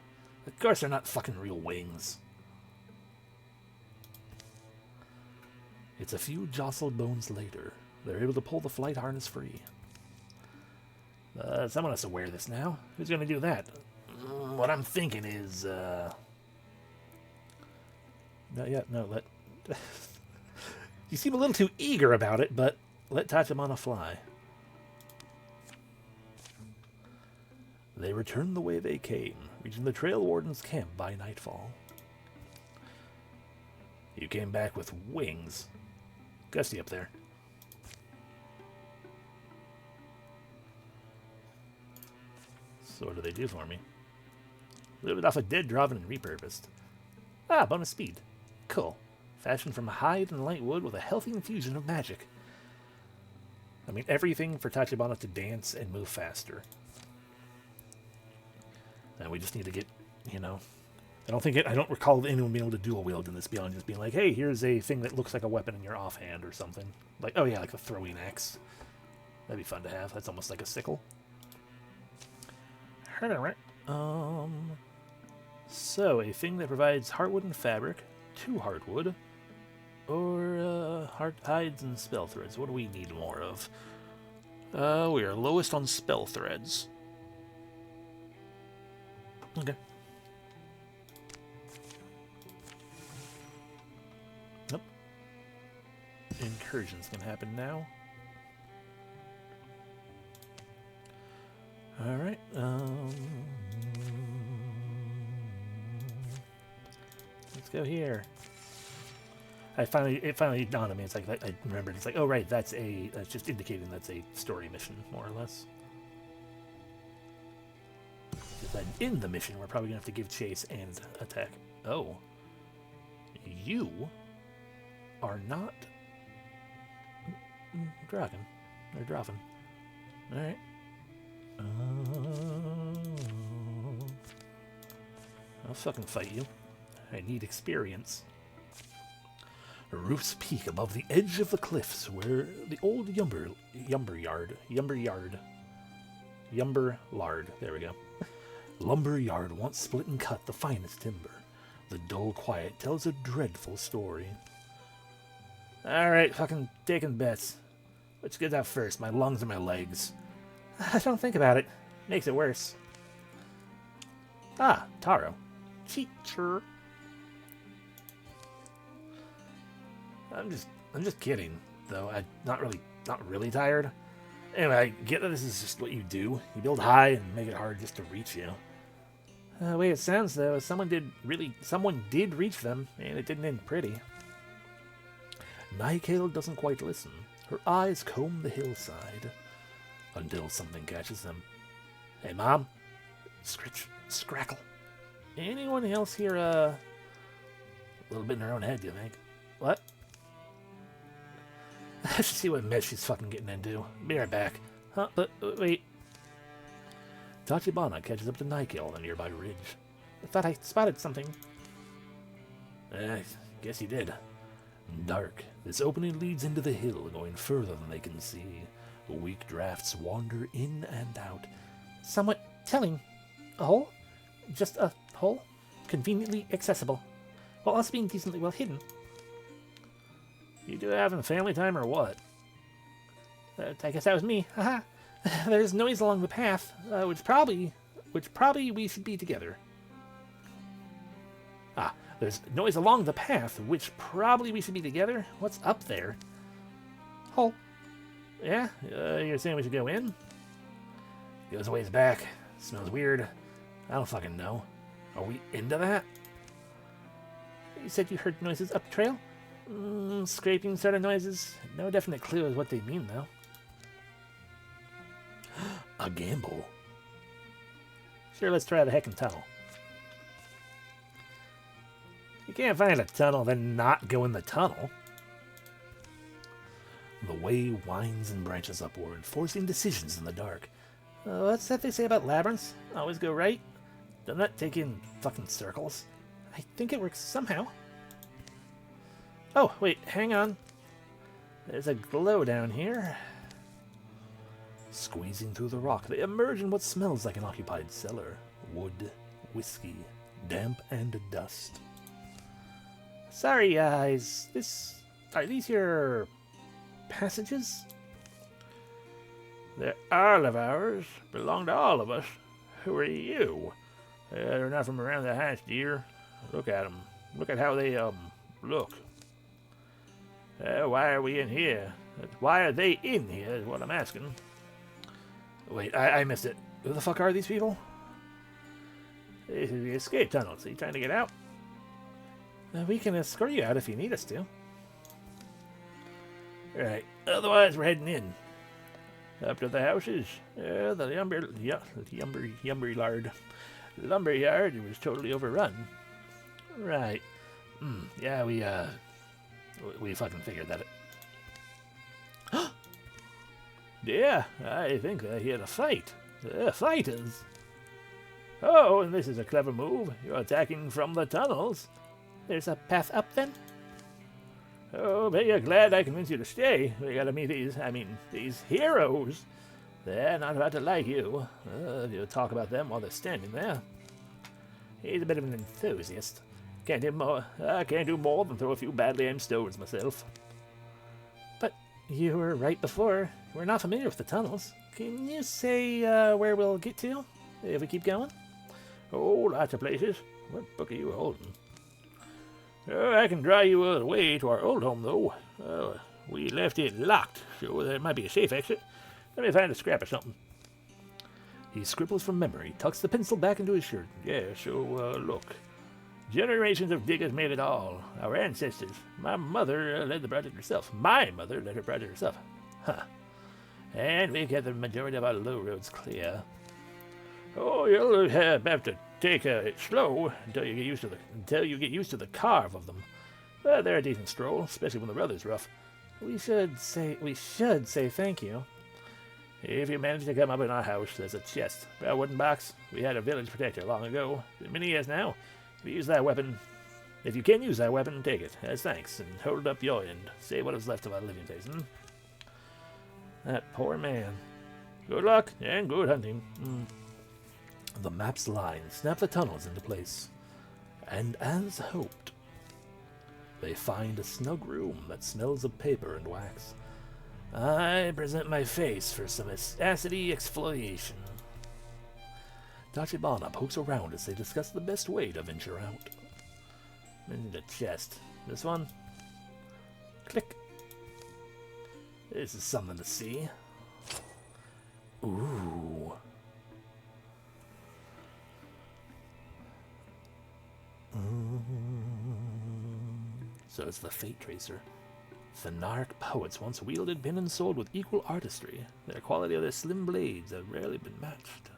Of course, they're not fucking real wings. It's a few jostled bones later. They're able to pull the flight harness free. Someone has to wear this now. Who's going to do that? What I'm thinking is, let... You seem a little too eager about it, but let Tachibana fly. They return the way they came, reaching the Trail Warden's camp by nightfall. You came back with wings. Gusty up there. So what do they do for me? Looted off a dead Draven and repurposed. Ah, bonus speed. Cool. Fashioned from hide and light wood with a healthy infusion of magic. I mean, everything for Tachibana to dance and move faster. And we just need to get, I don't recall anyone being able to dual wield in this beyond just being like, hey, here's a thing that looks like a weapon in your offhand or something. Like, oh yeah, like a throwing axe. That'd be fun to have. That's almost like a sickle. So, a thing that provides heartwood and fabric, 2 heartwood, or hides and spell threads. What do we need more of? We are lowest on spell threads. Okay. Nope. Incursions can happen now. Alright, let's go here. It finally dawned on me. It's like, I remembered. It's like, oh right, that's just indicating that's a story mission, more or less. Because in the mission, we're probably going to have to give chase and attack. Oh. You are not Dragon. Or Draven. Alright. I'll fucking fight you. I need experience. Roof's peak above the edge of the cliffs where the old Yumber Lard, there we go. Lumber yard once split and cut the finest timber. The dull quiet tells a dreadful story. Alright, fucking taking bets. Which gets out first, my lungs or my legs? Don't think about it. Makes it worse. Ah, Taro. Teacher. I'm just kidding. though. I'm not really tired. Anyway, I get that this is just what you do. You build high and make it hard just to reach you. The way it sounds, though, someone did reach them, and it didn't end pretty. Nykale doesn't quite listen. Her eyes comb the hillside until something catches them. Hey, Mom. Scritch. Scrackle. Anyone else here, A little bit in her own head, do you think? What? I should see what mess she's fucking getting into. Be right back. Huh? But, wait. Tachibana catches up to Nykale on a nearby ridge. I thought I spotted something. I guess you did. Dark, this opening leads into the hill, going further than they can see. Weak drafts wander in and out. Somewhat telling. A hole? Just a hole? Conveniently accessible. While also being decently well hidden. You two having family time or what? I guess that was me. Haha. There's noise along the path, which probably we should be together. Ah, there's noise along the path, which probably we should be together? What's up there? Hole. Yeah? You're saying we should go in? Goes a ways back. Smells weird. I don't fucking know. Are we into that? You said you heard noises up trail? Scraping sort of noises. No definite clue as what they mean, though. A gamble. Sure, let's try the heckin' tunnel. You can't find a tunnel, then not go in the tunnel. The way winds and branches upward, forcing decisions in the dark. What's that they say about labyrinths? Always go right? Doesn't that take in fucking circles? I think it works somehow. Oh, wait, hang on. There's a glow down here. Squeezing through the rock, they emerge in what smells like an occupied cellar. Wood, whiskey, damp, and dust. Sorry, are these your passages? They're all of ours, belong to all of us. Who are you? They're not from around the hatch, dear. Look at them. Look at how they, look. Why are we in here? Why are they in here is what I'm asking. Wait, I missed it. Who the fuck are these people? This is the escape tunnel. So you trying to get out? We can escort you out if you need us to. Right. Otherwise, we're heading in. Up to the houses. The lumber yard. It was totally overrun. Right. Yeah, we fucking figured that. Yeah, I think I hear a fight. Fighters. Oh, and this is a clever move. You're attacking from the tunnels. There's a path up then? Oh, but you're glad I convinced you to stay. We gotta meet these heroes. They're not about to like you. You'll talk about them while they're standing there. He's a bit of an enthusiast. Can't do more than throw a few badly aimed stones myself. But you were right before. We're not familiar with the tunnels. Can you say where we'll get to if we keep going? Oh, lots of places. What book are you holding? I can draw you away to our old home, though. We left it locked, so there might be a safe exit. Let me find a scrap or something. He scribbles from memory, tucks the pencil back into his shirt. Yeah, so, look. Generations of diggers made it all. Our ancestors. My mother led the project herself. My mother led her project herself. Huh. And we kept the majority of our low roads clear. Oh, you'll have to take it slow until you get used to the carve of them. But they're a decent stroll, especially when the weather's rough. We should say thank you. If you manage to come up in our house, there's a chest, a wooden box. We had a village protector long ago. Many years now. If you can use that weapon, take it as thanks, and hold up your end. Say what is left of our living face. That poor man. Good luck and good hunting. The map's lines snap the tunnels into place, and as hoped, they find a snug room that smells of paper and wax. I present my face for some acid-y exfoliation. Tachibana pokes around as they discuss the best way to venture out. In the chest. This one? Click. This is something to see. Ooh. So it's the Fate Tracer. The Narc poets once wielded, been and sold with equal artistry. The quality of their slim blades have rarely been matched.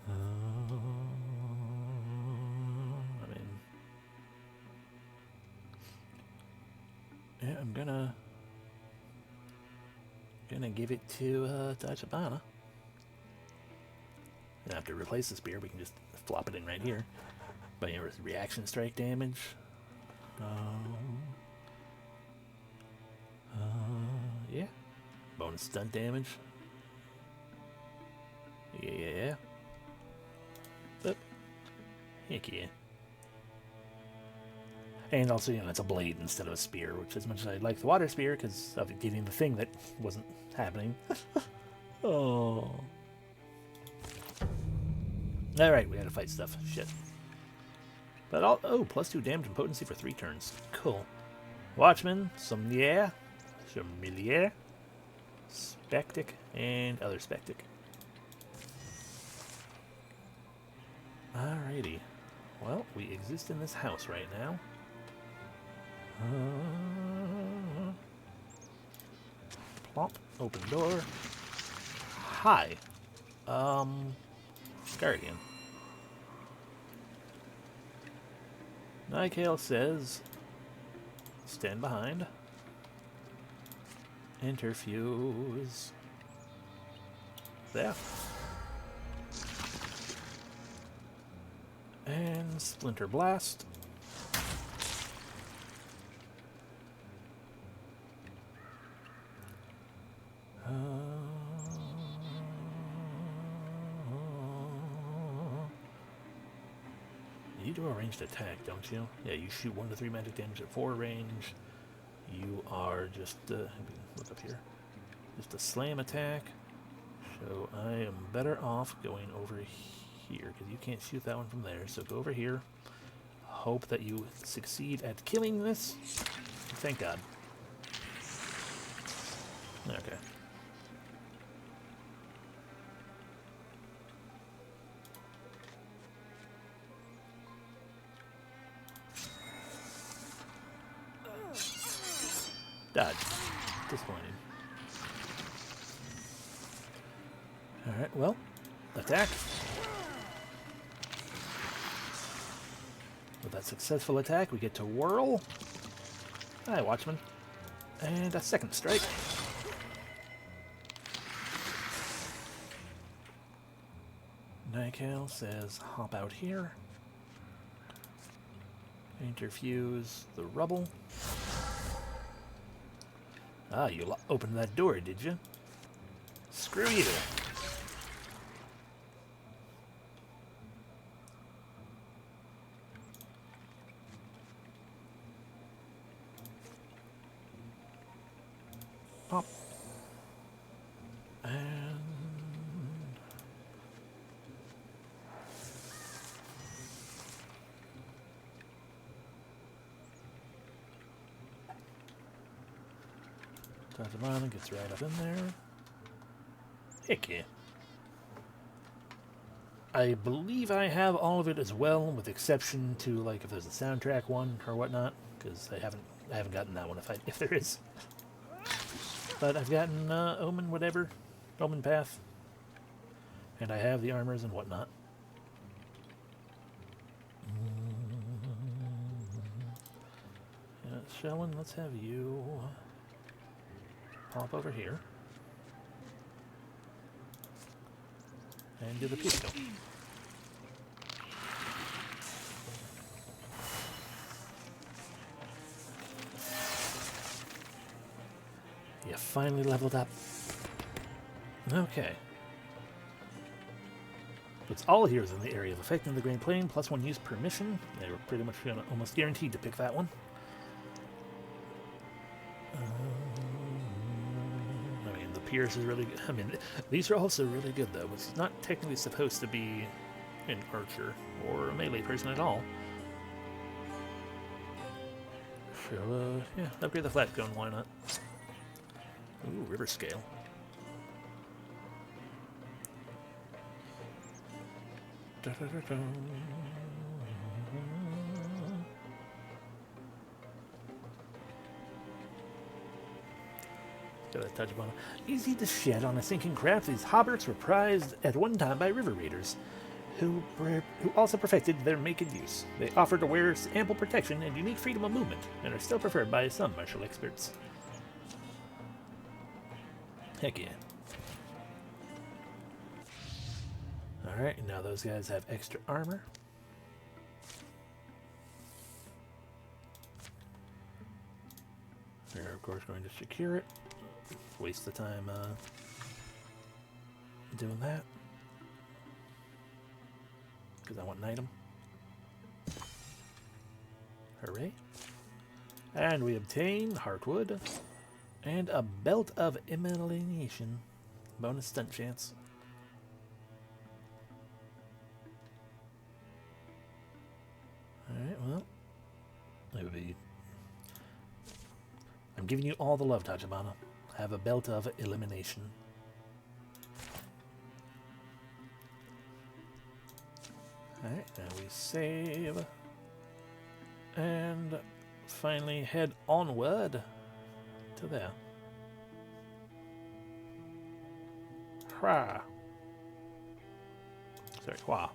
I mean, yeah, I'm gonna give it to Tachibana. And after replace the spear, we can just flop it in right here. But you know, reaction strike damage. Yeah. Bonus stunt damage. Yeah. But, heck yeah. And also, you know, it's a blade instead of a spear, which as much as I like the water spear, because of it getting the thing that wasn't happening. Oh. Alright, we gotta fight stuff. Shit. But oh, plus 2 damage and potency for 3 turns. Cool. Watchman, Sommelier, Spectic, and other Spectic. Alrighty. Well, we exist in this house right now. Plop, open door. Hi. Guardian. Nikael says, stand behind. Interfuse. There. And Splinter Blast. You do a ranged attack, don't you? Yeah, you shoot 1 to 3 magic damage at 4 range. You are just, look up here, just a slam attack. So I am better off going over here, because you can't shoot that one from there. So go over here. Hope that you succeed at killing this. Thank God. Okay. Dodge. Disappointing. Alright, well, attack. With that successful attack, we get to whirl. Hi, Watchman. And a second strike. Nikael says, hop out here. Interfuse the rubble. Ah, you opened that door, did you? Screw you. Pop. And... Tachibana gets right up in there. Heck yeah. I believe I have all of it as well, with exception to like if there's a soundtrack one or whatnot, because I haven't gotten that one if there is. But I've gotten Omen whatever, Omen Path, and I have the armors and whatnot. Yeah, Shellin, let's have you pop over here and do the pistol. You finally leveled up. Okay. It's all heroes in the area of affecting the Grand Plain, plus 1 use per mission. They were pretty much almost guaranteed to pick that one. I mean, the Pierce is really good. I mean, these are also really good, though. It's not technically supposed to be an archer or a melee person at all. So, yeah, upgrade the flat cone, why not? Ooh, river scale. Got a touch upon it. Easy to shed on a sinking craft, these hobbarts were prized at one time by river raiders, who also perfected their make and use. They offer to wearers ample protection and unique freedom of movement, and are still preferred by some martial experts. Heck yeah. Alright, now those guys have extra armor. We're of course going to secure it. Waste the time doing that. Because I want an item. Hooray. And we obtain Heartwood and a Belt of Immolation. Bonus stunt chance. Alright, well. It would be... I'm giving you all the love, Tachibana. Have a Belt of Elimination. Alright, now we save. And finally head onward to there. Hurrah! Sorry, hua.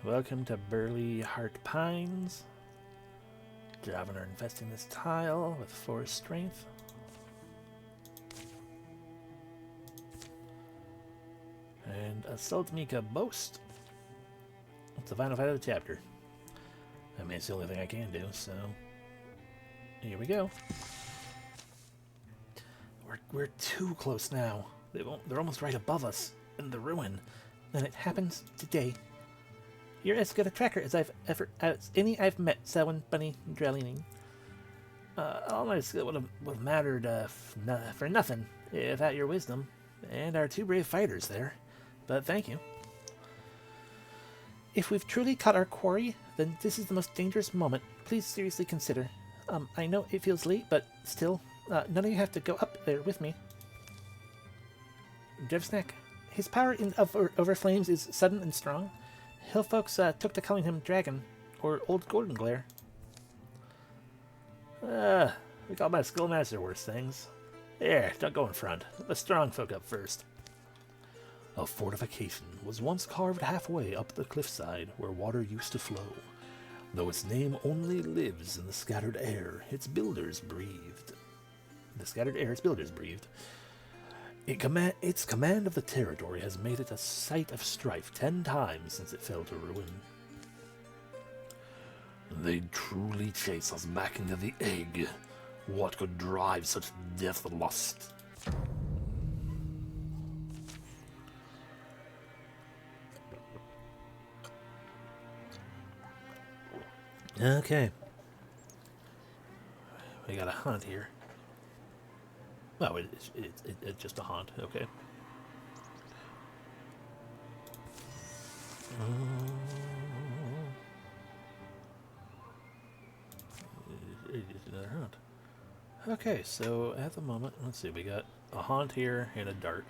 Welcome to Burley Heart Pines. Javin are infesting this tile with forest strength. And Assault Mika Boast. It's the final fight of the chapter. I mean, it's the only thing I can do, so here we go. We're too close now. They're almost right above us in the ruin. And it happens today. You're as good a tracker as any I've met, Selwyn, Bunny, and Drellini. All my skill would have mattered for nothing without your wisdom and our two brave fighters there. But thank you. If we've truly caught our quarry, then this is the most dangerous moment. Please seriously consider. I know it feels late, but still, none of you have to go up there with me. Jevsnak, his power over flames is sudden and strong. Hill folks took to calling him Dragon, or Old Golden Glare. We call my schoolmaster worse things. Here, don't go in front. Let the strong folk up first. A fortification was once carved halfway up the cliffside where water used to flow. Though its name only lives in the scattered air, its builders breathed. Its command of the territory has made it a site of strife 10 times since it fell to ruin. They'd truly chase us back into the egg. What could drive such death lust? Okay. We got a hunt here. Well, it's just a haunt, okay. It's another haunt. Okay, so at the moment, let's see, we got a haunt here and a dart.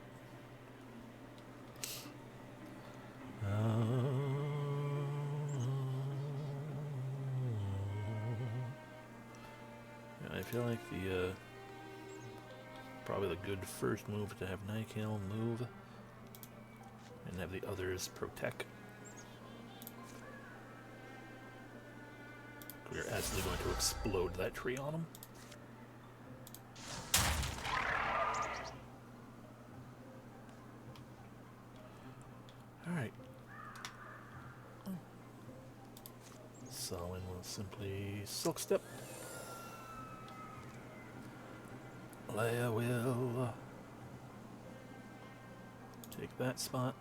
I feel like the probably the good first move to have Nykill move and have the others protect. We're actually going to explode that tree on them. Alright. Solin will simply Silk Step. Leia will take that spot.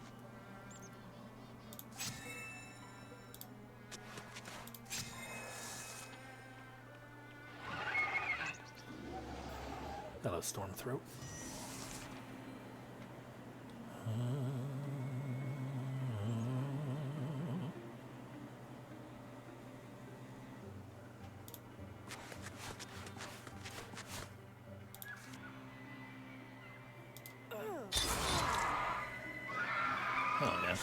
Hello, Stormthroat. Oh, yeah.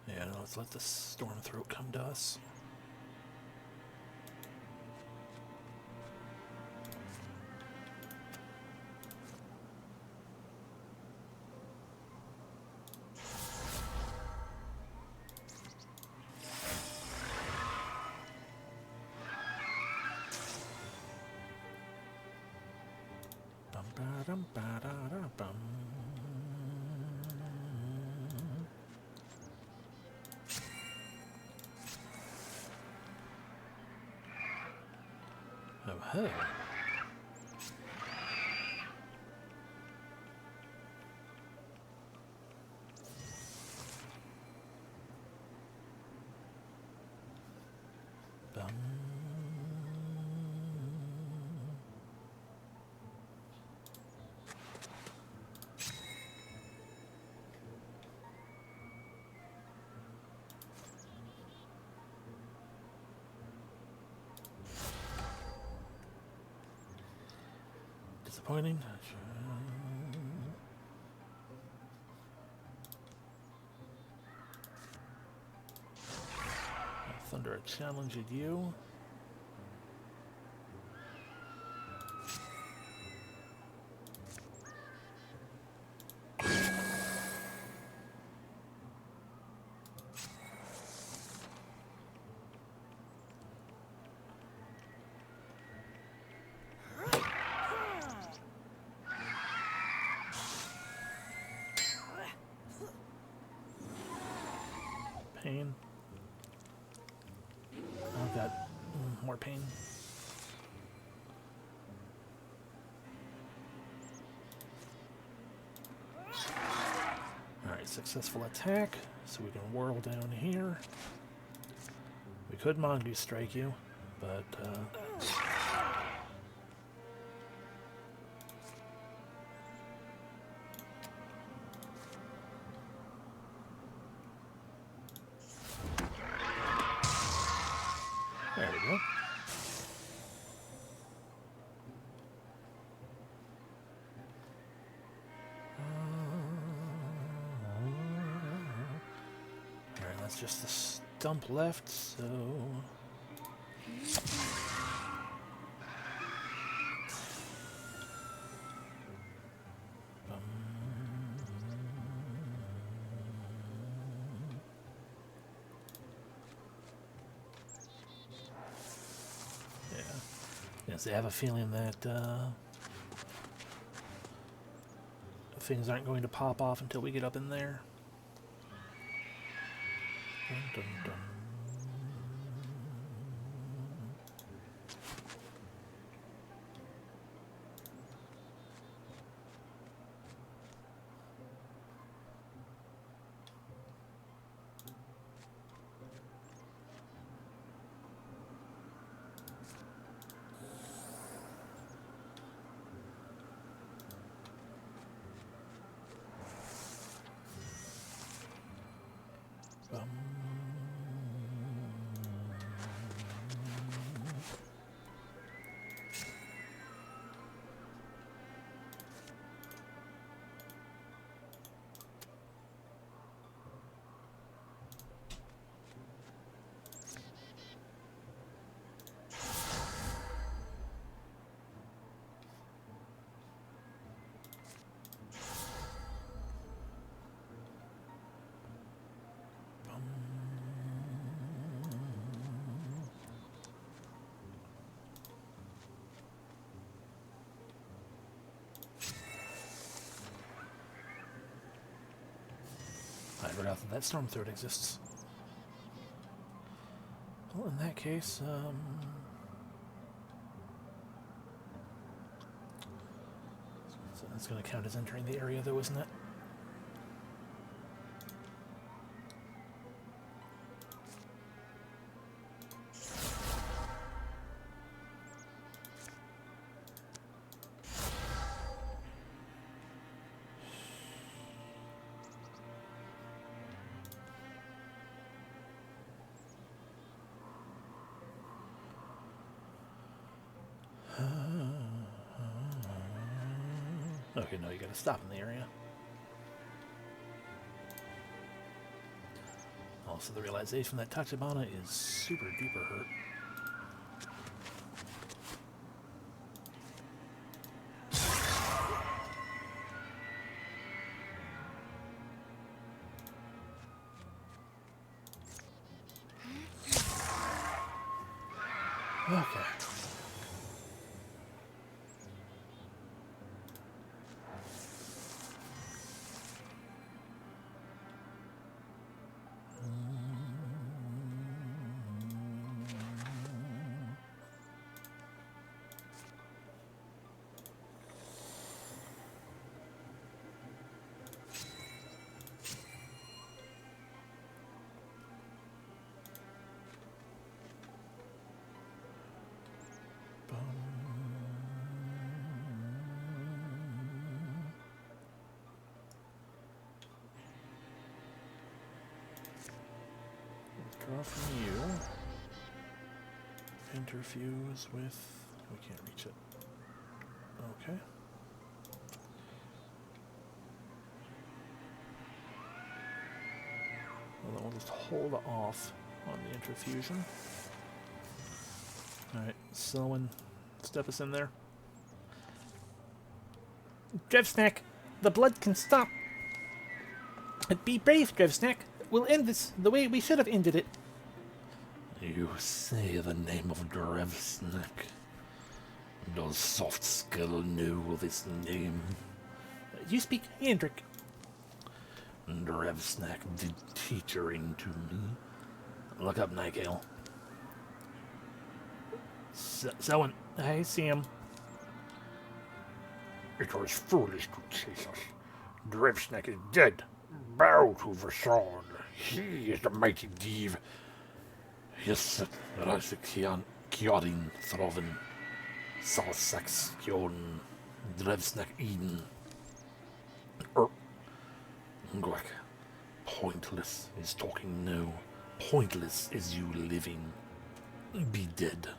Yeah, let's let the Stormthroat come to us. Bum-ba-dum-ba-da-da-bum. Oh, ho. Bum. Disappointing. Thunder, I challenged you. Pain. I've got more pain. Alright, successful attack. So we can whirl down here. We could Mongoose strike you, but there we go. Alright, that's just the stump left, so... Yes, I have a feeling that things aren't going to pop off until we get up in there. Dun, dun, dun. I forgot that Stormthroat exists. Well, in that case, let's So that's going to count as entering the area, though, isn't it? Okay, no, you gotta stop in the area. Also, the realization that Tachibana is super duper hurt. Okay. Draw from you. Interfuse with... We can't reach it. Okay. Well, then we'll just hold off on the interfusion. Alright, Selwyn, step us in there. Drevsnack, the blood can stop. Be brave, Drevsnack. We'll end this the way we should have ended it. You say the name of Drevsnack. Does Soft Skull know this name? You speak Andric. Drevsnack did teach her into me. Look up, Nigel. Selwyn, I see him. It was foolish to chase us. Drevsnack is dead. Bow to Vasan. He is the mighty Div. Yes, Razikian, Kjodin, Throven, Salsax, Kjon, Drevsnack, Eden. Gwak. Pointless is talking now. Pointless is you living. Be dead.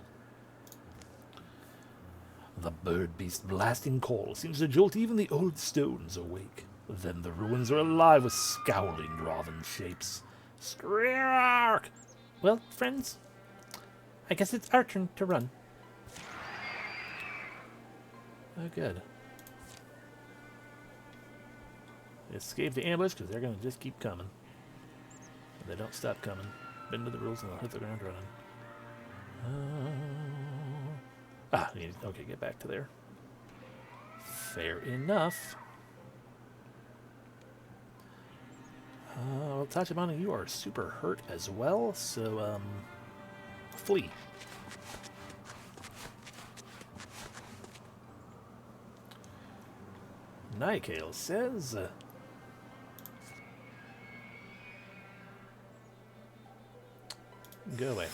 The bird beast blasting call seems to jolt even the old stones awake. Then the ruins are alive with scowling Draven shapes. Skreark! Well, friends, I guess it's our turn to run. Oh, good. Escape the ambush because they're going to just keep coming. If they don't stop coming, bend to the rules and they'll hit the ground running. Okay, get back to there. Fair enough. Well, Tachibana, you are super hurt as well, so, flee. Nigel says... go away.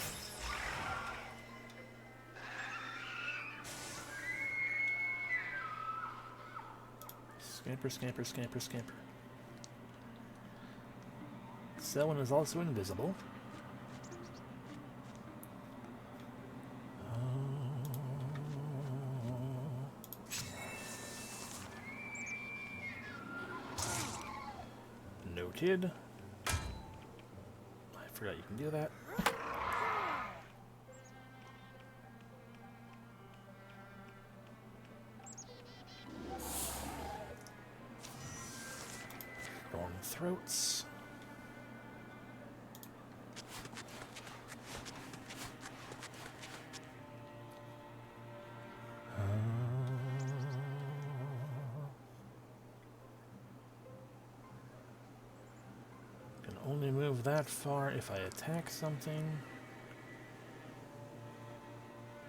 Scamper, scamper, scamper, scamper. Selwyn is also invisible. Noted. I forgot you can do that. Thorn throats. Only move that far if I attack something.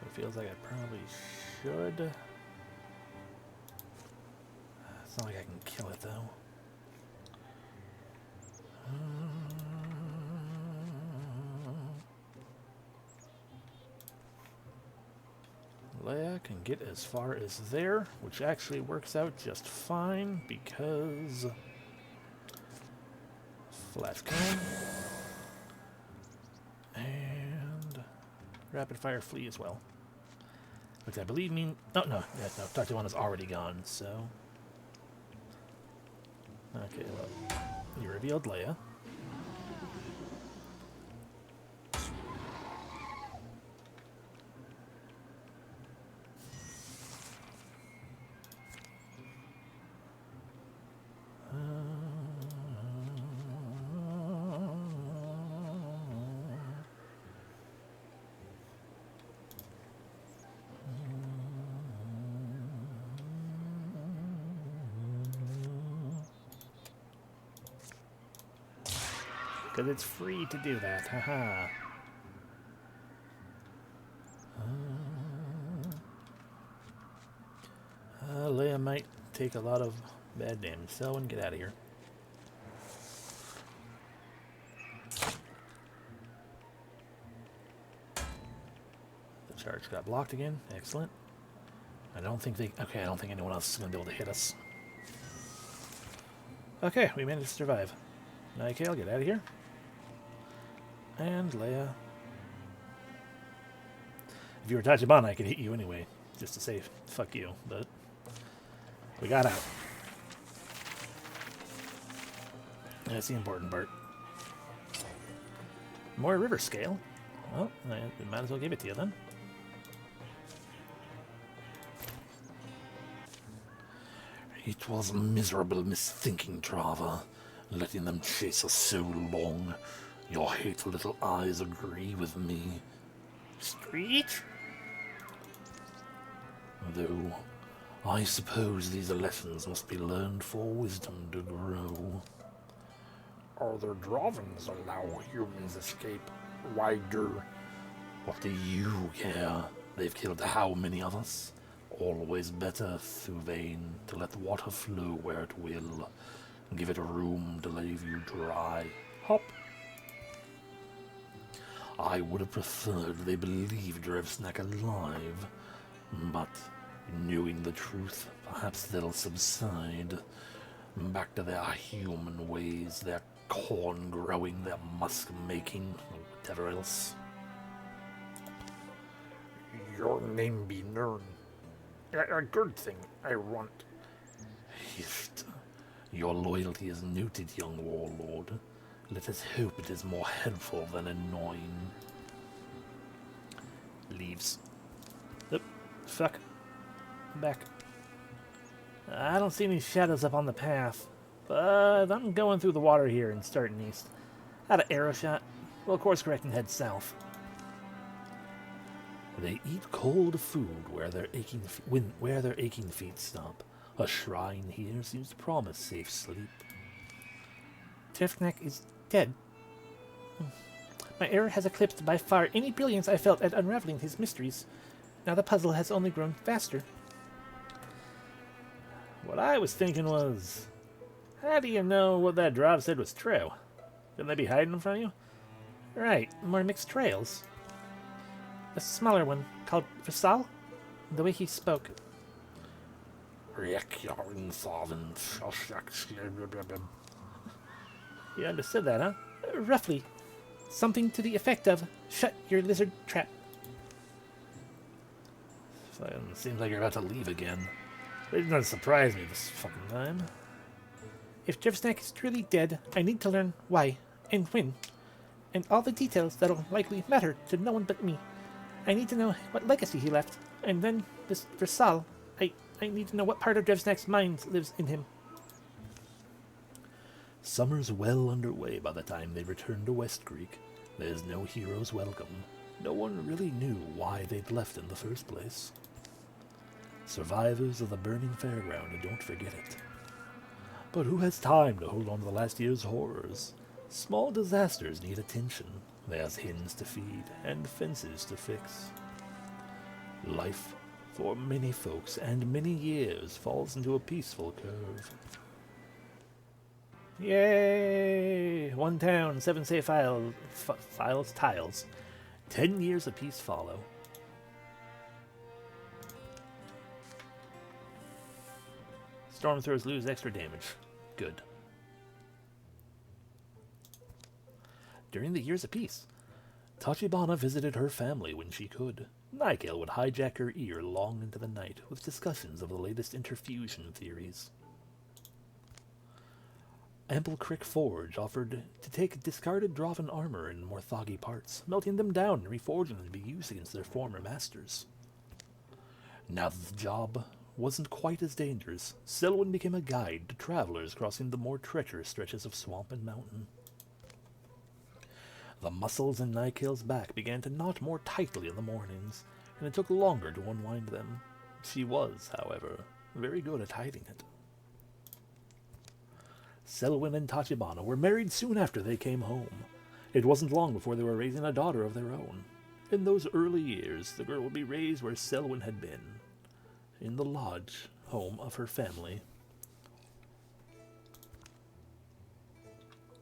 It feels like I probably should. It's not like I can kill it, though. Leia can get as far as there, which actually works out just fine because flash cone and rapid fire flee as well. Which I believe mean no, Dr. One is already gone, so okay, well, you revealed Leia. Because it's free to do that, haha. Leia might take a lot of bad damage, so and get out of here. The charge got blocked again, excellent. I don't think anyone else is going to be able to hit us. Okay, we managed to survive. Nikale, get out of here. And Leia. If you were Tachibana, I could hit you anyway, just to say fuck you, but we got out. That's the important part. More river scale. Well, I might as well give it to you then. It was a miserable misthinking, Trava, letting them chase us so long. Your hateful little eyes agree with me. Street? Though, I suppose these lessons must be learned for wisdom to grow. Other drovens allow humans escape wider. What do you care? They've killed how many of us? Always better, Thuvain, to let the water flow where it will. Give it room to leave you dry. Hop. I would have preferred they believed Revsnak alive, but knowing the truth, perhaps they'll subside. Back to their human ways, their corn growing, their musk making, whatever else. Your name be known. A good thing, I want. Hist. Your loyalty is noted, young warlord. Let us hope it is more helpful than annoying. Leaves. Oop, fuck. I'm back. I don't see any shadows up on the path, but I'm going through the water here and starting east. Had an arrow shot. Well, course correct and head south. They eat cold food where their aching feet stop. A shrine here seems to promise safe sleep. Revsnak is dead. My error has eclipsed by far any brilliance I felt at unraveling his mysteries. Now the puzzle has only grown faster. What I was thinking was, how do you know what that drop said was true? Couldn't they be hiding them from you? Right, more mixed trails. A smaller one, called Versal. The way he spoke. You understood that, huh? Roughly. Something to the effect of, shut your lizard trap. Seems like you're about to leave again. It doesn't surprise me this fucking time. If Revsnak is truly dead, I need to learn why and when. And all the details that'll likely matter to no one but me. I need to know what legacy he left. And then, this Versal, I need to know what part of Revsnak's mind lives in him. Summer's well underway by the time they return to West Creek. There's no hero's welcome. No one really knew why they'd left in the first place. Survivors of the burning fairground, don't forget it. But who has time to hold on to the last year's horrors? Small disasters need attention. There's hens to feed and fences to fix. Life for many folks and many years falls into a peaceful curve. Yay! One town, 7 save tiles. 10 years of peace follow. Storm throws lose extra damage. Good. During the years of peace, Tachibana visited her family when she could. Nigel would hijack her ear long into the night with discussions of the latest interfusion theories. Ample Crick Forge offered to take discarded Draven armor and Morthagi parts, melting them down and reforging them to be used against their former masters. Now that the job wasn't quite as dangerous, Selwyn became a guide to travelers crossing the more treacherous stretches of swamp and mountain. The muscles in Nikel's back began to knot more tightly in the mornings, and it took longer to unwind them. She was, however, very good at hiding it. Selwyn and Tachibana were married soon after they came home. It wasn't long before they were raising a daughter of their own. In those early years, the girl would be raised where Selwyn had been, in the lodge home of her family.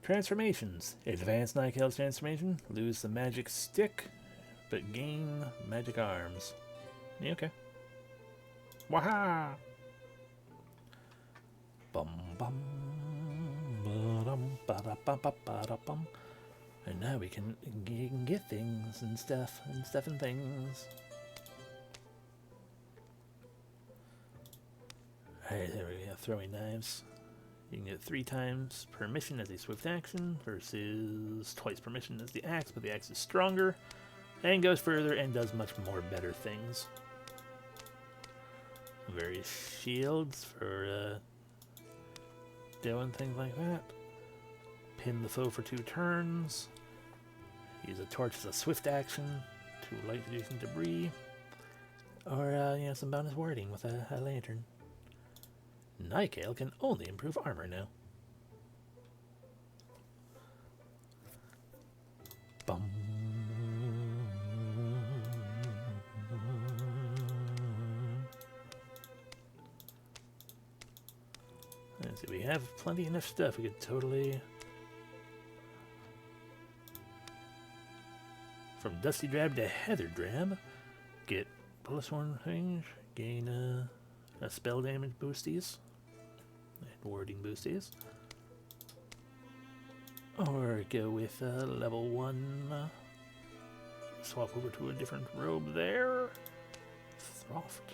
Transformations. Advance Nikel's transformation. Lose the magic stick, but gain magic arms. Yeah, okay. Waha! Bum bum. Ba-dum-ba-da-ba-ba-ba-da-bum. And now we can get things and stuff and things. Alright, there we go. Throwing knives. You can get 3 times per mission as a swift action versus twice per mission as the axe, but the axe is stronger and goes further and does much more better things. Various shields for doing things like that. Pin the foe for 2 turns. Use a torch as a swift action to light adjacent debris. Or, some bonus wording with a lantern. Nikel can only improve armor now. Bum. Let's see, we have plenty enough stuff. We could totally... From Dusty Drab to Heather Drab, get +1 range, gain a spell damage boosties, and warding boosties. Or go with level 1, swap over to a different robe there. Throft.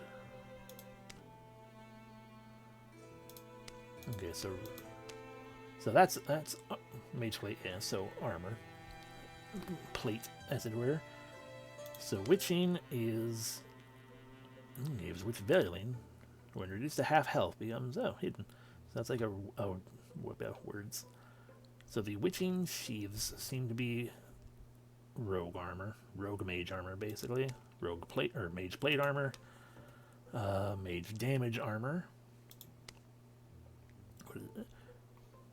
Okay, so that's mage plate, yeah, so armor. Plate, as it were. So witching is gives witch veiling. When reduced to half health becomes hidden. So that's like a whip out words. So the witching sheaths seem to be rogue armor, rogue mage armor basically. Rogue plate or mage plate armor. Mage damage armor. What is it?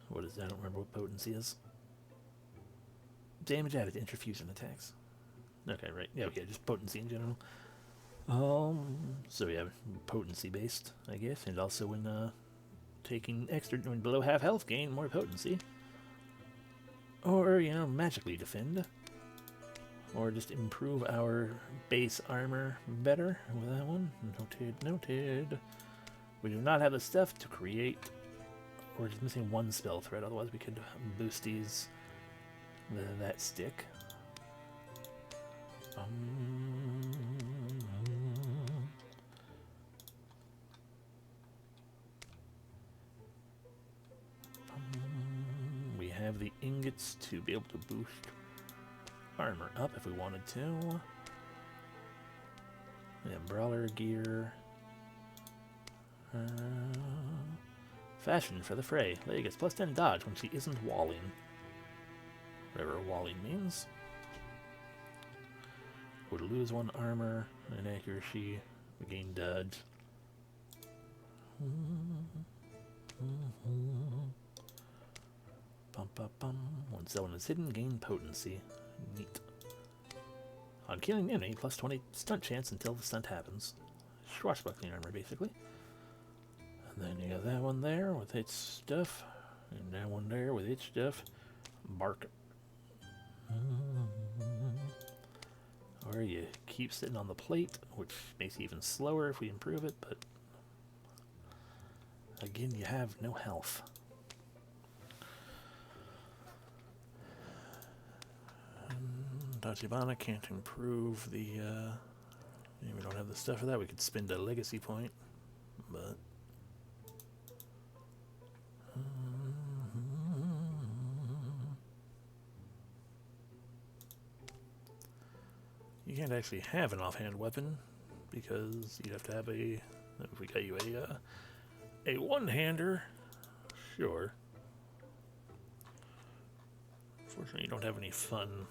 What is that? I don't remember what potency is. Damage added to interfusion attacks. Okay, right. Yeah, okay, just potency in general. So yeah, potency based, I guess, and also when taking extra, when below half health, gain more potency. Or, magically defend. Or just improve our base armor better with that one. Noted. We do not have the stuff to create. We're just missing 1 spell thread, otherwise we could boost these. That stick. We have the ingots to be able to boost armor up if we wanted to. Yeah, brawler gear. Fashion for the fray. Leia gets +10 dodge when she isn't walling. Whatever walling means. Would lose 1 armor and accuracy. We gain dodge. When someone is hidden, gain potency. Neat. On killing the enemy, +20 stunt chance until the stunt happens. swashbuckling armor, basically. And then you got that one there with its stuff, and that one there with its stuff. Bark. Or you keep sitting on the plate, which makes it even slower if we improve it, but again, you have no health. Tachibana can't improve the, we don't have the stuff for that. We could spend a legacy point, but you can't actually have an offhand weapon because you'd have to have a, if we got you a one-hander, sure. Unfortunately, you don't have any fun.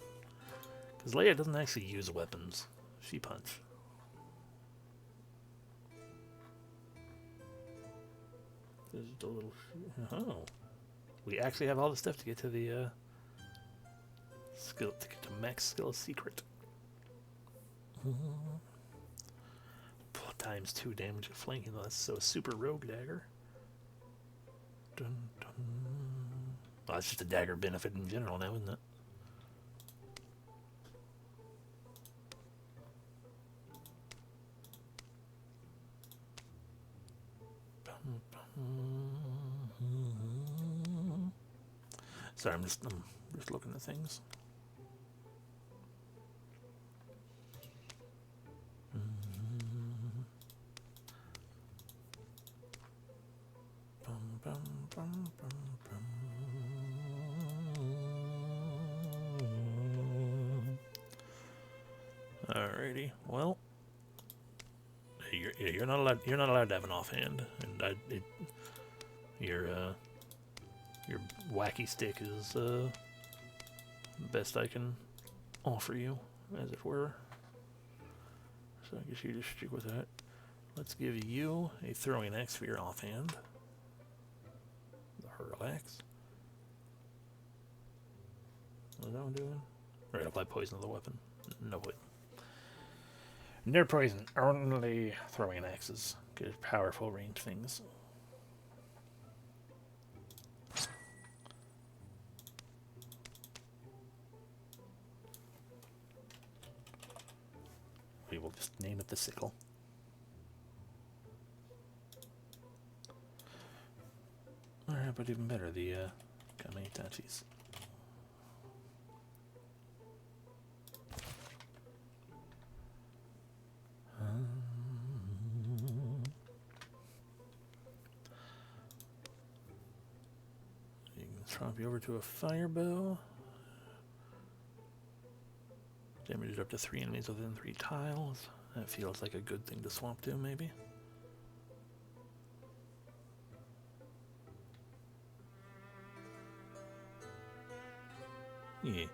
Because Leia doesn't actually use weapons. She punch. There's the little... Oh. We actually have all the stuff to get to the skill, to get to max skill secret. Times 2 damage at flanking. That's so super rogue dagger. Dun, dun. Well, that's just a dagger benefit in general now, isn't it? Sorry, I'm just looking at things. Alrighty, well, you're not allowed. You're not allowed to have an offhand, and your wacky stick is the best I can offer you, as it were. So I guess you just stick with that. Let's give you a throwing axe for your offhand. The hurl axe. What's that one doing? Right, apply poison to the weapon. No poison. No poison, only throwing axes. Good, powerful range things. We will just name it the sickle. Alright, but even better, the Kameitachis. You can swap you over to a fire bow. Damage it up to 3 enemies within 3 tiles. That feels like a good thing to swap to, maybe. Yeah.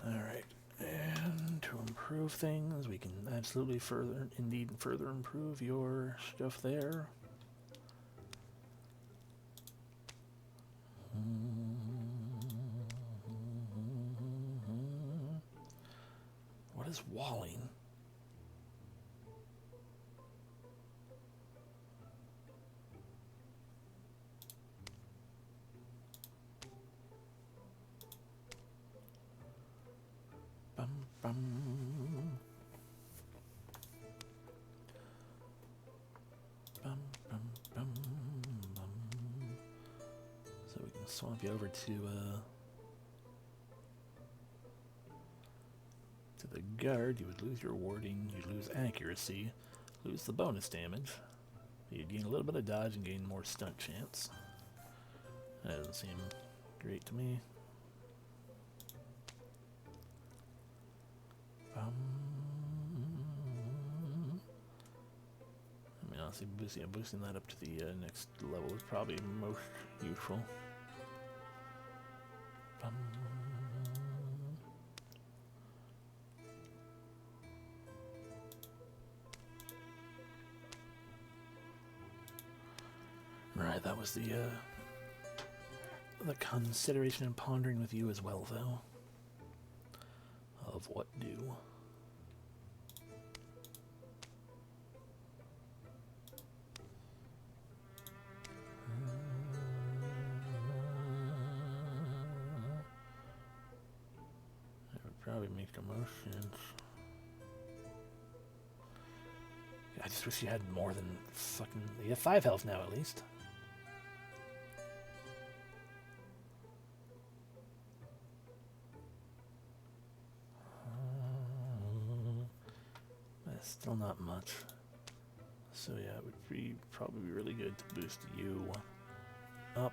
Alright, and to improve things, we can absolutely further improve your stuff there. What is walling? Bum, bum. Bum, bum, bum, bum. So we can swap you over to the guard. You would lose your warding, you'd lose accuracy, lose the bonus damage. You'd gain a little bit of dodge and gain more stunt chance. That doesn't seem great to me. I mean, honestly, boosting that up to the next level is probably most useful. Right, that was the consideration and pondering with you as well, though. Of what do. That would probably make the most sense. I just wish you had more than fucking... You have 5 health now, at least. That's still not much. So yeah, it would be probably be really good to boost you up.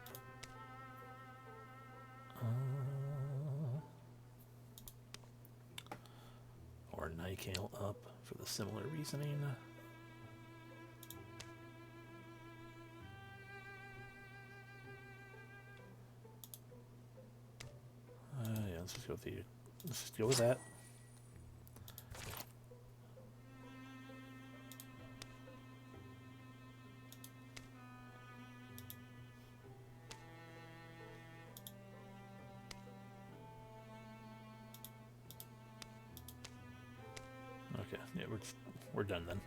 Or Nycale up for the similar reasoning. Yeah, let's just go with let's just go with that. Okay, yeah, we're done then.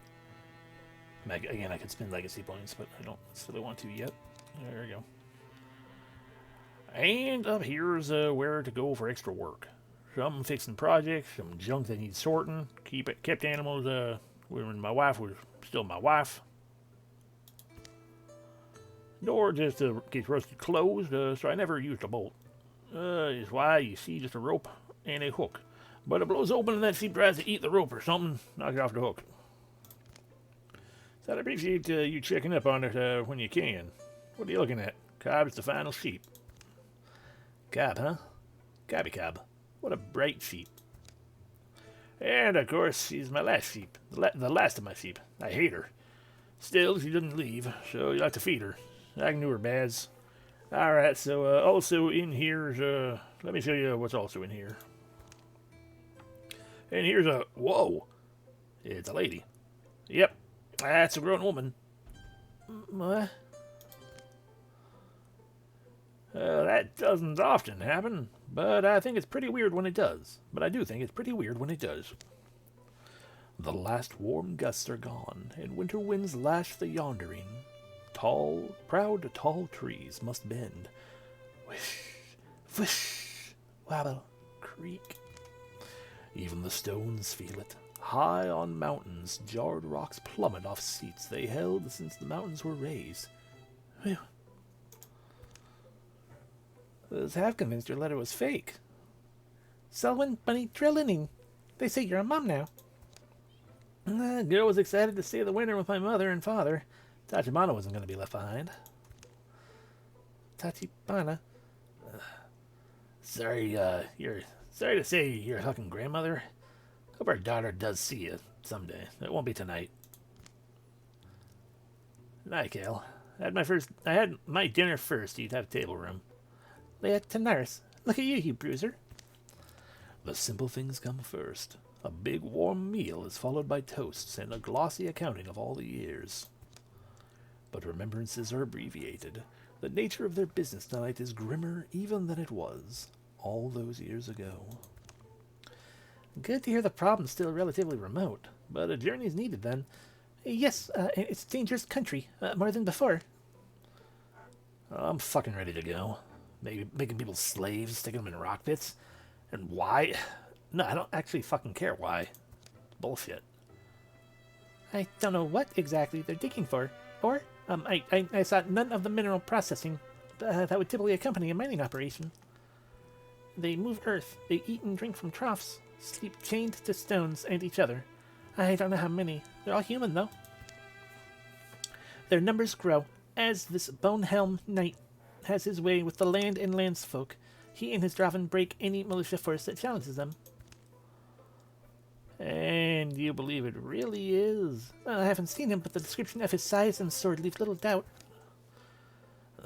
Again, I could spend legacy points, but I don't necessarily want to yet. There we go. And up here's where to go for extra work. Some fixing projects, some junk that needs sorting. Kept animals when my wife was still my wife. Door just gets rusted closed, so I never used a bolt. Is why you see just a rope and a hook. But it blows open and that sheep tries to eat the rope or something, knock it off the hook. So I'd appreciate you checking up on it when you can. What are you looking at? Cobb's the final sheep. Cobb, huh? Cobby Cobb. What a bright sheep. And, of course, she's my last sheep. The last of my sheep. I hate her. Still, she doesn't leave, so you have to feed her. I can do her bads. Alright, so also in here's... let me show you what's also in here. And here's a... Whoa! It's a lady. Yep, that's a grown woman. What? That doesn't often happen, but I think it's pretty weird when it does. But I do think it's pretty weird when it does. The last warm gusts are gone, and winter winds lash the yondering. Proud tall trees must bend. Whish, whish, wabble, creak. Even the stones feel it. High on mountains, jarred rocks plummet off seats they held since the mountains were raised. Whew. I was half convinced your letter was fake. Selwyn, Bunny, Trillinin. They say you're a mom now. Girl was excited to stay the winter with my mother and father. Tachibana wasn't going to be left behind. Tachibana? Sorry to say you're a fucking grandmother. Hope our daughter does see you someday. It won't be tonight. Nycale. I had my dinner first. You'd have table room. Leah to nurse. Look at you bruiser. The simple things come first. A big warm meal is followed by toasts and a glossy accounting of all the years. But remembrances are abbreviated. The nature of their business tonight is grimmer even than it was all those years ago. Good to hear the problem's still relatively remote, but a journey is needed then. Yes, it's a dangerous country, more than before. I'm fucking ready to go. Maybe making people slaves, sticking them in rock pits. And why? No, I don't actually fucking care why. Bullshit. I don't know what exactly they're digging for. Or, I saw none of the mineral processing that would typically accompany a mining operation. They move earth, they eat and drink from troughs, sleep chained to stones and each other. I don't know how many. They're all human, though. Their numbers grow, as this Bonehelm Knight has his way with the land and landsfolk. He and his Draven break any militia force that challenges them. And you believe it really is? Well, I haven't seen him, but the description of his size and sword leaves little doubt.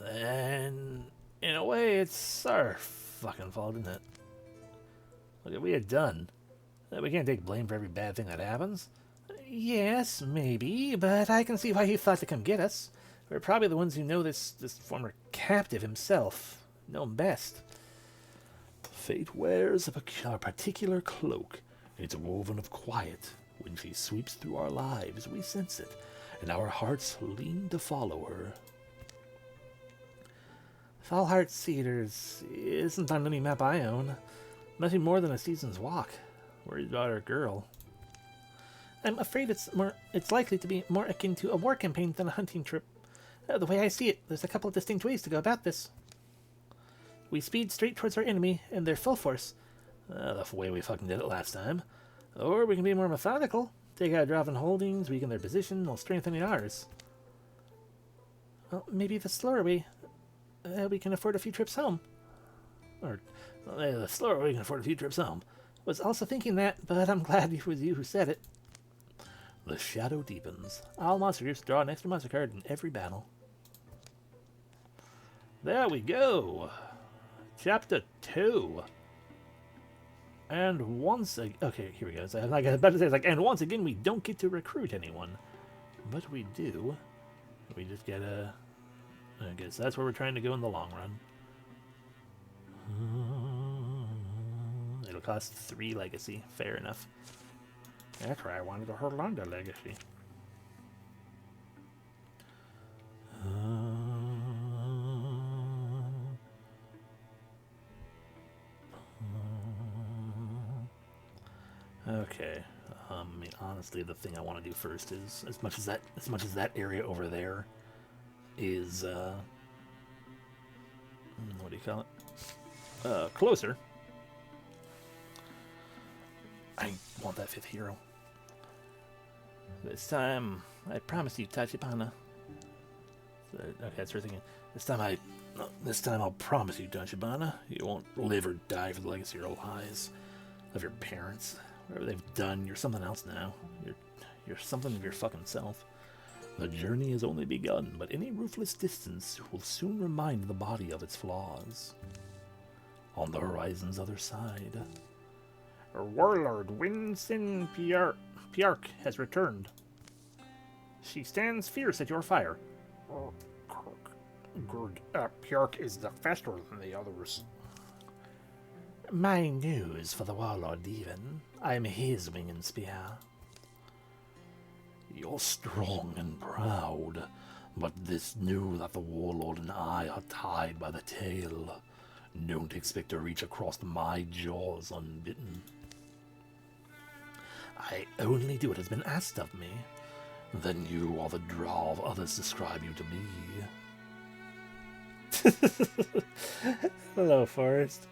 Then, in a way, it's our fucking fault, isn't it? Look what we had done. We can't take blame for every bad thing that happens. Yes, maybe, but I can see why he thought to come get us. We're probably the ones who know this former captive himself. Know him best. Fate wears a particular cloak. It's woven of quiet. When she sweeps through our lives, we sense it, and our hearts lean to follow her. Fallheart Cedars isn't on any map I own. Nothing more than a season's walk. Worried about our girl. I'm afraid it's likely to be more akin to a war campaign than a hunting trip. The way I see it, there's a couple of distinct ways to go about this. We speed straight towards our enemy and their full force. The way we fucking did it last time. Or we can be more methodical. Take out Draven holdings, weaken their position, while strengthening ours. Well, maybe the slower way, we can afford a few trips home. Or, the slower we can afford a few trips home. Was also thinking that, but I'm glad it was you who said it. The shadow deepens. All monsters draw an extra monster card in every battle. There we go. Chapter 2. And once again... Okay, here we go. So I was about to say, and once again, we don't get to recruit anyone. But we do. We just gotta... I guess that's where we're trying to go in the long run. It'll cost 3 legacy. Fair enough. That's why I wanted to hold on to legacy. Okay. I mean, honestly, the thing I want to do first is as much as that area over there is what do you call it? Closer. I want that 5th hero. This time, I promise you, Tachibana. Okay, that's her thinking. This time I'll promise you, Tachibana, you won't live or die for the legacy or lies of your parents. Whatever they've done, you're something else now. You're something of your fucking self. The journey has only begun, but any ruthless distance will soon remind the body of its flaws. On the horizon's other side, Warlord Winston Piark has returned. She stands fierce at your fire. Good. Piark is the faster than the others. My news for the Warlord even. I am his wing and spear. You're strong and proud, but this knew that the Warlord and I are tied by the tail. Don't expect to reach across my jaws unbitten. I only do what has been asked of me. Then you are the draw of others describe you to me. Hello, Forrest.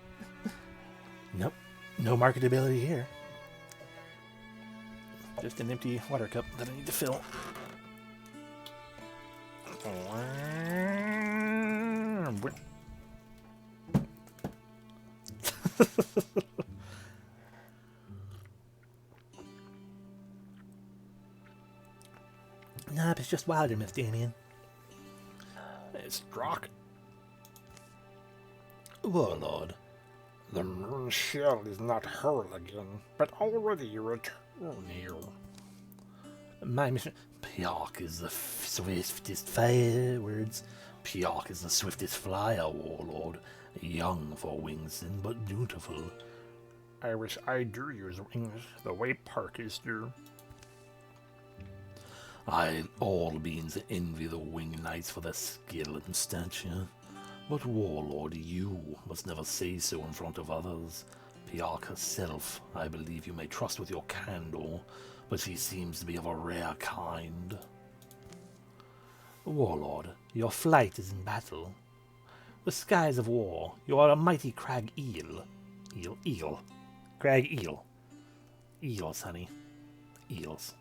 Nope, no marketability here. Just an empty water cup that I need to fill. Nope, it's just Wildermyth, Damien. It's Drock. Warlord. The moon shell is not hurled again, but already returned here. My mission... Piark is the swiftest firewords. Piark is the swiftest flyer, Warlord. Young for Wingston, but dutiful. I wish I drew use wings the way Park is drew. All beings envy the winged knights for their skill and stature. But Warlord, you must never say so in front of others. Piark herself, I believe you may trust with your candor, but she seems to be of a rare kind. Warlord, your flight is in battle. The skies of war, you are a mighty crag eel. Eel. Crag eel. Eels, honey. Eels.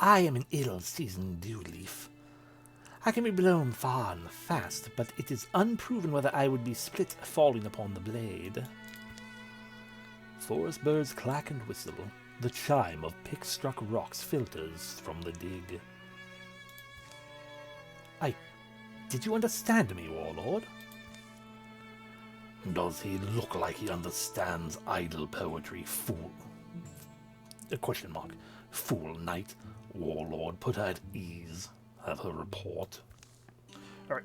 I am an ill-seasoned dewleaf. I can be blown far and fast, but it is unproven whether I would be split falling upon the blade. Forest birds clack and whistle. The chime of pick-struck rocks filters from the dig. Did you understand me, Warlord? Does he look like he understands idle poetry, fool? A question mark. Fool knight. Warlord, put her at ease. Have her report.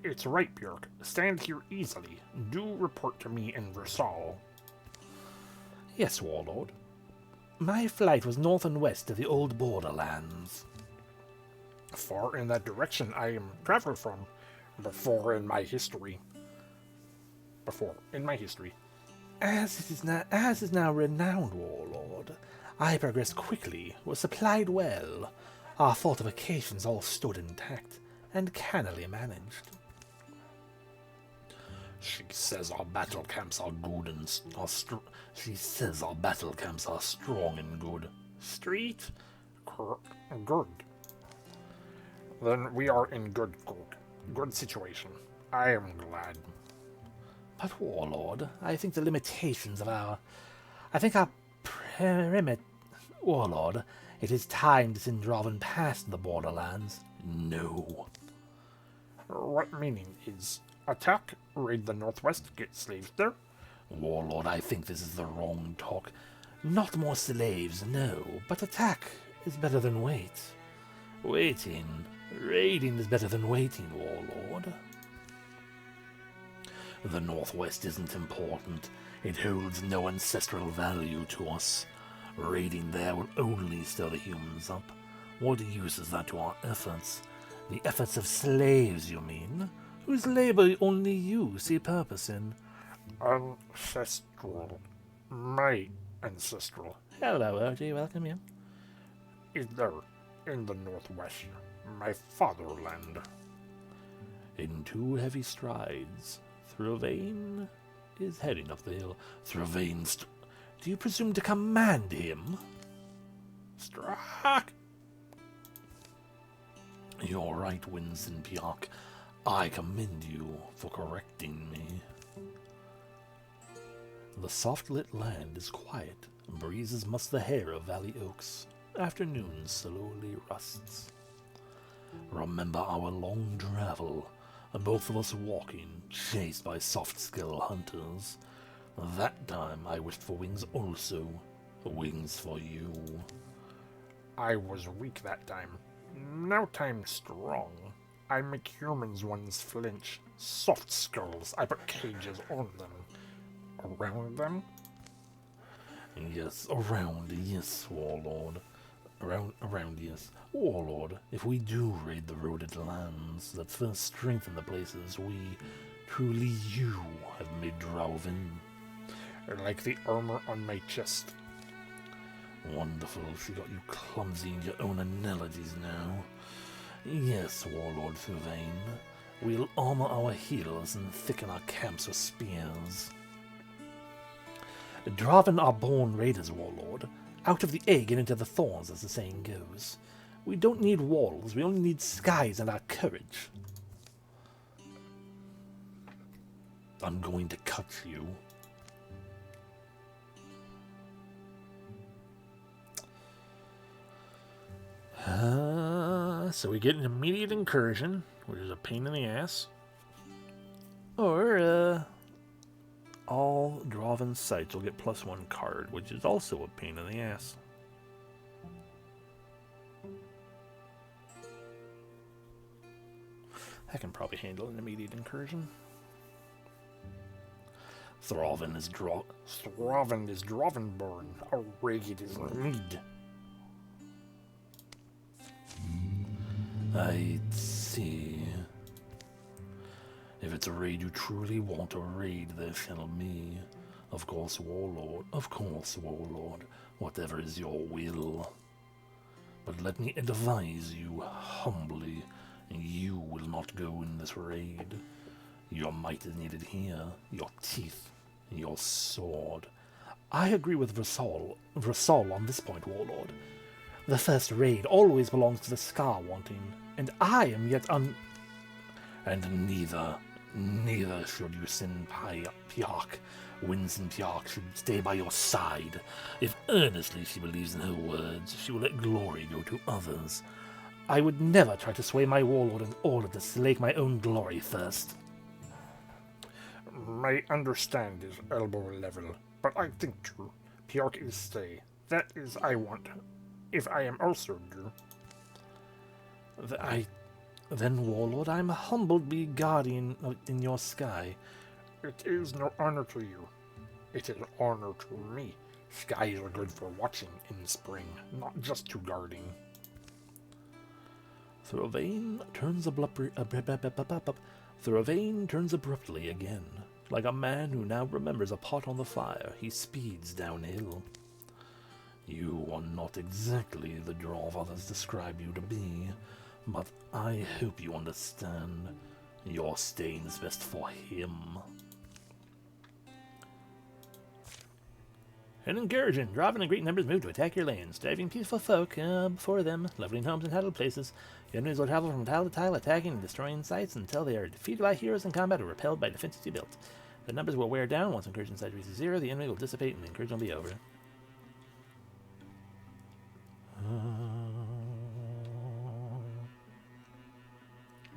It's right, Bjork. Stand here easily. Do report to me in Versal. Yes, Warlord. My flight was north and west of the old borderlands. Far in that direction I am traveled from. Before in my history. As is now renowned, Warlord, I progressed quickly, was supplied well. Our fortifications all stood intact, and cannily managed. She says our battle camps are good and she says our battle camps are strong and good. Street? Good. Then we are in good situation. I am glad. But, Warlord, I think the limitations of our... I think our perimeter... Warlord, it is time to send Draven past the borderlands. No. What meaning is attack, raid the northwest, get slaves there? Warlord, I think this is the wrong talk. Not more slaves, no, but attack is better than wait. Raiding is better than waiting, Warlord. The Northwest isn't important. It holds no ancestral value to us. Raiding there will only stir the humans up. What use is that to our efforts? The efforts of slaves, you mean? Whose labor only you see purpose in. Ancestral. My ancestral. Hello, OG, welcome in. Is there in the northwest, my fatherland. In 2 heavy strides, Throvane is heading up the hill. Throvane's... Do you presume to command him? Struck! You're right, Winston Piak. I commend you for correcting me. The soft-lit land is quiet. Breezes muss the hair of valley oaks. Afternoon slowly rusts. Remember our long travel, both of us walking, chased by soft-skill hunters. That time I wished for wings also. Wings for you. I was weak that time. Now time's strong. I make humans ones flinch. Soft skulls, I put cages on them. Around them? Yes, around, yes, Warlord. Around, yes. Warlord, if we do raid the roded lands, let's first strengthen the places we, truly you, have made Draven. Like the armor on my chest. Wonderful, she got you clumsy in your own analogies now. Yes, Warlord Thuvane, we'll armor our heels and thicken our camps with spears. Draven are born raiders, Warlord. Out of the egg and into the thorns, as the saying goes. We don't need walls, we only need skies and our courage. I'm going to cut you. So we get an immediate incursion, which is a pain in the ass. Or, all Draven sites will get +1 card, which is also a pain in the ass. I can probably handle an immediate incursion. Thraven is Dravenborn. A raid is need. I see. If it's a raid you truly want to raid, there shall be. Of course, Warlord. Whatever is your will. But let me advise you humbly, you will not go in this raid. Your might is needed here, your teeth, your sword. I agree with Versal on this point, Warlord. The first raid always belongs to the Scar wanting, and I am yet And neither should you send Piak. Winston Piak should stay by your side. If earnestly she believes in her words, she will let glory go to others. I would never try to sway my Warlord in order to slake my own glory thirst. My understand is elbow level, but I think true. Piak is stay. That is I want. If I am also do. Then, Warlord, I'm humbled to be guardian in your sky. It is no honor to you. It is honor to me. Skies are good for watching in spring, not just to guarding. Thorvain turns abruptly again. Like a man who now remembers a pot on the fire, he speeds downhill. You are not exactly the dwarf others describe you to be, but I hope you understand. Your staying is best for him. An incursion. Dwarven in great numbers move to attack your lands, driving peaceful folk before them, leveling homes and hallowed places. Your enemies will travel from tile to tile, attacking and destroying sites until they are defeated by heroes in combat or repelled by defenses you built. The numbers will wear down. Once incursion size reaches 0, the enemy will dissipate and the incursion will be over.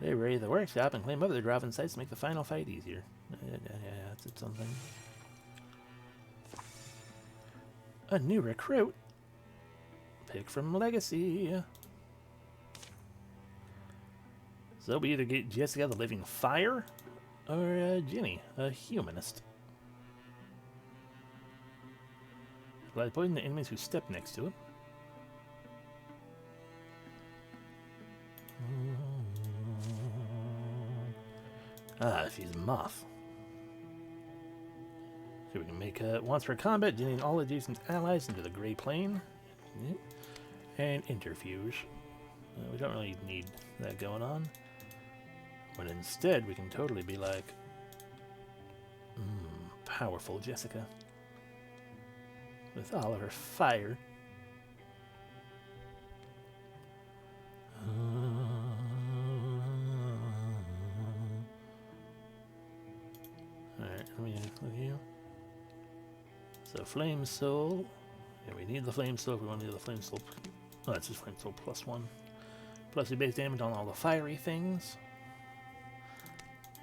They raid the workshop and claim over the Dwarven sites to make the final fight easier. Yeah, that's something. A new recruit. Pick from Legacy. So we either get Jessica the Living Fire or Ginny, a humanist. Apply poison to enemies who step next to him. She's Moth. So we can make once per combat, dealing all adjacent allies into the Grey Plane. And Interfuge. We don't really need that going on. But instead, we can totally be like... powerful Jessica. With all of her fire. Alright, let me look at you. So, Flame Soul. Yeah, we need the Flame Soul if we want to do the Flame Soul. Oh, that's just Flame Soul +1. Plus the base damage on all the fiery things.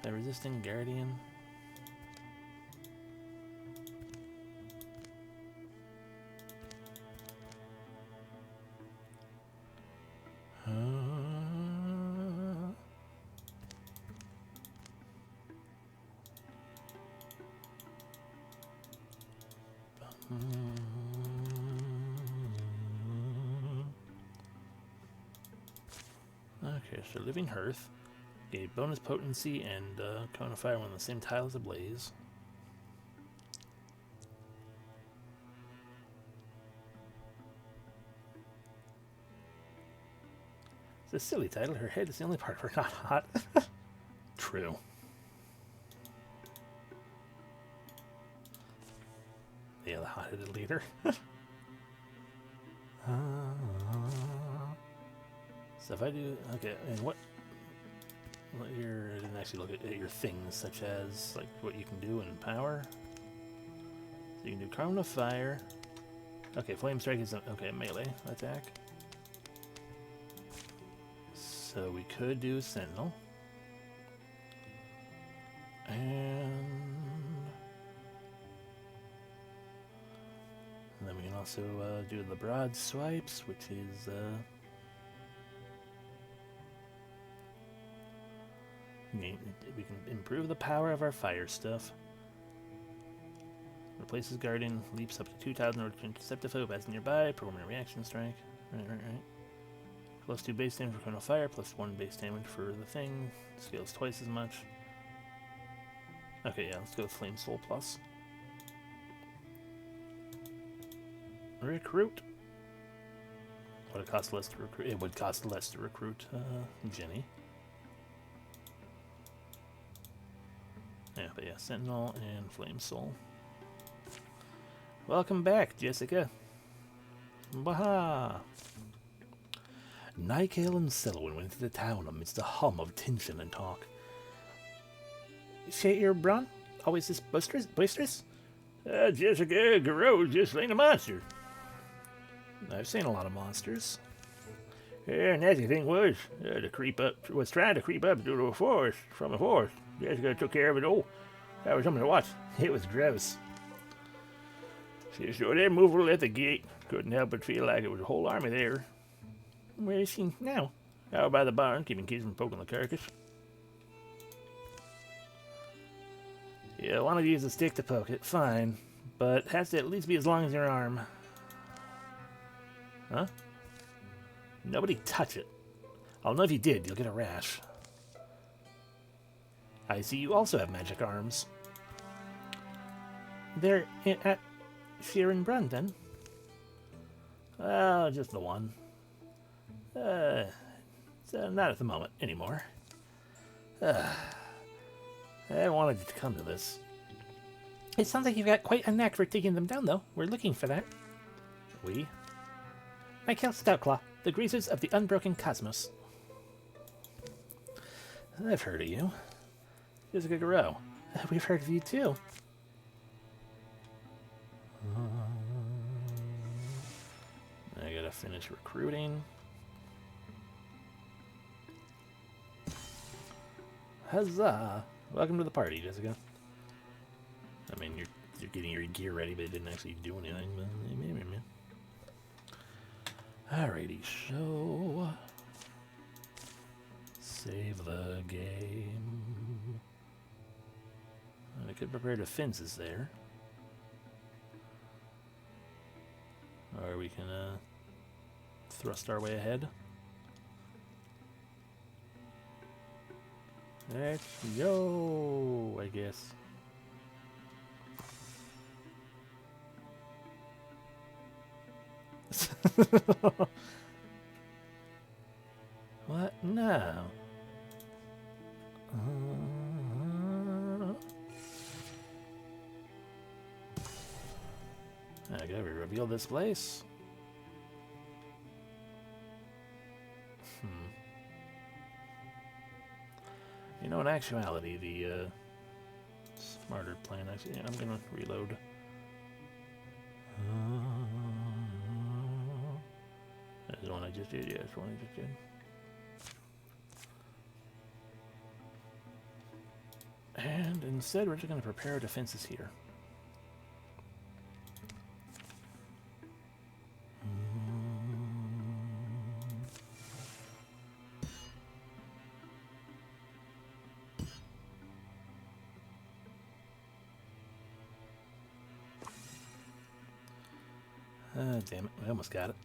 The resisting Guardian. Okay, so Living Hearth gave bonus potency and cone of fire when the same tile is ablaze. It's a silly title. Her head is the only part we're not hot. True. Yeah, the hot-headed leader. So if I do, okay, and what your, I didn't actually look at your things, such as like what you can do in power. So you can do Cone of Fire. Okay, Flame Strike is okay, melee attack. So we could do Sentinel. And then we can also do the Broad Swipes, which is we can improve the power of our fire stuff. Replaces Guardian, leaps up to 2,000 in order to intercept a foe passing nearby, perform a reaction strike. Right. Plus 2 base damage for Cone of Fire, plus 1 base damage for the thing. Scales twice as much. Okay, yeah, let's go with Flame Soul Plus. Recruit. Would it cost less to recruit? It would cost less to recruit Jenny. Yeah, but yeah, Sentinel and Flame Soul. Welcome back, Jessica. Baha! Nikael and Selwyn went into the town amidst a hum of tension and talk. Say, your Bron? Always this boisterous? Jessica, Garrot's just slain a monster. I've seen a lot of monsters. Yeah, and nasty thing was trying to creep up through the forest from the forest. Jessica took care of it. Oh, that was something to watch. It was gross. She saw that mover at the gate. Couldn't help but feel like it was a whole army there. Where is she now? Out by the barn, keeping kids from poking the carcass. You want to use a stick to poke it, fine. But it has to at least be as long as your arm. Huh? Nobody touch it. I'll know if you did, you'll get a rash. I see you also have magic arms. They're at Sheeran Brun, then? Well, just the one. So not at the moment anymore. I wanted to come to this. It sounds like you've got quite a knack for taking them down, though. We're looking for that. We? Michael Stoutclaw, the greasers of the unbroken cosmos. I've heard of you. Here's a good row. We've heard of you, too. I gotta finish recruiting. Huzzah! Welcome to the party, Jessica. I mean, you're getting your gear ready, but it didn't actually do anything. Alrighty, so save the game. I could prepare defenses there, or we can thrust our way ahead. Let's go, I guess. What? No. I gotta reveal this place. You know, in actuality, the smarter plan. Actually, yeah, I'm gonna reload. That's the one I just did. Yeah, that's the one I just did. And instead, we're just gonna prepare defenses here. Damn it, I almost got it.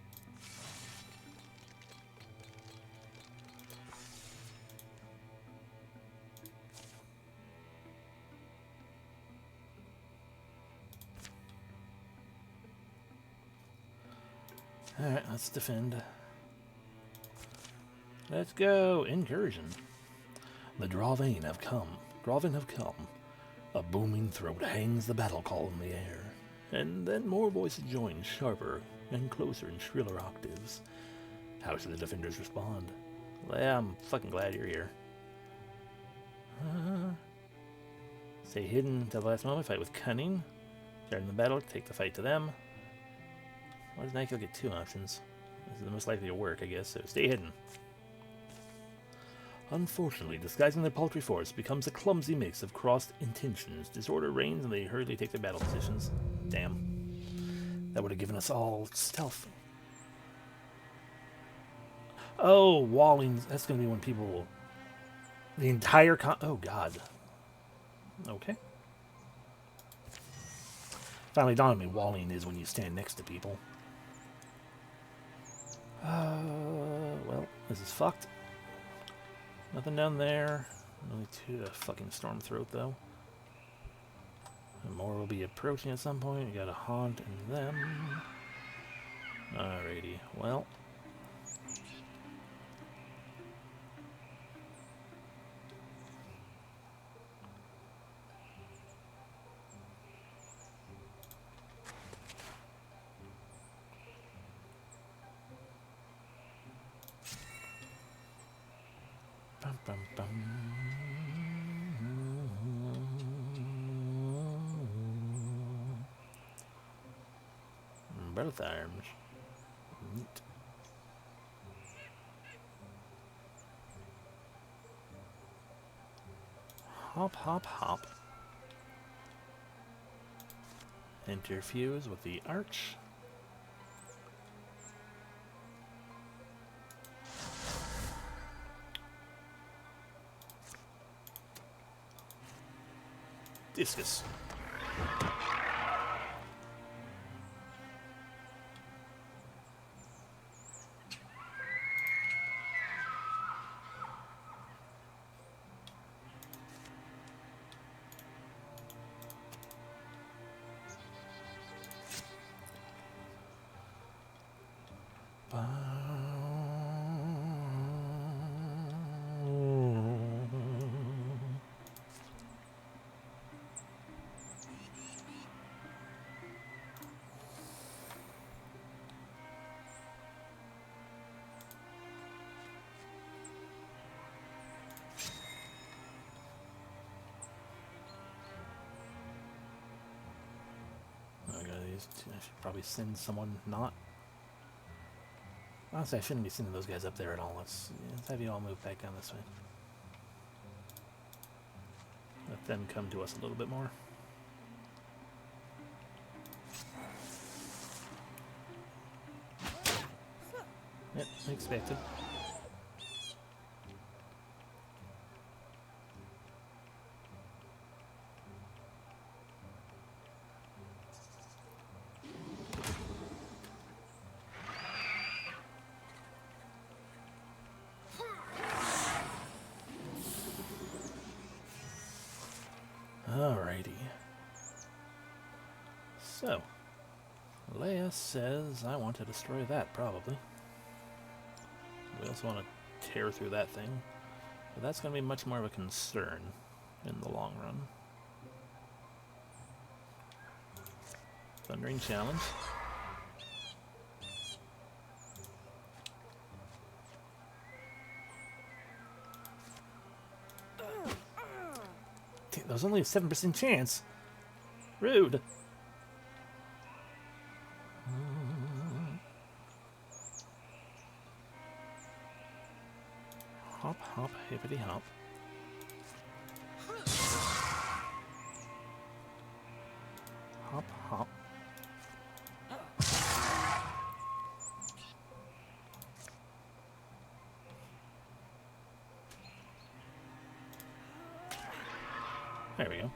Alright, let's defend. Let's go! Incursion. The Drawvain have come. Drawvain have come. A booming throat hangs the battle call in the air. And then more voices join, sharper and closer in shriller octaves. How should the defenders respond? Well, I'm fucking glad you're here. Stay hidden till the last moment, fight with cunning. Start in the battle, take the fight to them. Why does Nike get two options? This is the most likely to work, I guess, so stay hidden. Unfortunately, disguising their paltry force becomes a clumsy mix of crossed intentions. Disorder reigns and they hurriedly take their battle positions. Damn. That would have given us all stealth. Oh, walling. That's going to be when people... The entire oh, God. Okay. Finally dawned on me, walling is when you stand next to people. Well, this is fucked. Nothing down there. Only two fucking storm throat, though. And more will be approaching at some point. You got a haunt and them. Alrighty, well. Bum, bum, bum. Both arms. Neat. Hop, hop, hop. Interfuse with the arch. discus. I should probably send someone not. Honestly, I shouldn't be sending those guys up there at all. Let's have you all move back down this way. Let them come to us a little bit more. Yep, expected. Alrighty. So, Leia says I want to destroy that, probably. We also want to tear through that thing. But that's going to be much more of a concern in the long run. Thundering Challenge. There's only a 7% chance. Rude. Hop, hop, hippity hop. Hop, hop. There we go.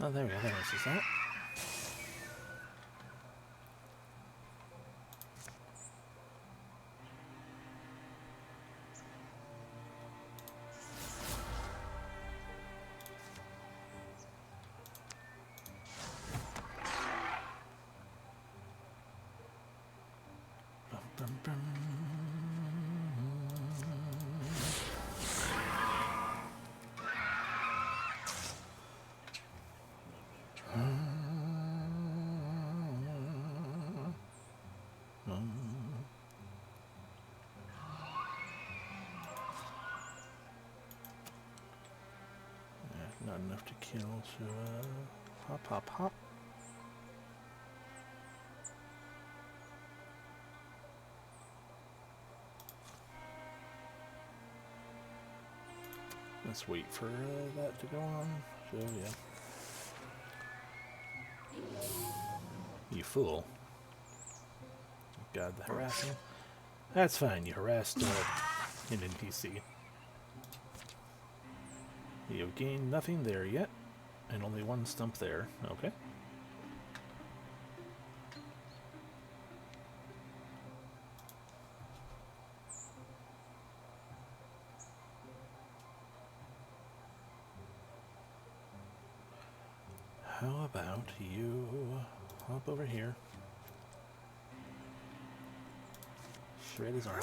Oh, there we go. There is that. Bum, bum, bum. Not enough to kill, so hop, hop, hop. Let's wait for that to go on. So, yeah. You fool. God, the harassing. That's fine, you harassed an NPC. You've gained nothing there yet, and only one stump there. Okay. How about you hop over here? Shred his arm.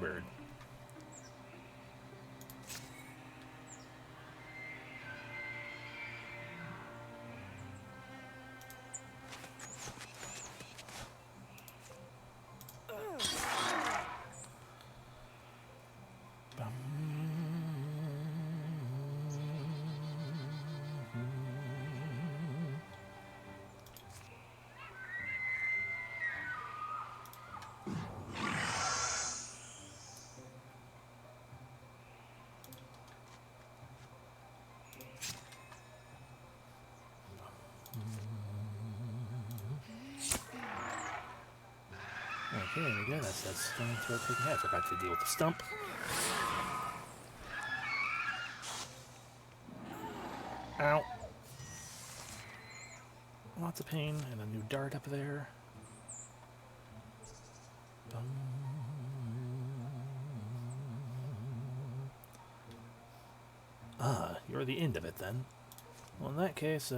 bird. Okay, there we go. That's that stone throw taken. I forgot to deal with the stump. Ow. Lots of pain and a new dart up there. Ah, you're the end of it then. Well, in that case,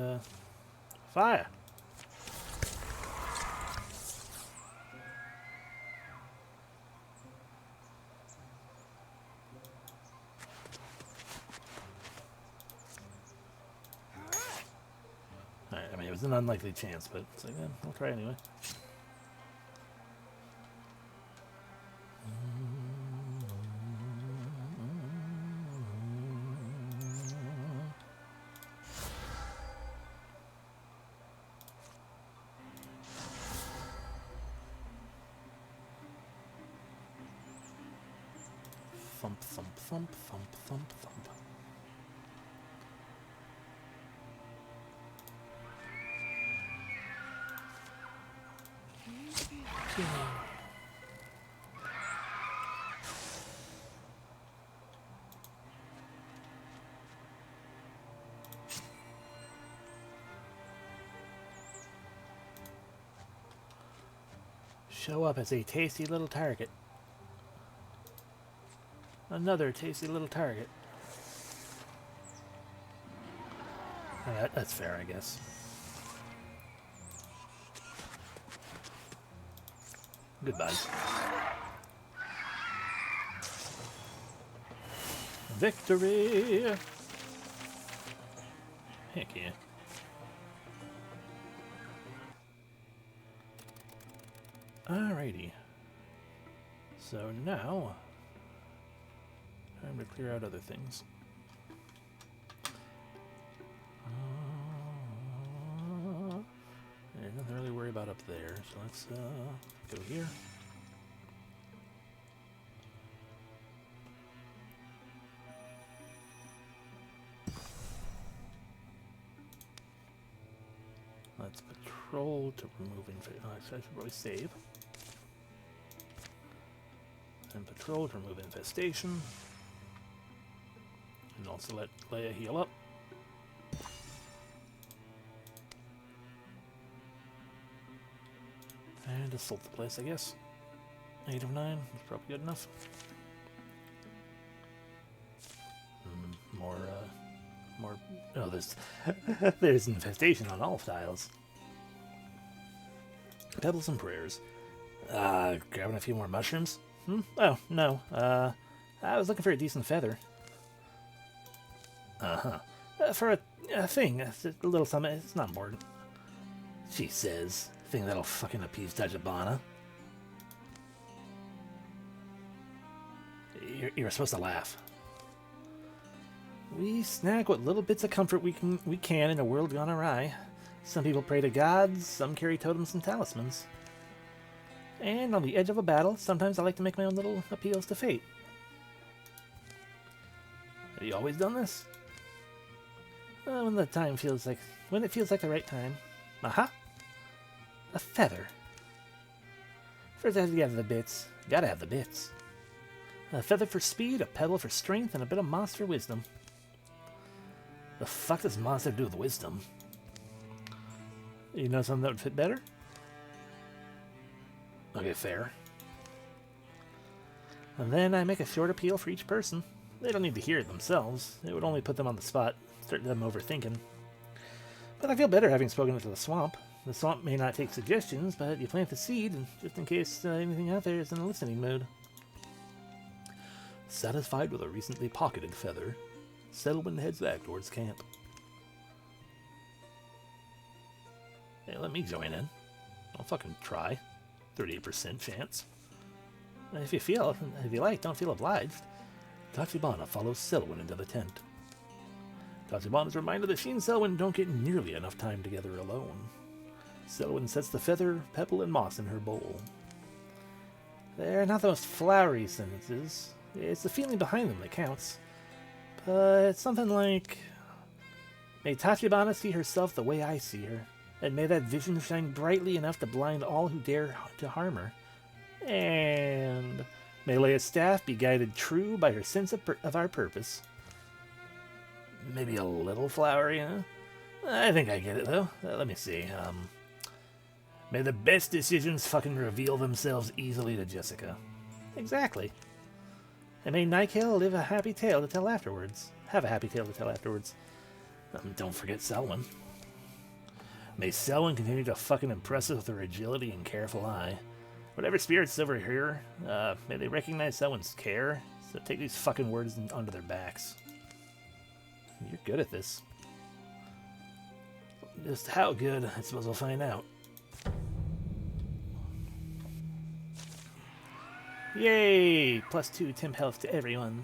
fire! Alright, I mean, it was an unlikely chance, but it's like, we'll try anyway. Thump, thump, thump, thump, thump, thump. Okay. Show up as a tasty little target. Another tasty little target. That's fair, I guess. Goodbye. Victory! Heck yeah. Alrighty. So now, time to clear out other things. There's nothing to really worry about up there, so let's go here. Let's patrol to remove I should probably save. And patrol to remove infestation. And also let Leia heal up. And assault the place, I guess. 8 of 9 is probably good enough. More. Oh, there's infestation on all tiles. Pebbles and prayers. Grabbing a few more mushrooms. Oh no. I was looking for a decent feather. For a thing, a little something. It's not important. She says. Thing that'll fucking appease Dajabana. You're supposed to laugh. We snag what little bits of comfort we can in a world gone awry. Some people pray to gods, some carry totems and talismans. And on the edge of a battle, sometimes I like to make my own little appeals to fate. Have you always done this? When it feels like the right time. Aha! A feather. First I have to get the bits. Gotta have the bits. A feather for speed, a pebble for strength, and a bit of moss for wisdom. The fuck does moss have to do with wisdom? You know something that would fit better? Okay, fair. And then I make a short appeal for each person. They don't need to hear it themselves. It would only put them on the spot, start them overthinking. But I feel better having spoken to the swamp. The swamp may not take suggestions, but you plant the seed, just in case anything out there is in a listening mood. Satisfied with a recently pocketed feather, Selwyn heads back towards camp. Hey, let me join in. I'll fucking try. 38% chance. If you like, don't feel obliged. Tachibana follows Selwyn into the tent. Tachibana is reminded that she and Selwyn don't get nearly enough time together alone. Selwyn sets the feather, pebble, and moss in her bowl. They're not the most flowery sentences. It's the feeling behind them that counts. But it's something like, may Tachibana see herself the way I see her, and may that vision shine brightly enough to blind all who dare to harm her. And may Leia's staff be guided true by her sense of our purpose. Maybe a little flowery, huh? I think I get it, though. Let me see. May the best decisions fucking reveal themselves easily to Jessica. Exactly. And may Nightcale live a happy tale to tell afterwards. Have a happy tale to tell afterwards. Don't forget Selwyn. May Selwyn continue to fucking impress us with her agility and careful eye. Whatever spirits over here, may they recognize Selwyn's care, so take these fucking words onto their backs. You're good at this. Just how good, I suppose we'll find out. Yay! +2 temp health to everyone.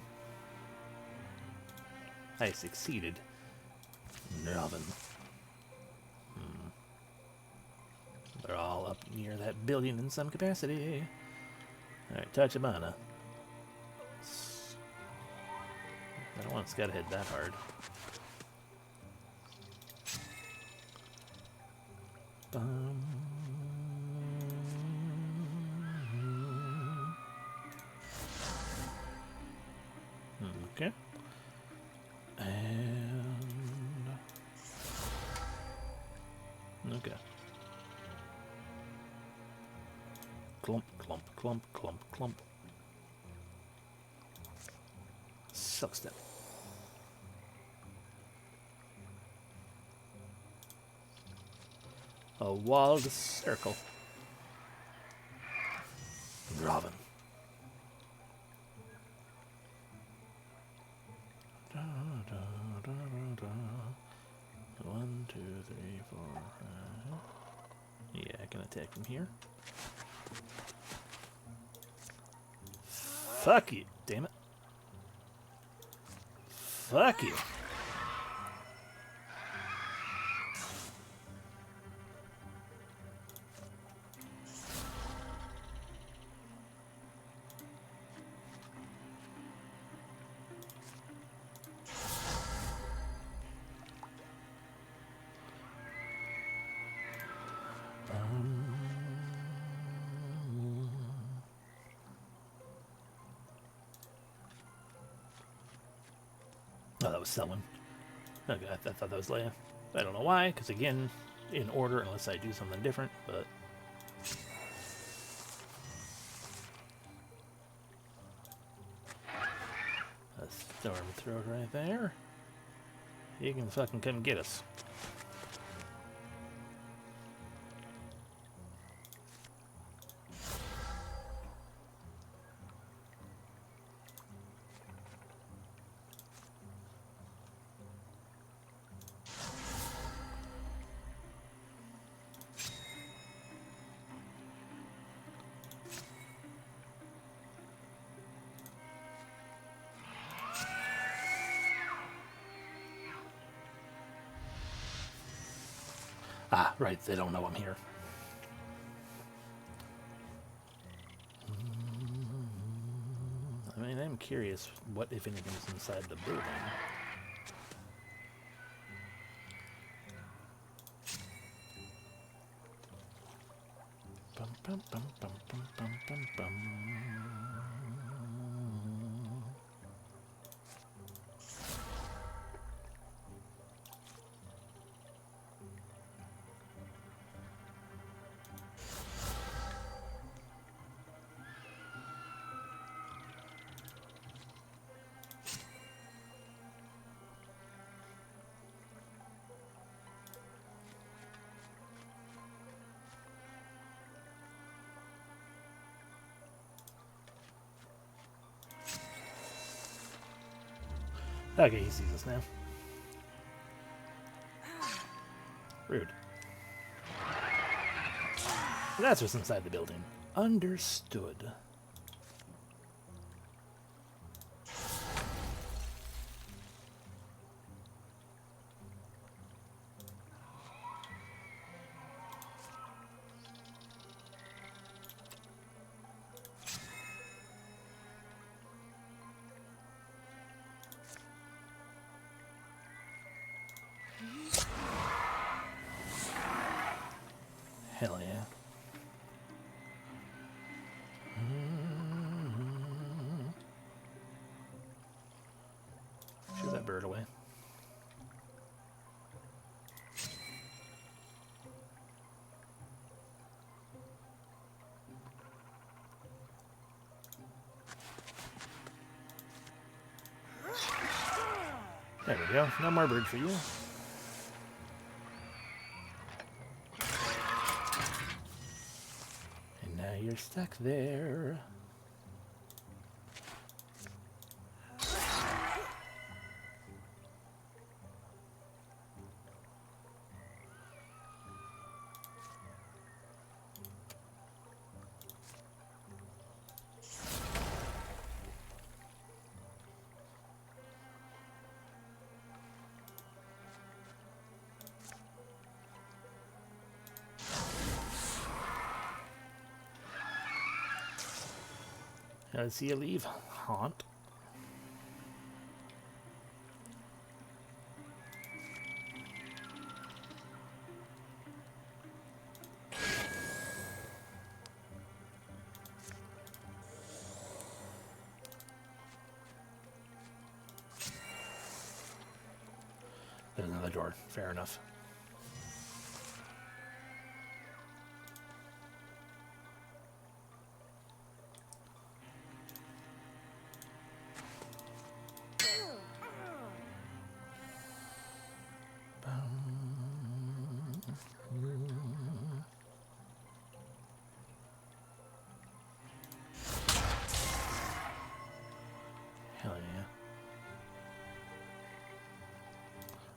I succeeded. Robin. They're all up near that billion in some capacity. Alright, Tachibana. I don't want Scout Head that hard. Okay. And... okay. Clump, clump, clump, clump, clump. Silk step. A walled circle. Robin. Da, da, da, da, da. 1, 2, 3, 4, 5. Yeah, I can attack from here. Fuck you, damn it. Fuck you. Oh, that was Selwyn. Okay, I thought that was Leia. I don't know why, because again, in order, unless I do something different, but... a storm throat right there. You can fucking come get us. Ah, right, they don't know I'm here. I mean, I'm curious what, if anything, is inside the building. Bum, bum, bum, bum, bum, bum, bum, bum. Okay, he sees us now. Rude. That's what's inside the building. Understood. Hell yeah. Shoo that bird away. There we go. No more bird for you. And now you're stuck there. I see you leave, haunt. There's another door. Fair enough. Hell yeah.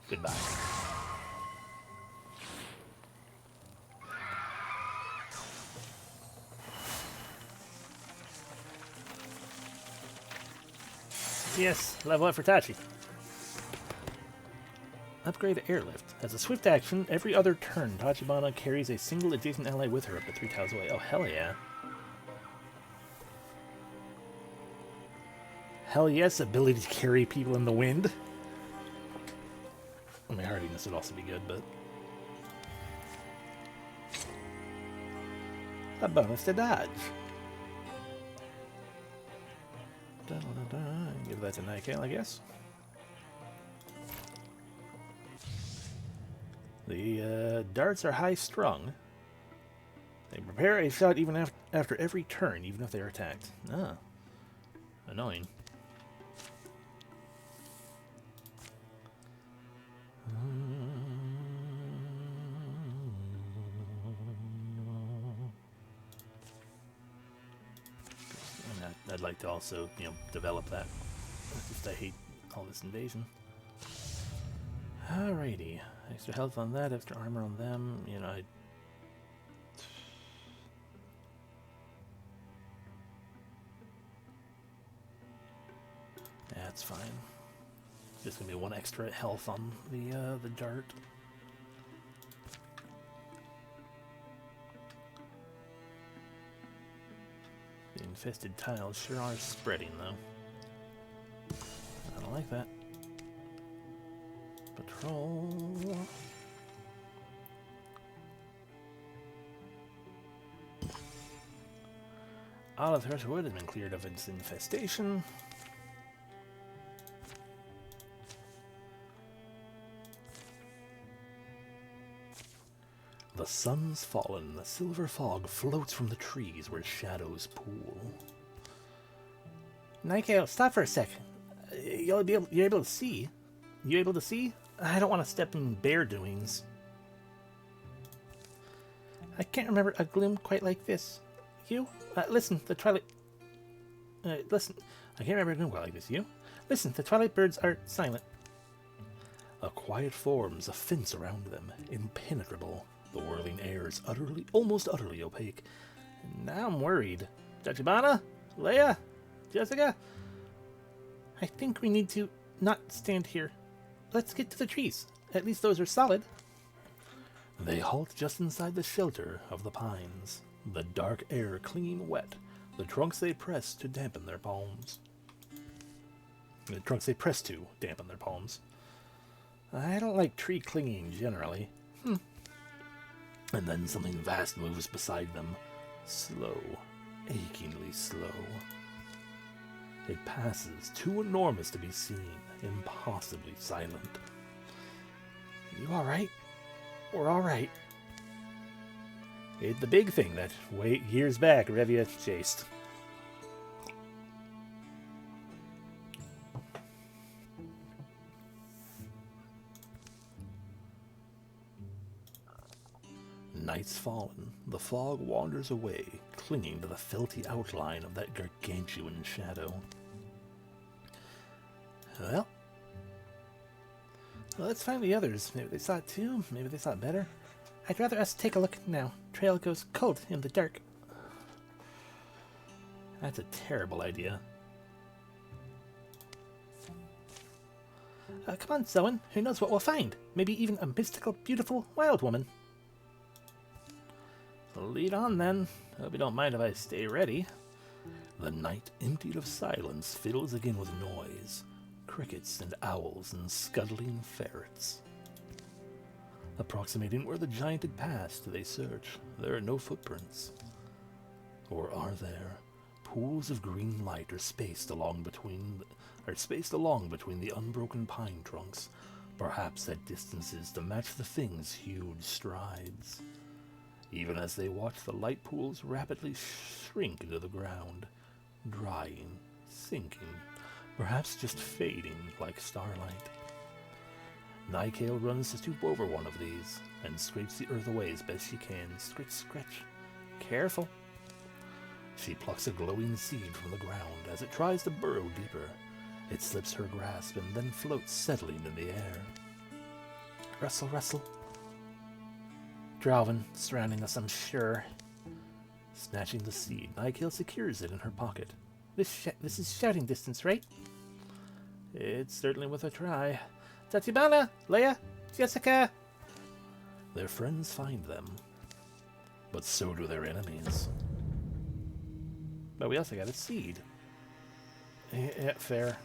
Goodbye. Yes, level up for Tachi. Upgrade airlift. As a swift action, every other turn, Tachibana carries a single adjacent ally with her up to 3 tiles away. Oh, hell yeah. Hell yes, ability to carry people in the wind. I mean, hardiness would also be good, but... a bonus to dodge. Give that to Nightgale, I guess. The darts are high strung. They prepare a shot even after every turn, even if they are attacked. Ah. Annoying. I'd like to also, develop that. It's just I hate all this invasion. Alrighty. Extra health on that, extra armor on them. That's fine. Just gonna be 1 extra health on the dart. The infested tiles sure are spreading, though. I don't like that. Patrol. All of Hearthwood has been cleared of its infestation. The sun's fallen, the silver fog floats from the trees where shadows pool. Nightgale, stop for a sec. You're able to see? You able to see? I don't want to step in bear doings. I can't remember a gloom quite like this. You? Listen, the twilight... listen, I can't remember a gloom quite like this. You? Listen, the twilight birds are silent. A quiet forms a fence around them, impenetrable. The whirling air is almost utterly opaque. Now I'm worried. Tachibana? Leia? Jessica? I think we need to not stand here. Let's get to the trees. At least those are solid. They halt just inside the shelter of the pines, the dark air clinging wet, the trunks they press to dampen their palms. The trunks they press to dampen their palms. I don't like tree clinging generally. And then something vast moves beside them. Slow, achingly slow. It passes, too enormous to be seen, impossibly silent. You alright? We're alright. It's the big thing that years back Revia chased. Night's fallen. The fog wanders away, clinging to the felty outline of that gargantuan shadow. Well, let's find the others. Maybe they saw it too. Maybe they saw it better. I'd rather us take a look now. Trail goes cold in the dark. That's a terrible idea. Come on, Zoan. Who knows what we'll find? Maybe even a mystical, beautiful wild woman. Lead on, then. Hope you don't mind if I stay ready. The night, emptied of silence, fills again with noise. Crickets and owls and scuttling ferrets. Approximating where the giant had passed, they search. There are no footprints. Or are there? Pools of green light are spaced along between the unbroken pine trunks, perhaps at distances to match the thing's huge strides. Even as they watch, the light pools rapidly shrink into the ground, drying, sinking, perhaps just fading like starlight. Nikael runs to stoop over one of these, and scrapes the earth away as best she can. Scritch, scratch. Careful. She plucks a glowing seed from the ground as it tries to burrow deeper. It slips her grasp and then floats settling in the air. Rustle, rustle. Dralvin surrounding us, I'm sure. Snatching the seed, Nikael secures it in her pocket. This is shouting distance, right? It's certainly worth a try. Tachibana, Leia, Jessica. Their friends find them, but so do their enemies. But we also got a seed. Yeah, fair.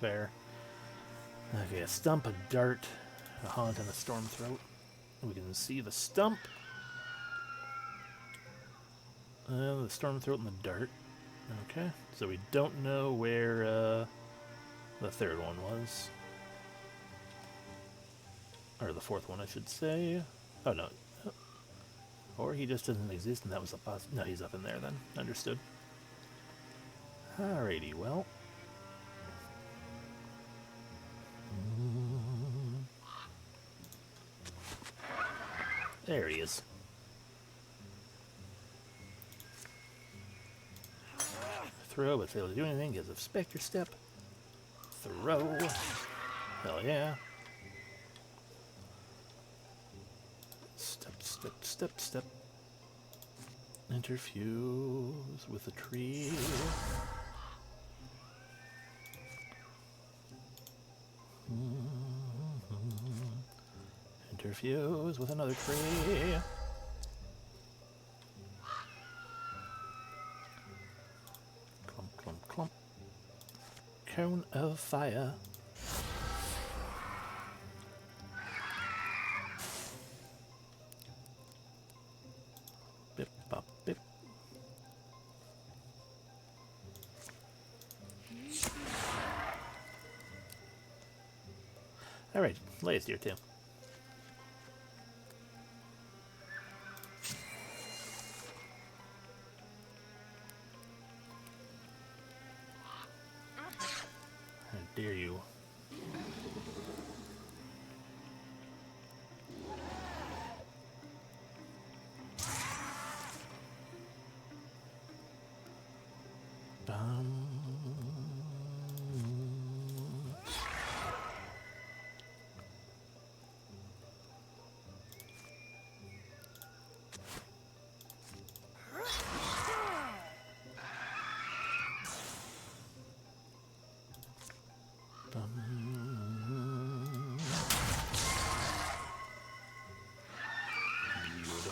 Okay, a stump, a dart, a haunt, and a storm throat. We can see the stump, the storm throat, and the dart. Okay, so we don't know where the third one was. Or the fourth one, I should say. Oh, no. Or he just doesn't exist, and that was a no, he's up in there then. Understood. Alrighty, well. There he is. Throw, but fail to do anything. Gives a spectre step. Throw. Hell yeah. Step. Interfuse with a tree. Interfuse with another tree. Clump. Cone of fire. Bip, bop, bip. Alright, Leia's here too. How dare you?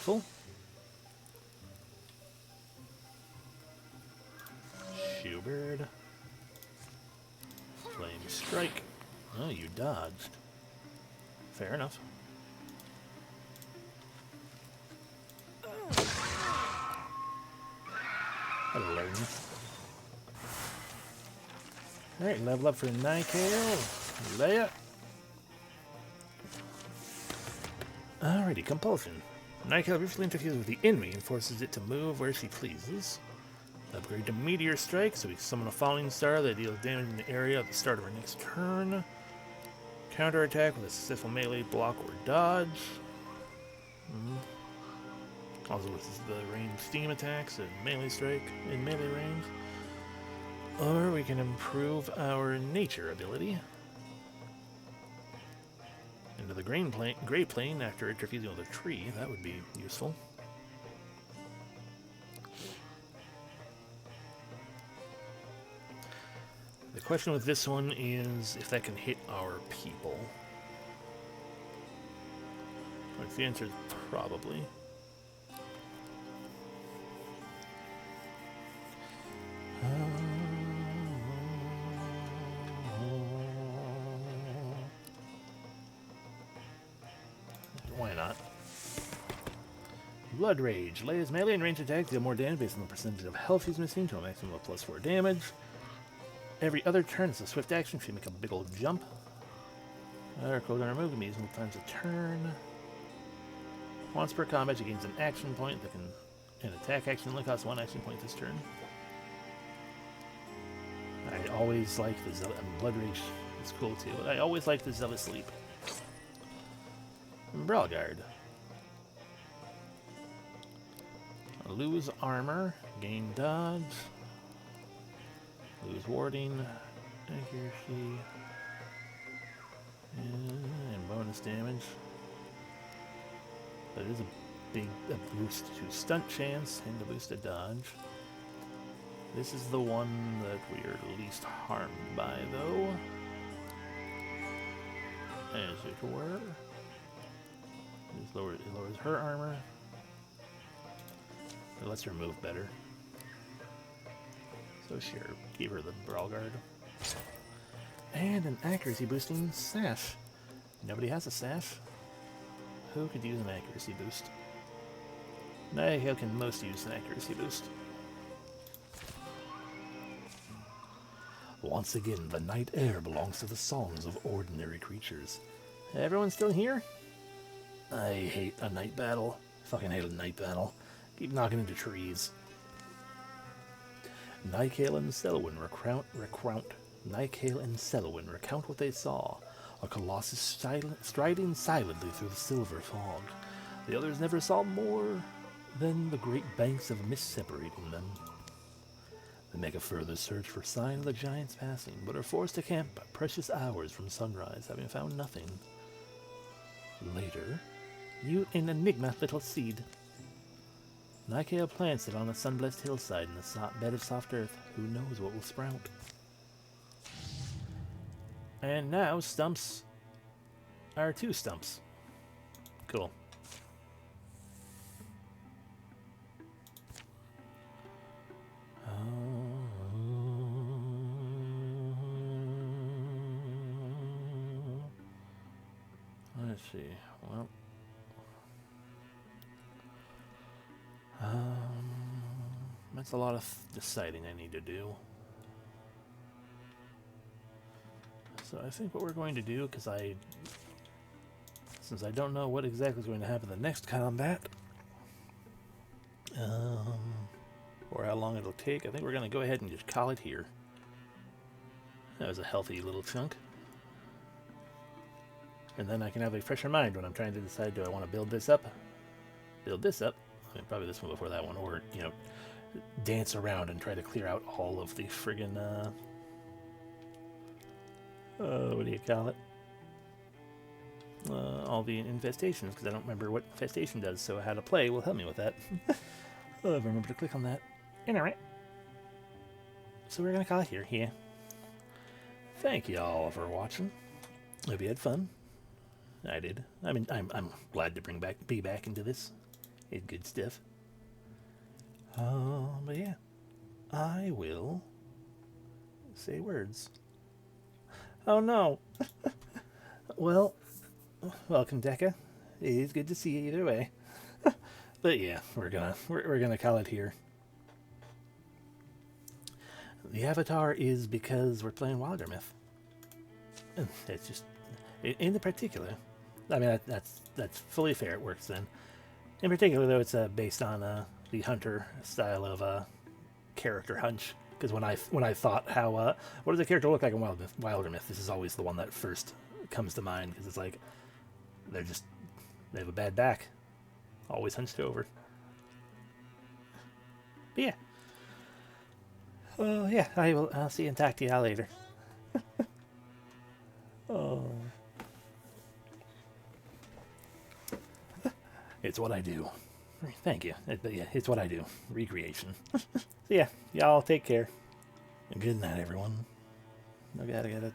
Beautiful. Shoebird. Flame Strike. Oh, you dodged. Fair enough. Hello. Alright, level up for Nikael. Leia. Alrighty, Compulsion. Nikael briefly interferes with the enemy and forces it to move where she pleases. Upgrade to Meteor Strike, so we summon a falling star that deals damage in the area at the start of our next turn. Counterattack with a successful melee block or dodge. Also, this is the range steam attacks and melee strike in melee range. Or we can improve our nature ability into the gray plane after interfusing with a tree. That would be useful. The question with this one is if that can hit our people. Which the answer is probably. Why not? Blood Rage. Leia's melee and range attacks deal more damage based on the percentage of health she's missing to a maximum of +4 damage. Every other turn is a swift action. She make a big old jump. Her cooldown remove can be used multiple times a turn. Once per combat, she gains an action point that can. An attack action only costs 1 action point this turn. I always like the Blood Rage is cool too. But I always like the Zealous Sleep. Brawl Guard. Lose armor, gain dodge. Lose warding, accuracy, and bonus damage. That is a boost to stunt chance and a boost to dodge. This is the one that we are least harmed by, though. As it were. It lowers her armor. It lets her move better. So sure, give her the Brawl Guard. And an accuracy boosting sash. Nobody has a sash. Who could use an accuracy boost? Nikael can most use an accuracy boost. Once again, the night air belongs to the songs of ordinary creatures. Everyone still here? I hate a night battle. Fucking hate a night battle. Keep knocking into trees. Nikael and Selwyn recount what they saw. A colossus striding silently through the silver fog. The others never saw more than the great banks of mist separating them. They make a further search for sign of the giant's passing, but are forced to camp precious hours from sunrise, having found nothing. Later, you an enigma little seed. Nikael plants it on a sun-blessed hillside in a bed of soft earth. Who knows what will sprout? And now stumps are 2 stumps. Cool. Let's see. Well. That's a lot of deciding I need to do. So I think what we're going to do, since I don't know what exactly is going to happen in the next combat, or how long it'll take, I think we're going to go ahead and just call it here. That was a healthy little chunk. And then I can have a fresher mind when I'm trying to decide, do I want to build this up? Build this up. I mean, probably this one before that one, or, you know, dance around and try to clear out all of the friggin', what do you call it? All the infestations, because I don't remember what infestation does, so how to play will help me with that. I'll remember to click on that. Alright. So we're gonna call it here, yeah. Thank you all for watching. Hope you had fun. I did. I mean, I'm glad to be back into this. It's good stuff. But yeah, I will say words. Oh no. Well, welcome, Deca. It is good to see you either way. But yeah, we're gonna call it here. The avatar is because we're playing Wildermyth. It's just in the particular. I mean, that's fully fair. It works then. In particular, though, it's based on the hunter style of character hunch. Because when I thought how what does a character look like in Wildermyth, this is always the one that first comes to mind. Because it's like they have a bad back, always hunched over. But yeah. Yeah, I'll see you and talk to y'all later. Oh. It's what I do. Thank you. But yeah, it's what I do. Recreation. So yeah, y'all take care. And good night, everyone. I gotta